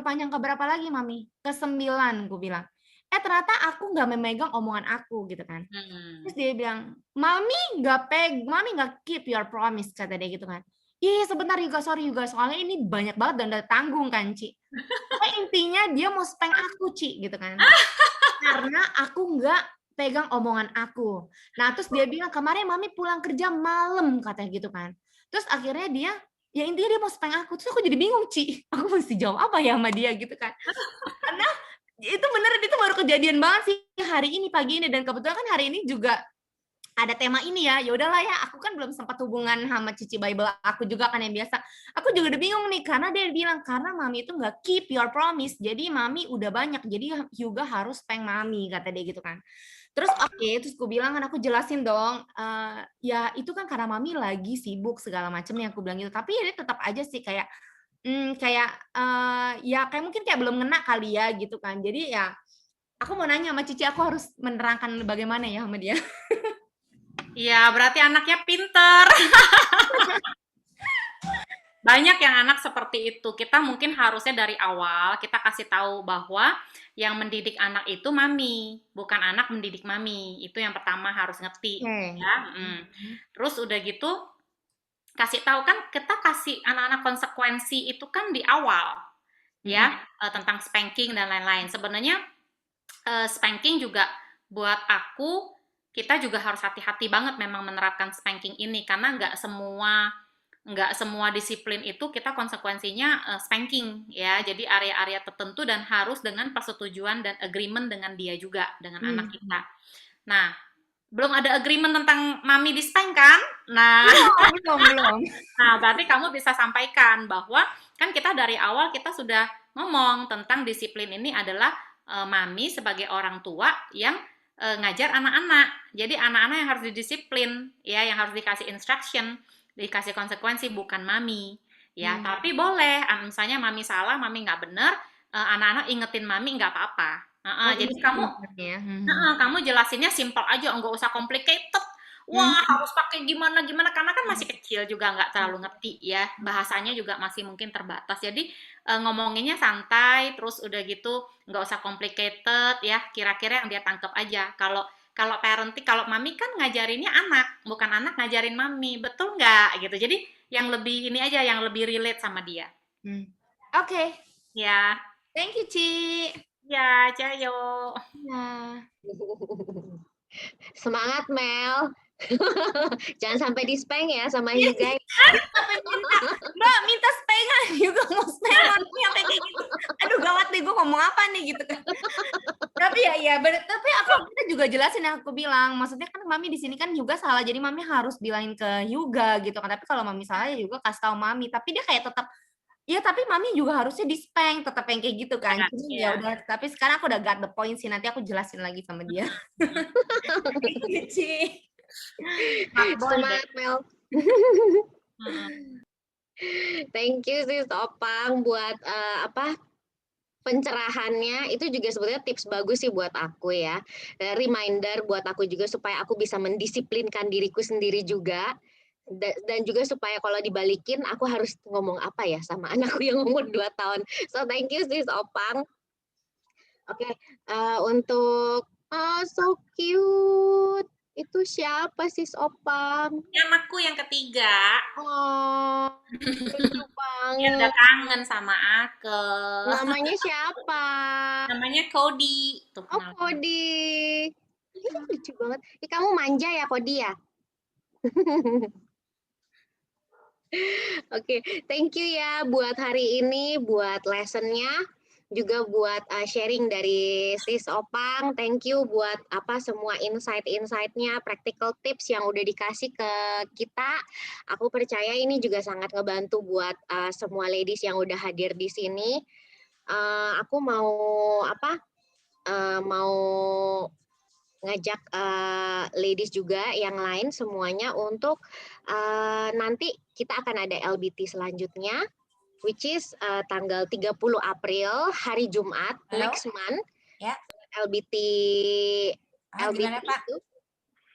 panjang ke berapa lagi mami? Ke 9 aku bilang. Ternyata aku nggak memegang omongan aku gitu kan. Terus dia bilang, mami nggak keep your promise kata dia gitu kan. Iya sebentar juga, sorry juga, soalnya ini banyak banget dan udah tanggung kan Ci. Pokoknya intinya dia mau spank aku Ci gitu kan. Karena aku nggak pegang omongan aku. Nah terus dia bilang kemarin mami pulang kerja malam katanya gitu kan. Terus akhirnya dia ya intinya dia mau spank aku. Terus aku jadi bingung Ci. Aku mesti jawab apa ya sama dia gitu kan. Karena itu beneran itu baru kejadian banget sih hari ini pagi ini, dan kebetulan kan hari ini juga ada tema ini ya. Ya udahlah ya, aku kan belum sempat hubungan sama Cici Bible aku juga kan yang biasa. Aku juga udah bingung nih karena dia bilang karena mami itu nggak keep your promise. Jadi mami udah banyak. Jadi juga harus spank mami kata dia gitu kan. Terus oke, terus aku bilang kan aku jelasin dong, ya itu kan karena mami lagi sibuk segala macamnya aku bilang gitu. Tapi ya dia tetap aja sih kayak ya kayak mungkin kayak belum ngena kali ya gitu kan. Jadi ya aku mau nanya sama Cici, aku harus menerangkan bagaimana ya sama dia. Iya, berarti anaknya pinter. Banyak yang anak seperti itu. Kita mungkin harusnya dari awal kita kasih tahu bahwa yang mendidik anak itu mami, bukan anak mendidik mami. Itu yang pertama harus ngerti. Ya. Terus udah gitu kasih tahu kan, kita kasih anak-anak konsekuensi itu kan di awal, ya, tentang spanking dan lain-lain. Sebenarnya spanking juga buat aku, kita juga harus hati-hati banget memang menerapkan spanking ini karena nggak semua disiplin itu kita konsekuensinya spanking ya. Jadi area-area tertentu dan harus dengan persetujuan dan agreement dengan dia juga, dengan anak kita. Nah, belum ada agreement tentang mami di spank kan? Nah, belum. Nah, berarti kamu bisa sampaikan bahwa kan kita dari awal kita sudah ngomong tentang disiplin ini adalah mami sebagai orang tua yang ngajar anak-anak. Jadi anak-anak yang harus didisiplin, ya, yang harus dikasih instruction, dikasih konsekuensi, bukan mami. Ya, tapi boleh, misalnya mami salah, mami nggak bener, anak-anak ingetin mami nggak apa-apa. Jadi kamu jelasinnya simple aja, nggak usah complicated. Wah, harus pakai gimana karena kan masih kecil juga nggak terlalu ngerti ya, bahasanya juga masih mungkin terbatas. Jadi ngomonginnya santai, terus udah gitu nggak usah complicated ya, kira-kira yang dia tangkap aja. Kalau parenting, kalau mami kan ngajarinnya anak, bukan anak ngajarin mami, betul nggak gitu. Jadi yang lebih ini aja, yang lebih relate sama dia. Oke. Ya. Thank you Ci. Ya, Cayo. Ya. Semangat Mel. Jangan sampai di-spank ya sama Iya Hyuga. sampai Mbak minta spengan juga mau spengan sampai kayak gitu. Aduh gawat deh gue ngomong apa nih gitu kan. Tapi ya bener, tapi kita juga jelasin yang aku bilang. Maksudnya kan Mami di sini kan juga salah, jadi Mami harus bilangin ke Hyuga gitu kan. Tapi kalau Mami salah ya juga kasih tahu Mami. Tapi dia kayak tetap ya tapi Mami juga harusnya di-spank tetap yang kayak gitu kan. Cuma ya udah, tapi sekarang aku udah got the point sih, nanti aku jelasin lagi sama dia. Semangat Mel. Thank you sis Opang buat pencerahannya. Itu juga sebetulnya tips bagus sih buat aku ya. Reminder buat aku juga supaya aku bisa mendisiplinkan diriku sendiri juga. Dan juga supaya kalau dibalikin aku harus ngomong apa ya sama anakku yang umur 2 tahun. So thank you sis Opang. Oke, untuk so cute. Itu siapa sis Opang? Anakku yang ketiga. Oh, lucu banget. Dia udah kangen sama aku. Namanya siapa? Namanya Cody. Tuh, oh, Cody. Lucu banget. Kamu manja ya, Cody ya? Oke, thank you ya buat hari ini, buat lessonnya. Juga buat sharing dari sis Opang, thank you buat semua insight-insightnya, practical tips yang udah dikasih ke kita. Aku percaya ini juga sangat ngebantu buat semua ladies yang udah hadir di sini. Aku mau mau ngajak ladies juga yang lain semuanya untuk nanti kita akan ada LBT selanjutnya. Which is tanggal 30 April, hari Jumat, next month. Ya. LBT Gimana, Pak? itu.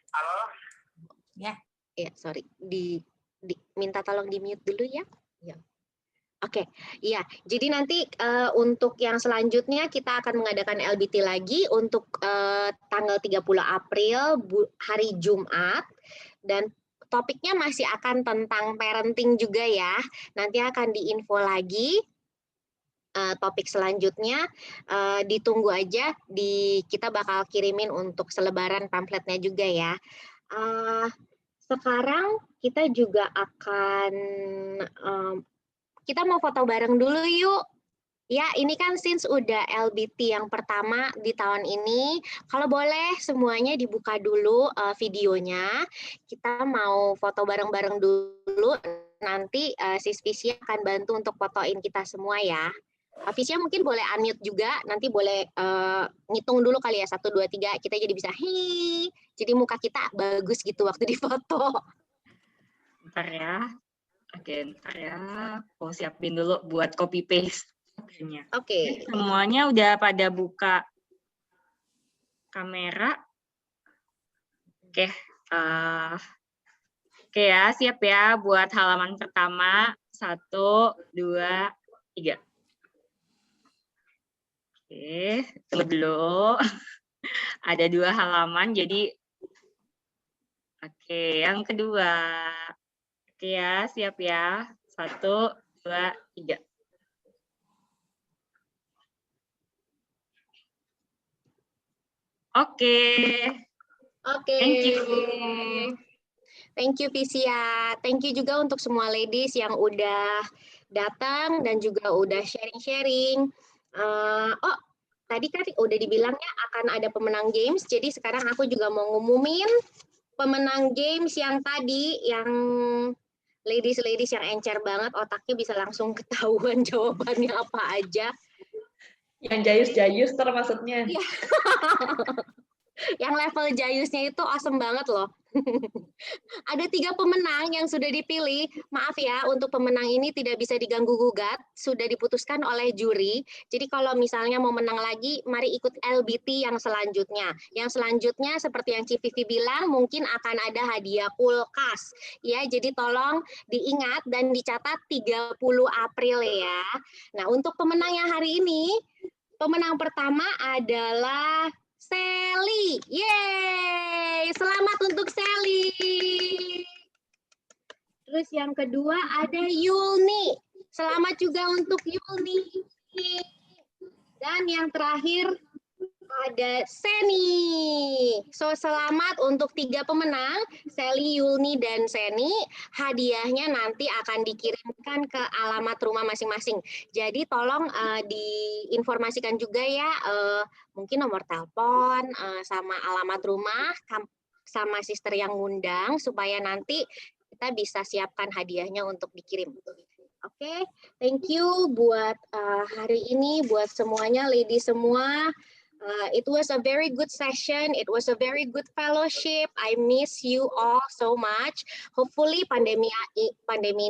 Halo. Ya. Ya, sorry. Minta tolong di-mute dulu ya. Ya. Oke, iya. Jadi nanti untuk yang selanjutnya kita akan mengadakan LBT lagi untuk tanggal 30 April, hari Jumat. Dan topiknya masih akan tentang parenting juga ya. Nanti akan diinfo lagi topik selanjutnya. Ditunggu aja, kita bakal kirimin untuk selebaran pamfletnya juga ya. Sekarang kita juga akan, kita mau foto bareng dulu yuk. Ya, ini kan since udah LBT yang pertama di tahun ini, kalau boleh semuanya dibuka dulu videonya. Kita mau foto bareng-bareng dulu, nanti sis Visya akan bantu untuk fotoin kita semua ya. Visya mungkin boleh unmute juga, nanti boleh ngitung dulu kali ya, 1, 2, 3, kita jadi bisa, hei, jadi muka kita bagus gitu waktu difoto. Bentar ya, oke bentar ya, aku siapin dulu buat copy paste. Oke. Semuanya udah pada buka kamera. Oke, oke ya, siap ya buat halaman pertama. 1, 2, 3. Oke, tunggu dulu. Ada 2 halaman, jadi oke, yang kedua. Oke ya, siap ya. 1, 2, 3. Oke. Thank you. Thank you Visya. Thank you juga untuk semua ladies yang udah datang dan juga udah sharing-sharing. Tadi kan udah dibilangnya akan ada pemenang games. Jadi sekarang aku juga mau ngumumin pemenang games yang tadi, yang ladies-ladies yang encer banget, otaknya bisa langsung ketahuan jawabannya apa aja. Yang jayus-jayus termaksudnya. Yang level jayusnya itu awesome banget loh. Ada 3 pemenang yang sudah dipilih. Maaf ya, untuk pemenang ini tidak bisa diganggu-gugat, sudah diputuskan oleh juri. Jadi kalau misalnya mau menang lagi, mari ikut LBT yang selanjutnya. Yang selanjutnya seperti yang Civivi bilang, mungkin akan ada hadiah kulkas. Ya, jadi tolong diingat dan dicatat 30 April ya. Nah, untuk pemenang yang hari ini, pemenang pertama adalah Sally. Yeay, selamat untuk Sally. Terus yang kedua ada Yulni. Selamat juga untuk Yulni. Dan yang terakhir ada Seni. So, selamat untuk 3 pemenang, Sally, Yulni, dan Seni. Hadiahnya nanti akan dikirimkan ke alamat rumah masing-masing. Jadi tolong diinformasikan juga ya, mungkin nomor telepon, sama alamat rumah, sama sister yang ngundang, supaya nanti kita bisa siapkan hadiahnya untuk dikirim. Oke, thank you buat hari ini, buat semuanya, lady semua. It was a very good session. It was a very good fellowship. I miss you all so much. Hopefully pandemi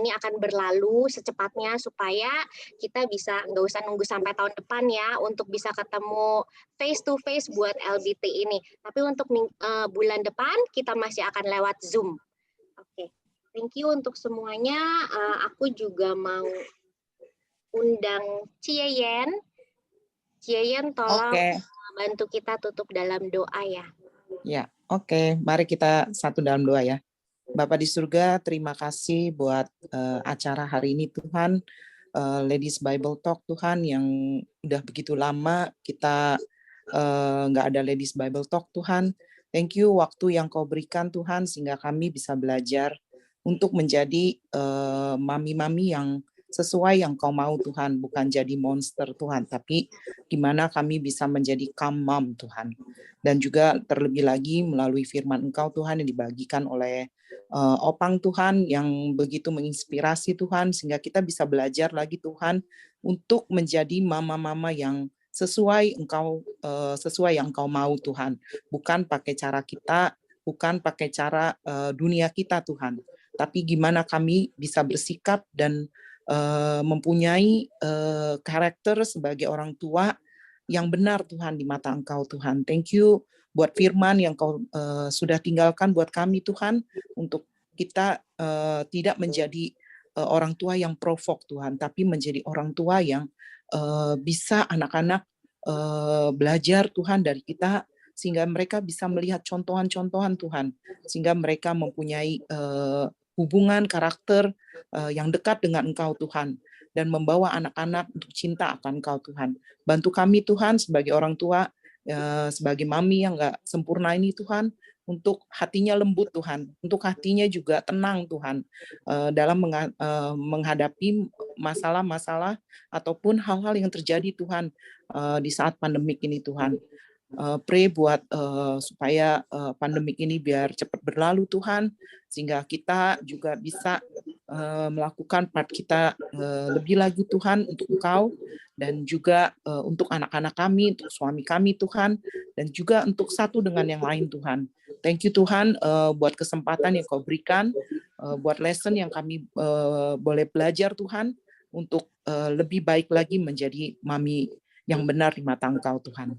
ini akan berlalu secepatnya supaya kita bisa nggak usah nunggu sampai tahun depan ya untuk bisa ketemu face to face buat LBT ini. Tapi untuk bulan depan kita masih akan lewat Zoom. Oke, thank you untuk semuanya. Aku juga mau undang Cieyen. Cieyen tolong. Oke. Bantu kita tutup dalam doa ya. Ya, oke. Mari kita satu dalam doa ya. Bapa di surga, terima kasih buat acara hari ini Tuhan. Ladies Bible Talk Tuhan, yang udah begitu lama kita nggak ada Ladies Bible Talk Tuhan. Thank you waktu yang kau berikan Tuhan sehingga kami bisa belajar untuk menjadi mami-mami yang sesuai yang kau mau Tuhan, bukan jadi monster Tuhan, tapi gimana kami bisa menjadi calm mom Tuhan. Dan juga terlebih lagi melalui firman Engkau Tuhan yang dibagikan oleh Opang Tuhan yang begitu menginspirasi Tuhan, sehingga kita bisa belajar lagi Tuhan untuk menjadi mama-mama yang sesuai yang Engkau mau Tuhan, bukan pakai cara kita, bukan pakai cara dunia kita Tuhan, tapi gimana kami bisa bersikap dan mempunyai karakter sebagai orang tua yang benar Tuhan di mata Engkau Tuhan. Thank you buat firman yang Kau sudah tinggalkan buat kami Tuhan, untuk kita tidak menjadi orang tua yang provok Tuhan, tapi menjadi orang tua yang bisa anak-anak belajar Tuhan dari kita, sehingga mereka bisa melihat contohan-contohan Tuhan, sehingga mereka mempunyai hubungan karakter yang dekat dengan Engkau Tuhan, dan membawa anak-anak untuk cinta akan Engkau Tuhan. Bantu kami Tuhan sebagai orang tua, sebagai mami yang gak sempurna ini Tuhan, untuk hatinya lembut Tuhan, untuk hatinya juga tenang Tuhan, dalam menghadapi masalah-masalah ataupun hal-hal yang terjadi Tuhan di saat pandemik ini Tuhan. Pray buat supaya pandemik ini biar cepat berlalu Tuhan, sehingga kita juga bisa melakukan part kita lebih lagi Tuhan untuk Engkau, dan juga untuk anak-anak kami, untuk suami kami Tuhan, dan juga untuk satu dengan yang lain Tuhan. Thank you Tuhan buat kesempatan yang Kau berikan, buat lesson yang kami boleh belajar Tuhan, untuk lebih baik lagi menjadi mami yang benar di mata Engkau Tuhan.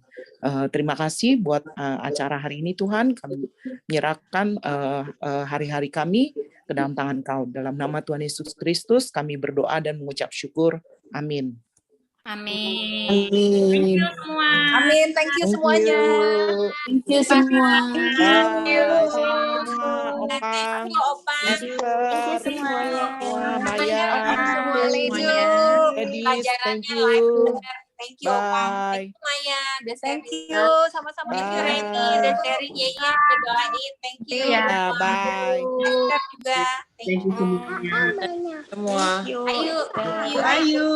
Terima kasih buat acara hari ini Tuhan. Kami menyerahkan hari-hari kami ke dalam tangan Kau. Dalam nama Tuhan Yesus Kristus kami berdoa dan mengucap syukur. Amin. Amin. Amin. Thank you semua. Amin, thank you semuanya. Thank you semua. Thank you. Thank you, Opa. Thank you semuanya. Maya. Semua lady. Ladies, thank you. Thank you, Opa. Bye. Thank you, Maya. Udah Thank sharing. you, sama-sama. Thank you, Bye. Reni. Udah sharing. Yeye udah doain. Thank you. Ya, bye. Esther juga. Thank you. Semua. Ayu. Ayu.